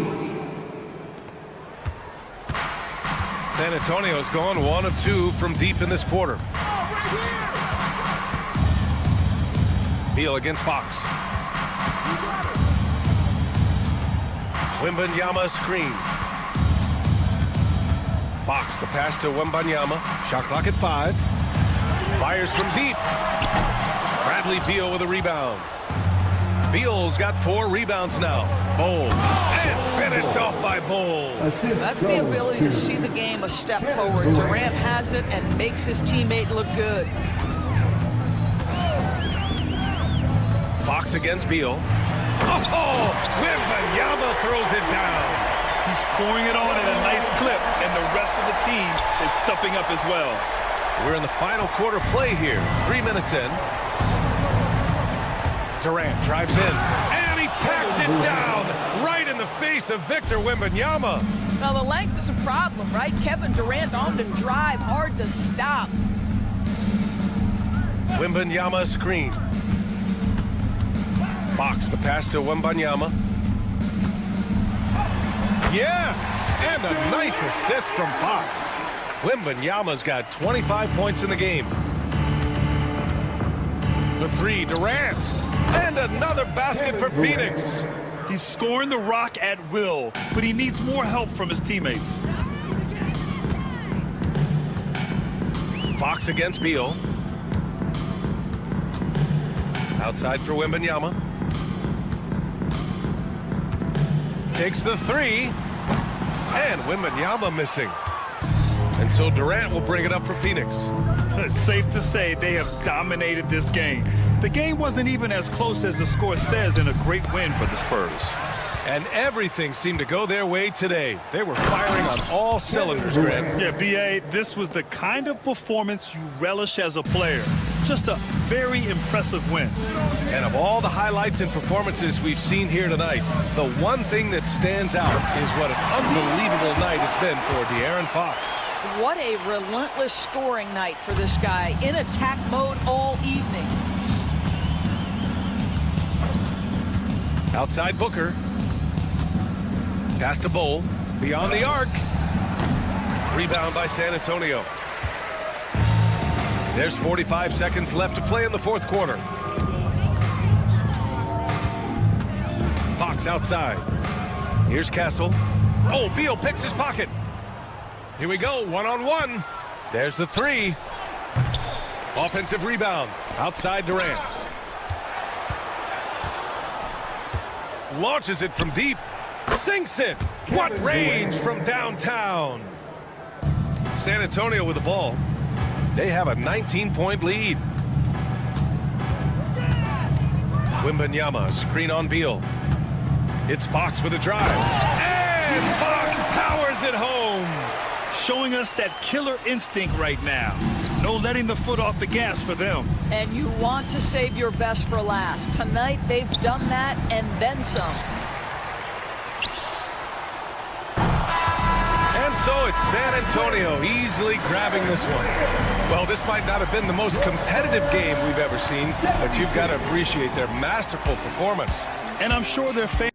San Antonio's gone 1 of 2 from deep in this quarter. Beal against Fox. Wembanyama screen. Fox the pass to Wembanyama. Shot clock at 5. Fires from deep. Bradley Beal with a rebound. Beal's got 4 rebounds now. Bowl. And finished off by Bowl. That's the ability to see the game a step forward. Durant has it and makes his teammate look good. Fox against Beal. Oh, Wembanyama throws it down. He's pouring it on at a nice clip, and the rest of the team is stepping up as well. We're in the final quarter play here. 3 minutes in. Durant drives in, and he packs it down right in the face of Victor Wembanyama. Now, the length is a problem, right? Kevin Durant on the drive, hard to stop. Wembanyama screen. Fox the pass to Wembanyama. Yes! And a nice assist from Fox. Wembanyama's got 25 points in the game. The 3, Durant. And another basket for Phoenix. He's scoring the rock at will, but he needs more help from his teammates. Fox against Beal. Outside for Wembanyama. Takes the 3. And Wembanyama missing. And so Durant will bring it up for Phoenix. It's safe to say they have dominated this game. The game wasn't even as close as the score says in a great win for the Spurs. And everything seemed to go their way today. They were firing on all cylinders, Greg. Yeah, B.A., this was the kind of performance you relish as a player. Just a very impressive win. And of all the highlights and performances we've seen here tonight, the one thing that stands out is what an unbelievable night it's been for De'Aaron Fox. What a relentless scoring night for this guy. In attack mode all evening. Outside Booker. Pass to Bowl. Beyond the arc. Rebound by San Antonio. There's 45 seconds left to play in the fourth quarter. Fox outside. Here's Castle. Oh, Beal picks his pocket. Here we go, one-on-one. There's the 3. Offensive rebound. Outside Durant. Launches it from deep. Sinks it. What range from downtown. San Antonio with the ball. They have a 19-point lead. Wembanyama, screen on Beal. It's Fox with a drive. And Fox powers it home. Showing us that killer instinct right now. No letting the foot off the gas for them. And you want to save your best for last. Tonight, they've done that and then some. So it's San Antonio easily grabbing this one. Well, this might not have been the most competitive game we've ever seen, but you've got to appreciate their masterful performance. And I'm sure their fans.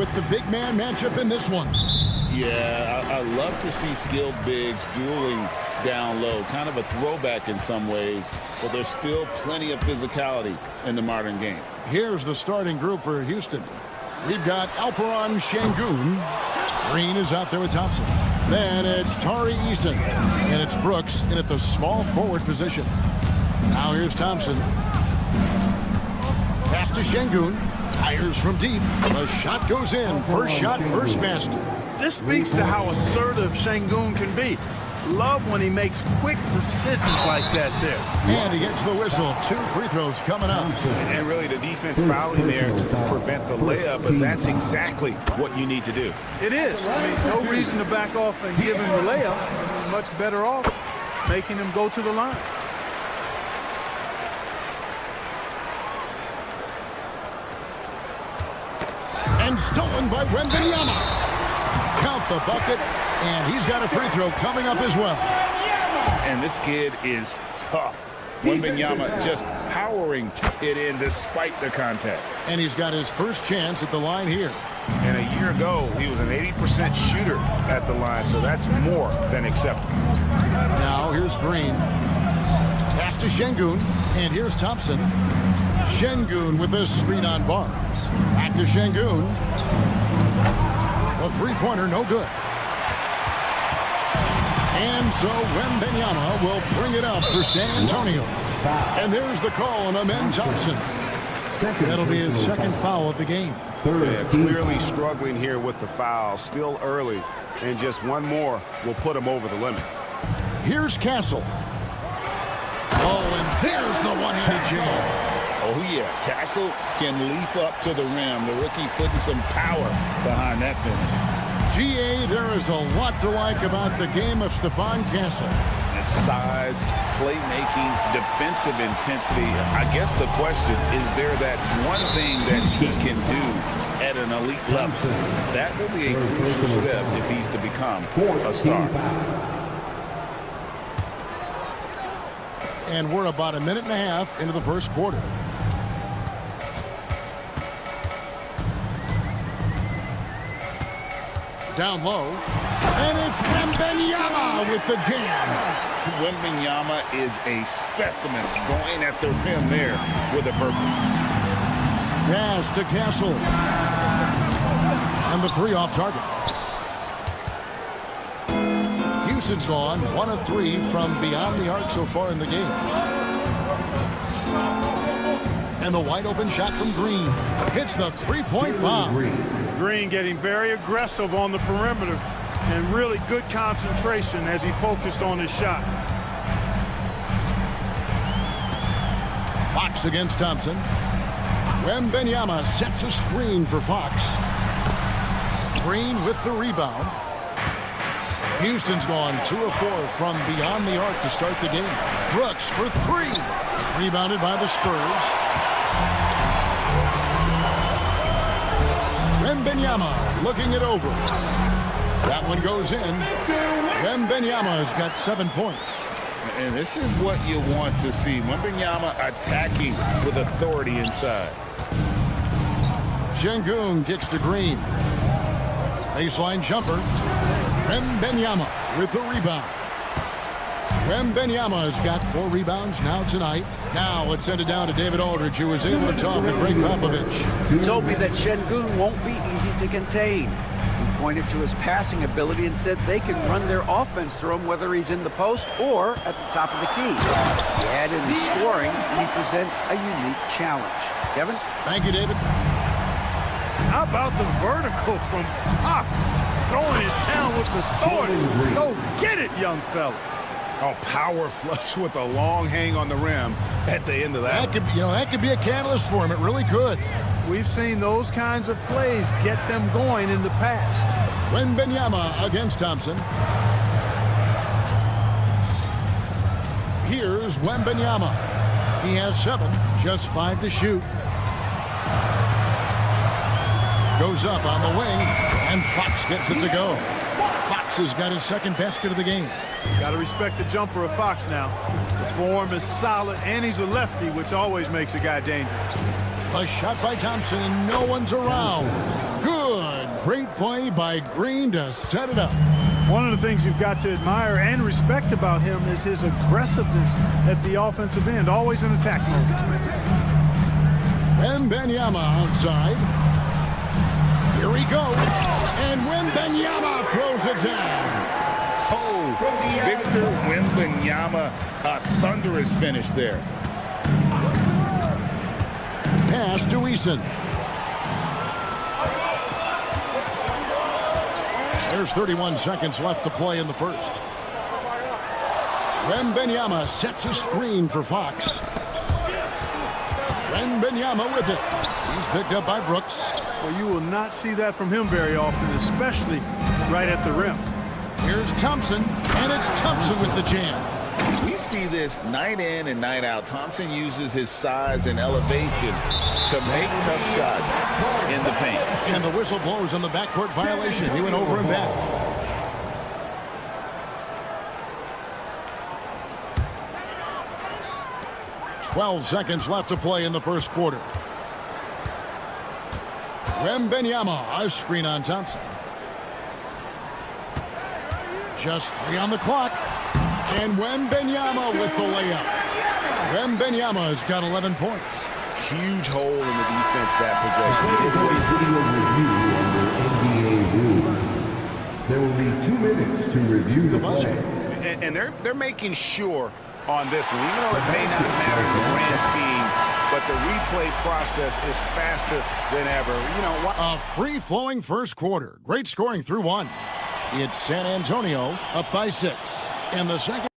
with the big man matchup in this one. Yeah, I love to see skilled bigs dueling down low. Kind of a throwback in some ways, but there's still plenty of physicality in the modern game. Here's the starting group for Houston. We've got Alperen Şengün. Green is out there with Thompson. Then it's Tari Eason. And it's Brooks in at the small forward position. Now here's Thompson. Pass to Şengün. Fires from deep. The shot goes in. First shot, first basket. This speaks to how assertive Şengün can be. Love when he makes quick decisions like that there. And he gets the whistle. 2 free throws coming up. And really the defense fouling there to prevent the layup, but that's exactly what you need to do. It is. I mean, no reason to back off and give him the layup. He's much better off making him go to the line. And stolen by Wembanyama. Count the bucket, and he's got a free throw coming up as well. And this kid is tough. Wembanyama just powering it in despite the contact. And he's got his first chance at the line here. And a year ago, he was an 80% shooter at the line, so that's more than acceptable. Now here's Green. Pass to Şengün, and here's Thompson. Şengün with a screen on Barnes. Back to Şengün. The three-pointer, no good. And so Wembanyama will bring it up for San Antonio. And there's the call on Amen Thompson. That'll be his second foul of the game. Yeah, clearly struggling here with the foul. Still early, and just one more will put him over the limit. Here's Castle. Oh, and there's the one-handed jam. Oh, yeah. Castle can leap up to the rim. The rookie putting some power behind that finish. GA, there is a lot to like about the game of Stephon Castle. His size, playmaking, defensive intensity. I guess the question, is there that one thing that he can do at an elite level? That will be a crucial step if he's to become a star. And we're about a minute and a half into the first quarter. Down low, and it's Wembanyama with the jam. Wembanyama is a specimen, going at the rim there with a purpose. Pass to Castle. And the three off target. Houston's gone 1 of 3 from beyond the arc so far in the game. And the wide open shot from Green hits the three-point bomb. Green getting very aggressive on the perimeter and really good concentration as he focused on his shot. Fox against Thompson. Wembanyama sets a screen for Fox. Green with the rebound. Houston's gone 2 of 4 from beyond the arc to start the game. Brooks for 3. Rebounded by the Spurs. Wembanyama looking it over. That one goes in. Wembanyama's got 7 points. And this is what you want to see. Wembanyama attacking with authority inside. Şengün kicks to Green. Baseline jumper. Wembanyama with the rebound. Wembanyama's got 4 rebounds now tonight. Now let's send it down to David Aldridge, who was able to talk to Greg Popovich. He told me that Şengün won't be easy to contain. He pointed to his passing ability and said they can run their offense through him whether he's in the post or at the top of the key. He added his scoring, and he presents a unique challenge. Kevin? Thank you, David. How about the vertical from Fox? Throwing it down with authority. Go get it, young fella. Oh, power flush with a long hang on the rim at the end of that. That could be a catalyst for him. It really could. We've seen those kinds of plays get them going in the past. Wembanyama against Thompson. Here's Wembanyama. He has 7, just 5 to shoot. Goes up on the wing, and Fox gets it to go. Fox has got his second basket of the game. Got to respect the jumper of Fox now. The form is solid, and he's a lefty, which always makes a guy dangerous. A shot by Thompson, and no one's around. Good. Great play by Green to set it up. One of the things you've got to admire and respect about him is his aggressiveness at the offensive end, always in attack mode. Wembanyama outside. Here he goes. And Wembanyama throws it down. Oh, Victor Wembanyama, a thunderous finish there. Pass to Eason. There's 31 seconds left to play in the first. Wembanyama sets a screen for Fox. Wembanyama with it. He's picked up by Brooks. Well, you will not see that from him very often, especially right at the rim. Here's Thompson, and it's Thompson with the jam. We see this night in and night out. Thompson uses his size and elevation to make tough shots in the paint. And the whistle blows on the backcourt violation. He went over and back. "12 seconds left to play in the first quarter. Wembanyama, a screen on Thompson. Just 3 on the clock. And Wembanyama with the layup. Wembanyama's got 11 points. Huge hole in the defense that possession. There will be 2 minutes to review the play. And they're making sure on this one, even though it may not matter in the grand scheme, but the replay process is faster than ever. You know what? A free-flowing first quarter. Great scoring through 1. It's San Antonio up by 6. In the second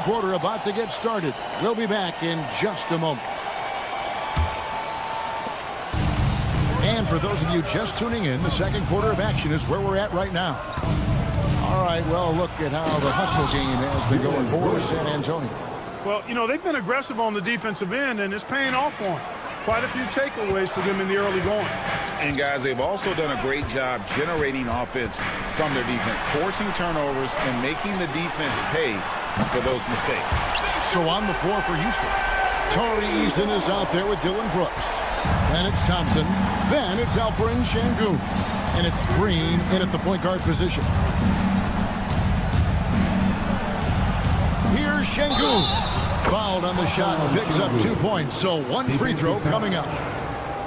quarter about to get started. We'll be back in just a moment. And for those of you just tuning in, the second quarter of action is where we're at right now. All right, well, look at how the hustle game has been going for San Antonio. Well, you know, they've been aggressive on the defensive end, and it's paying off for them. Quite a few takeaways for them in the early going. And, guys, they've also done a great job generating offense from their defense, forcing turnovers and making the defense pay for those mistakes. So on the floor for Houston, Tari Eason is out there with Dylan Brooks. Then it's Thompson. Then it's Alperen Şengün. And it's Green in at the point guard position. Here's Şengün. Fouled on the shot and picks up 2 points. So 1 free throw coming up.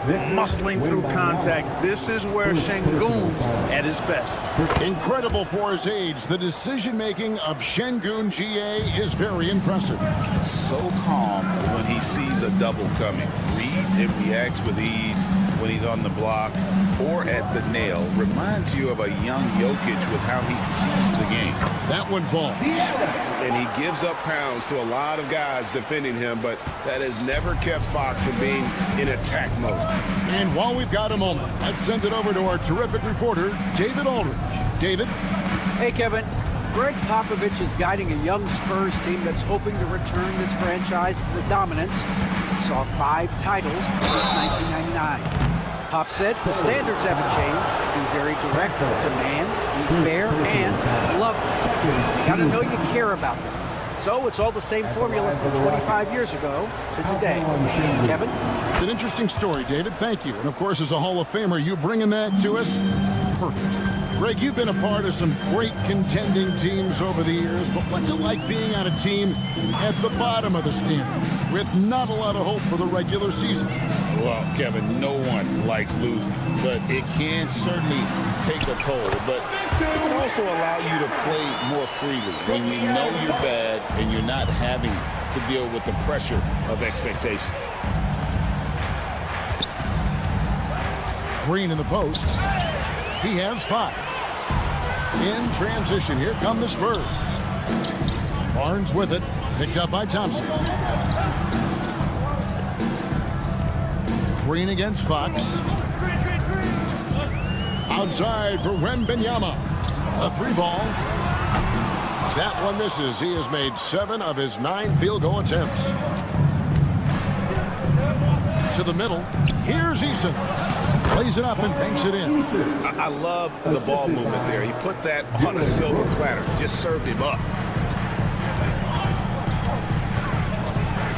Muscling through contact. This is where Şengün's at his best. Incredible for his age. The decision-making of Şengün GA is very impressive. So calm when he sees a double coming. Reads and reacts with ease when he's on the block or at the nail. Reminds you of a young Jokic with how he sees the game. That one falls. And he gives up pounds to a lot of guys defending him, but that has never kept Fox from being in attack mode. And while we've got a moment, let's send it over to our terrific reporter, David Aldridge. David? Hey, Kevin. Greg Popovich is guiding a young Spurs team that's hoping to return this franchise to the dominance. It saw 5 titles since 1999. Pop said the standards haven't changed. Be very direct, demand, be fair, and love them. You got to know you care about them. So it's all the same formula from 25 years ago to today. Kevin? It's an interesting story, David. Thank you. And, of course, as a Hall of Famer, you bringing that to us? Perfect. Greg, you've been a part of some great contending teams over the years, but what's it like being on a team at the bottom of the standings with not a lot of hope for the regular season? Well, Kevin, no one likes losing, but it can certainly take a toll. But it can also allow you to play more freely when you know you're bad and you're not having to deal with the pressure of expectations. Green in the post. He has 5. In transition, here come the Spurs. Barnes with it, picked up by Thompson. Green against Fox. Outside for Wembanyama. A 3 ball. That one misses. He has made 7 of his 9 field goal attempts. To the middle. Here's Eason. Plays it up and banks it in. I love the ball movement there. He put that on a silver platter. Just served him up.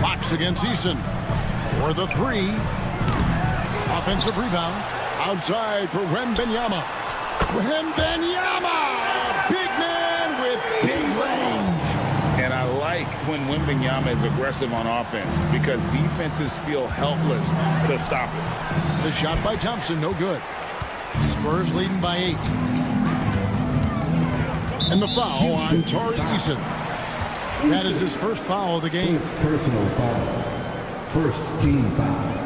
Fox against Eason. For the 3. Offensive rebound. Outside for Wembanyama. Wembanyama! A big man with big range. And I like when Wembanyama is aggressive on offense because defenses feel helpless to stop it. The shot by Thompson, no good. Spurs leading by 8. And the foul on Tari Eason. That is his first foul of the game. Personal foul. First team foul.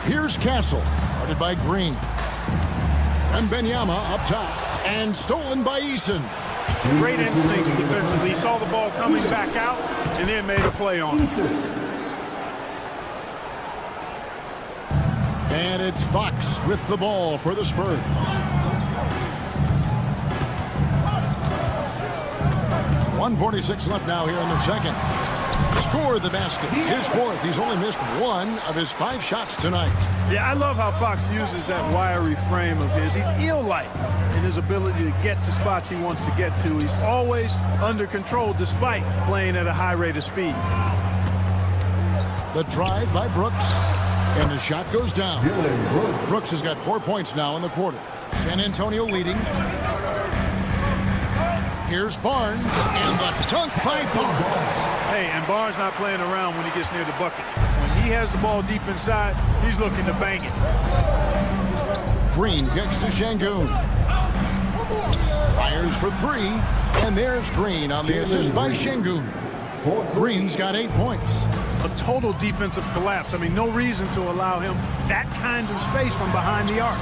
Here's Castle, guarded by Green. And Wembanyama up top. And stolen by Eason. Great instincts defensively. He saw the ball coming back out and then made a play on it. And it's Fox with the ball for the Spurs. .146 left now here in the second. Scored the basket. His fourth. He's only missed 1 of his 5 shots tonight. Yeah, I love how Fox uses that wiry frame of his. He's eel-like in his ability to get to spots he wants to get to. He's always under control despite playing at a high rate of speed. The drive by Brooks. And the shot goes down. Brooks has got 4 points now in the quarter. San Antonio leading. Here's Barnes, and the dunk by Barnes. Hey, and Barnes not playing around when he gets near the bucket. When he has the ball deep inside, he's looking to bang it. Green kicks to Şengün. Fires for 3, and there's Green on the assist by Şengün. Green's got 8 points. A total defensive collapse. I mean, no reason to allow him that kind of space from behind the arc.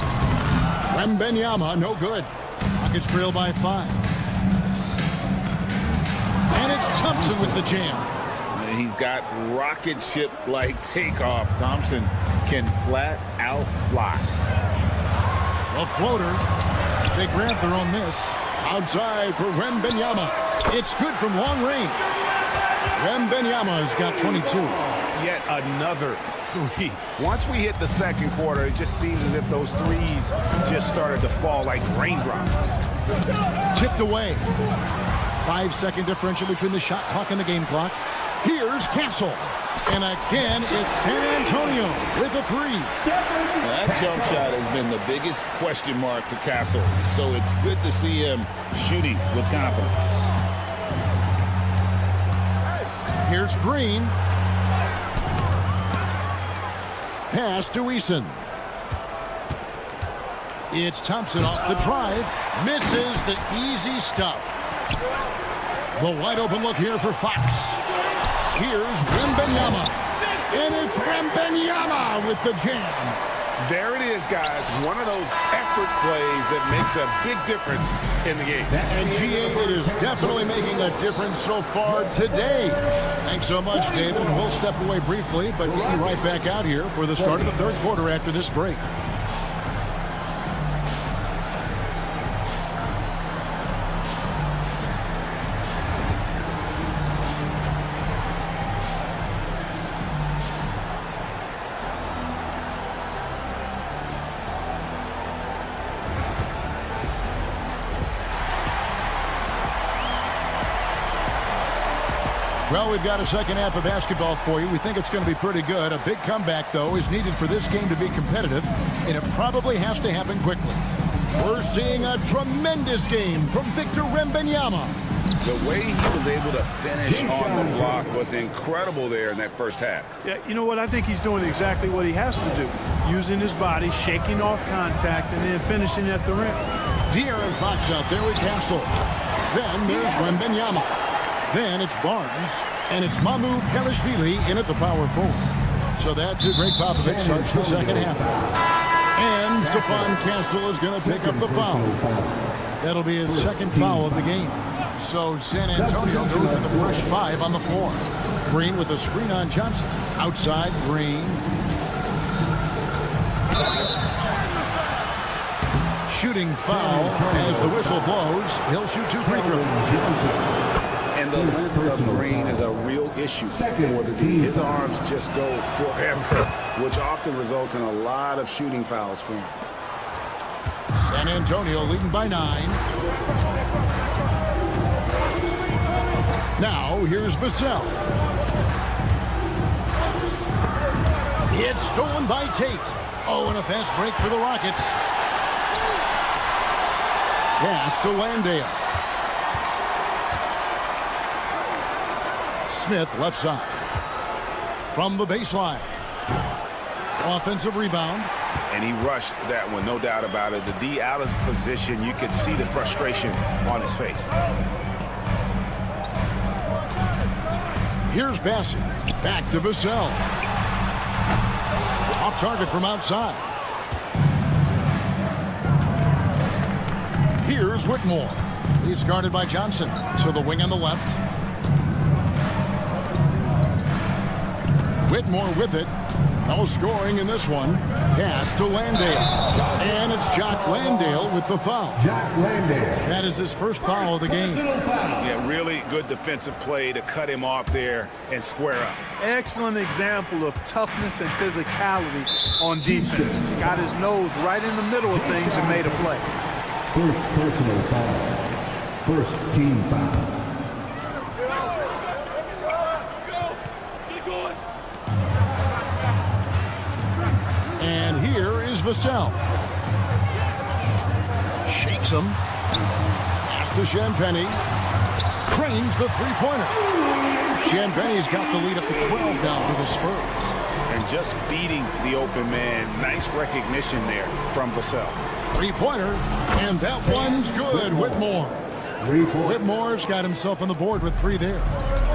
Wembanyama, no good. Rockets trail by 5. And it's Thompson with the jam. And he's got rocket ship-like takeoff. Thompson can flat out fly. A floater. They grab their own miss. Outside for Wembanyama. It's good from long range. Wembanyama has got 22. Yet another 3. Once we hit the second quarter, it just seems as if those threes just started to fall like raindrops. Tipped away. 5-second differential between the shot clock and the game clock. Here's Castle. And again, it's San Antonio with a 3. That jump shot has been the biggest question mark for Castle. So it's good to see him shooting with confidence. Here's Green. Pass to Eason. It's Thompson off the drive. Misses the easy stuff. The wide open look here for Fox. Here's Wembanyama. And it's Wembanyama with the jam. There it is, guys. One of those effort plays that makes a big difference in the game. And GA, it is definitely making a difference so far today. Thanks so much, David. And we'll step away briefly, but we'll be right back out here for the start of the third quarter after this break. Well, we've got a second half of basketball for you. We think it's going to be pretty good. A big comeback, though, is needed for this game to be competitive, and it probably has to happen quickly. We're seeing a tremendous game from Victor Wembanyama. The way he was able to finish on the block was incredible there in that first half. Yeah, you know what? I think he's doing exactly what he has to do. Using his body, shaking off contact, and then finishing at the rim. De'Aaron Fox out there with Castle. Then there's Wembanyama. Then it's Barnes, and it's Mamu Kelishvili in at the power forward. So that's it. Greg Popovich starts the second half. And Stephon Castle is going to pick up the foul. That'll be his second foul of the game. So San Antonio goes with a fresh 5 on the floor. Green with a screen on Johnson. Outside, Green. Shooting foul as the whistle blows. He'll shoot 2 free throws. And the length of Green is a real issue for the team. His arms just go forever, which often results in a lot of shooting fouls for him. San Antonio leading by 9. Now here's Vassell. It's stolen by Tate. Oh, and a fast break for the Rockets. Pass to Landale. Smith left side. From the baseline. Offensive rebound. And he rushed that one, no doubt about it. The D out of position. You could see the frustration on his face. Here's Bassett. Back to Vassell. Off target from outside. Here's Whitmore. He's guarded by Johnson. So the wing on the left. Whitmore with it. No scoring in this one. Pass to Landale. And it's Jock Landale with the foul. Jock Landale. That is his first foul of the game. Yeah, really good defensive play to cut him off there and square up. Excellent example of toughness and physicality on defense. Got his nose right in the middle of things and made a play. First personal foul. First team foul. And here is Vassell. Shakes him. Pass to Champagny. Cranes the three-pointer. Champagny's got the lead up to 12 now for the Spurs. And just beating the open man. Nice recognition there from Vassell. Three-pointer. And that one's good. Whitmore. Whitmore's got himself on the board with 3 there.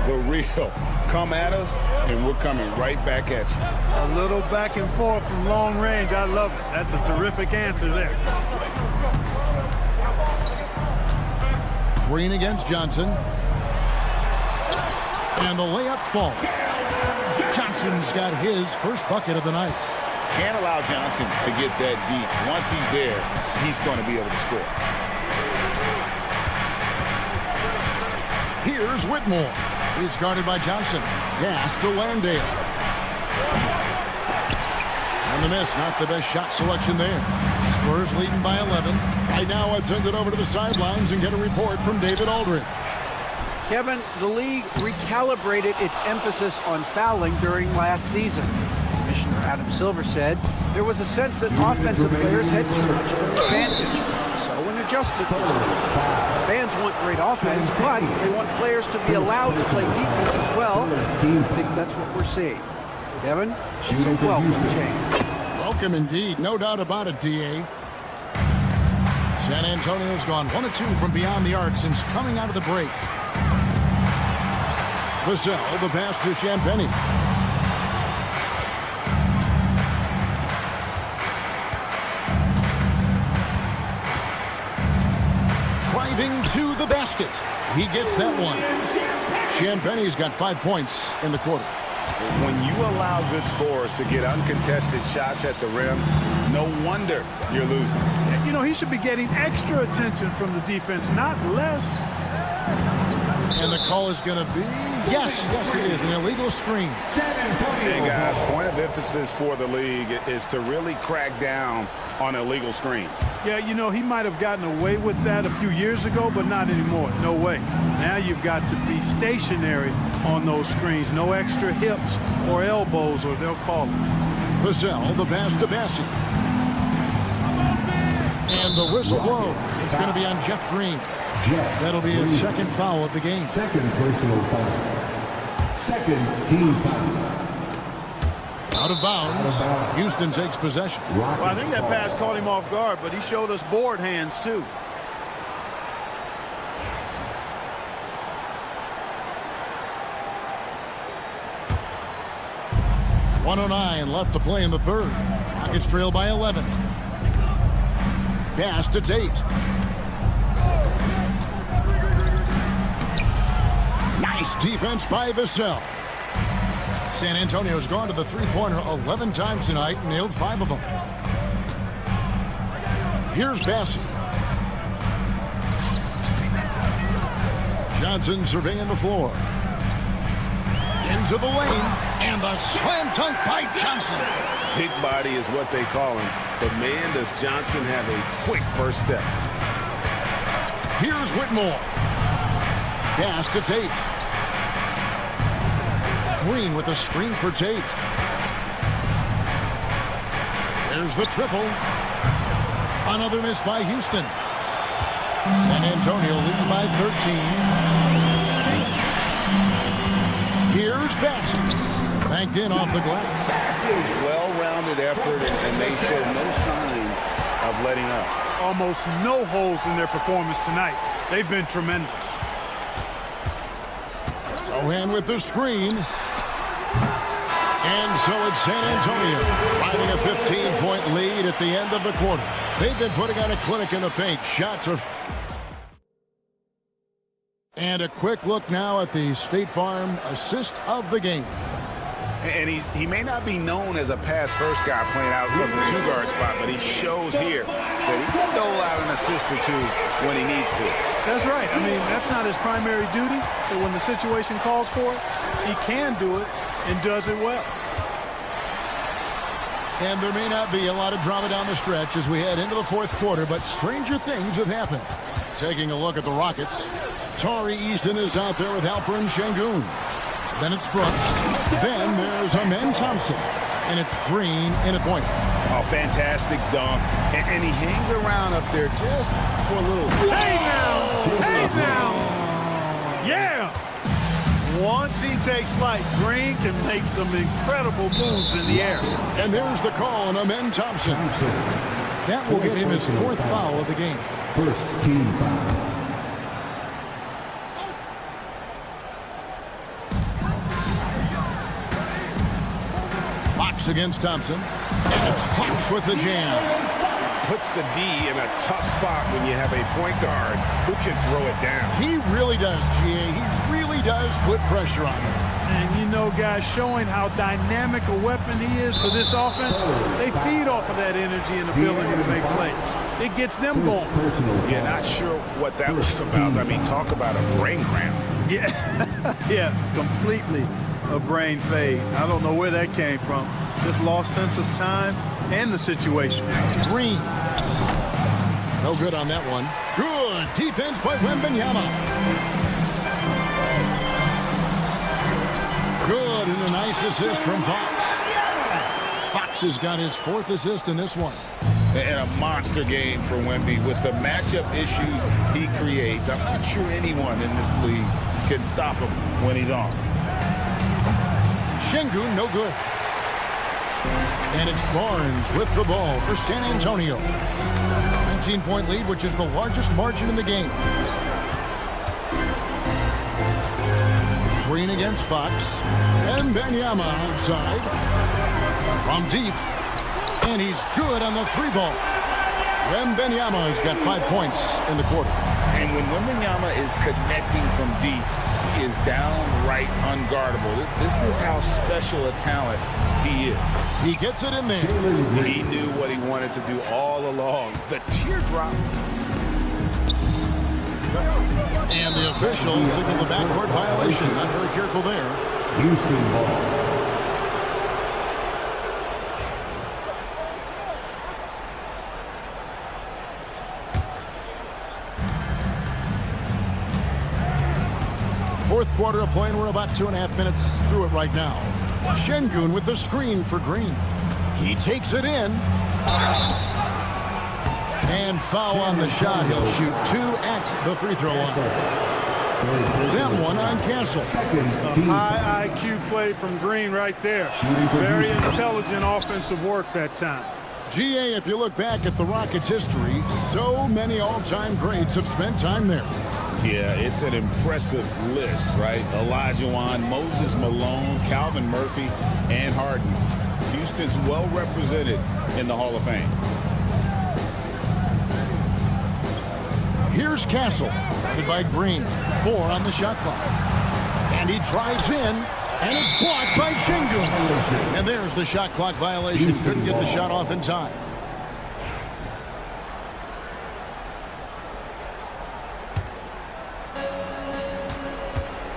The real. Come at us, and we're coming right back at you. A little back and forth from long range. I love it. That's a terrific answer there. Green against Johnson. And the layup falls. Johnson's got his first bucket of the night. Can't allow Johnson to get that deep. Once he's there, he's going to be able to score. Here's Whitmore. He's guarded by Johnson. Pass to Landale. And the miss, not the best shot selection there. Spurs leading by 11. Right now, let's send it over to the sidelines and get a report from David Aldridge. Kevin, the league recalibrated its emphasis on fouling during last season. Commissioner Adam Silver said there was a sense that offensive players had too much of an advantage. So an adjustment was made. Fans want great offense, but they want players to be allowed to play defense as well. I think that's what we're seeing. Kevin, it's a welcome change. Welcome indeed. No doubt about it, D.A. San Antonio's gone 1 of 2 from beyond the arc since coming out of the break. Vassell, the pass to Champagny. Driving to the basket. He gets that one. Champagny's got 5 points in the quarter. When you allow good scorers to get uncontested shots at the rim, no wonder you're losing. You know, he should be getting extra attention from the defense, not less. And the call is going to be, yes, it is, an illegal screen. Hey, guys, point of emphasis for the league is to really crack down on illegal screens. Yeah, you know, he might have gotten away with that a few years ago, but not anymore. No way. Now you've got to be stationary on those screens. No extra hips or elbows, or they'll call it. Vassell, the pass to Bassett. And the whistle blows. It's going to be on Jeff Green. That'll be his second foul of the game. Second personal foul. Second team foul. Out of bounds. Houston takes possession. Well, I think that pass caught him off guard, but he showed us board hands, too. .109 left to play in the third. Rockets trail by 11. Pass to Tate. Nice defense by Vassell. San Antonio's gone to the three-pointer 11 times tonight and nailed 5 of them. Here's Bassett. Johnson surveying the floor. Into the lane, and the slam dunk by Johnson. Big body is what they call him, but man, does Johnson have a quick first step. Here's Whitmore. Pass to Tate. Green with a screen for Tate. Here's the triple. Another miss by Houston. San Antonio leading by 13. Here's Bassett. Banked in off the glass. Well-rounded effort, and they show no signs of letting up. Almost no holes in their performance tonight. They've been tremendous. Sohan with the screen. And so it's San Antonio riding a 15-point lead at the end of the quarter. They've been putting on a clinic in the paint. Shots are... And a quick look now at the State Farm assist of the game. And he may not be known as a pass-first guy playing out of the two-guard spot, but he shows here that he can dole out an assist or two when he needs to. That's right. I mean, that's not his primary duty, but when the situation calls for it, he can do it and does it well. And there may not be a lot of drama down the stretch as we head into the fourth quarter, but stranger things have happened. Taking a look at the Rockets, Tari Easton is out there with Alperen Şengün. Then it's Brooks. Then there's Amen Thompson. And it's Green in at point. Oh, fantastic dunk. And he hangs around up there just for a little... Hey now! Hey now! Yeah! Once he takes flight, Green can make some incredible moves in the air. And there's the call on Amen Thompson. That will get him his fourth foul of the game. First team foul. Fox against Thompson. And it's Fox with the jam. Puts the D in a tough spot when you have a point guard who can throw it down. He really does, GA. He really does put pressure on him. And you know, guys, showing how dynamic a weapon he is for this offense, they feed off of that energy and ability to make plays. It gets them going. Yeah, not sure what that was about. I mean, talk about a brain cramp. Yeah, yeah, completely a brain fade. I don't know where that came from. Just lost sense of time and the situation. Green. No good on that one. Good defense by Wembanyama. Good, and a nice assist from Fox. Fox has got his fourth assist in this one. And a monster game for Wemby with the matchup issues he creates. I'm not sure anyone in this league can stop him when he's on. Şengün, no good. And it's Barnes with the ball for San Antonio. 19-point lead, which is the largest margin in the game. Green against Fox. And Wembanyama outside. From deep. And he's good on the three ball. Wembanyama has got 5 points in the quarter. And when Wembanyama is connecting from deep, he is downright unguardable. This is how special a talent he is. He gets it in there. He knew what he wanted to do all along. The teardrop. And the official signaled the backcourt violation. Not very careful there. Houston ball. Fourth quarter of play, and we're about 2.5 minutes through it right now. Şengün with the screen for Green. He takes it in. And foul on the shot. He'll shoot 2 at the free throw line. That one on Castle. A high IQ play from Green right there. Very intelligent offensive work that time. GA, if you look back at the Rockets' history, so many all-time greats have spent time there. Yeah, it's an impressive list, right? Olajuwon, Moses Malone, Calvin Murphy, and Harden. Houston's well represented in the Hall of Fame. Here's Castle, guarded by Green. 4 on the shot clock. And he drives in, and it's blocked by Şengün. And there's the shot clock violation. Couldn't get the shot off in time.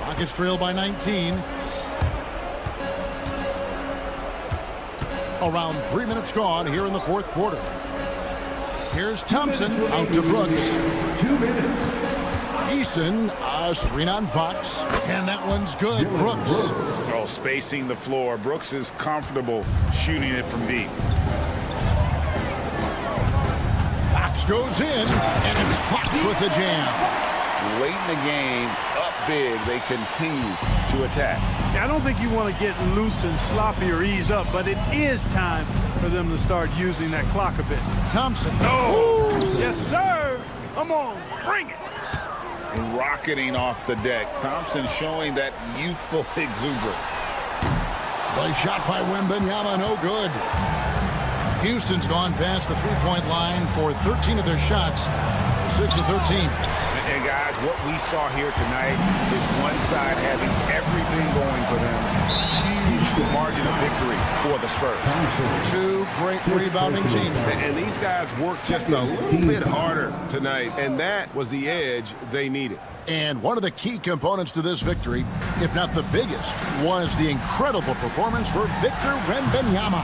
Rockets trail by 19. Around 3 minutes gone here in the fourth quarter. Here's Thompson out to Brooks. 2 minutes. Eason, screen on Fox. And that one's good. Brooks. Oh, spacing the floor. Brooks is comfortable shooting it from deep. goes in, and it's Fox with the jam. Late in the game, up big, they continue to attack. I don't think you want to get loose and sloppy or ease up, but it is time for them to start using that clock a bit. Thompson. Oh, yes, sir. Come on, bring it. Rocketing off the deck. Thompson showing that youthful exuberance. The shot by Wembanyama, no good. Houston's gone past the three-point line for 13 of their shots, 6 of 13. And guys, what we saw here tonight is one side having everything going for them. Huge margin of victory for the Spurs. Two great rebounding teams. And these guys worked just a little bit harder tonight, and that was the edge they needed. And one of the key components to this victory, if not the biggest, was the incredible performance for Victor Wembanyama.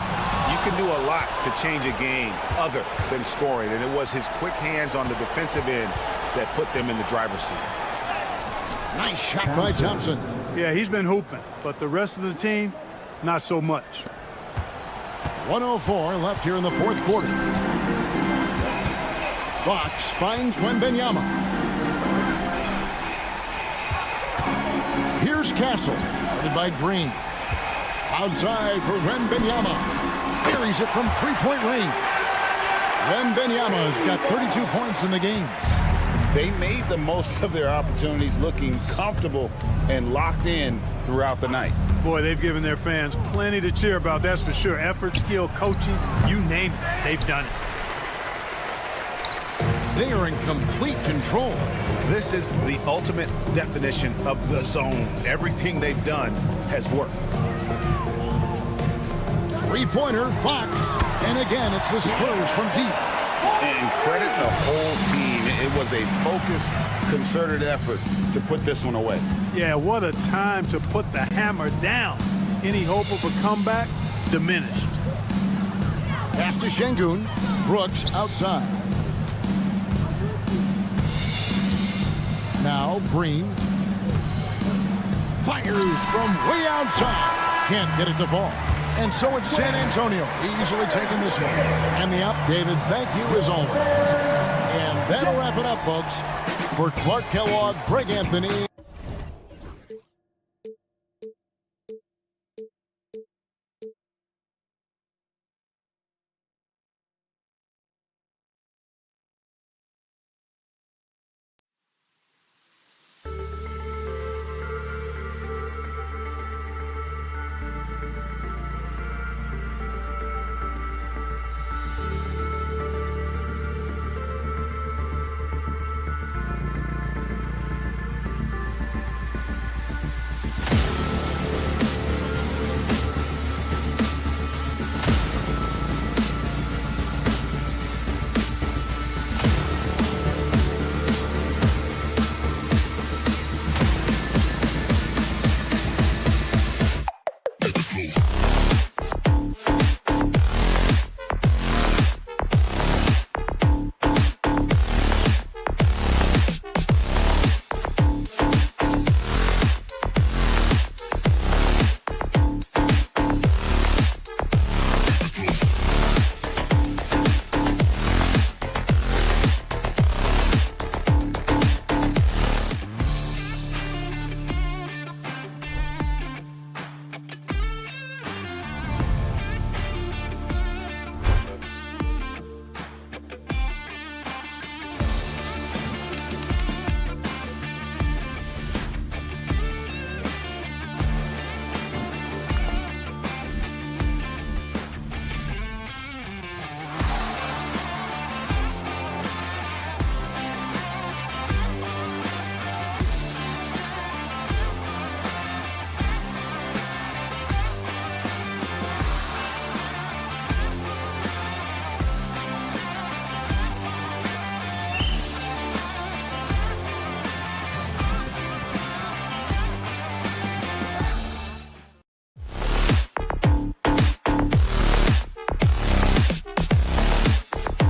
You can do a lot to change a game other than scoring, and it was his quick hands on the defensive end that put them in the driver's seat. Nice shot by Thompson. Yeah, he's been hooping, but the rest of the team, not so much. 1:04 left here in the fourth quarter. Fox finds Wembanyama. Here's Castle, guarded by Green. Outside for Wembanyama. Carries it from three-point range. Wembanyama's got 32 points in the game. They made the most of their opportunities, looking comfortable and locked in throughout the night. Boy, they've given their fans plenty to cheer about, that's for sure. Effort, skill, coaching, you name it, they've done it. They are in complete control. This is the ultimate definition of the zone. Everything they've done has worked. Three-pointer, Fox. And again, it's the Spurs from deep. And credit the whole team. It was a focused, concerted effort to put this one away. Yeah, what a time to put the hammer down. Any hope of a comeback? Diminished. Pass to Şengün. Brooks outside. Now Green. Fires from way outside. Can't get it to fall. And so it's San Antonio easily taking this one. And the up, David, thank you as always. And that'll wrap it up, folks. For Clark Kellogg, Greg Anthony.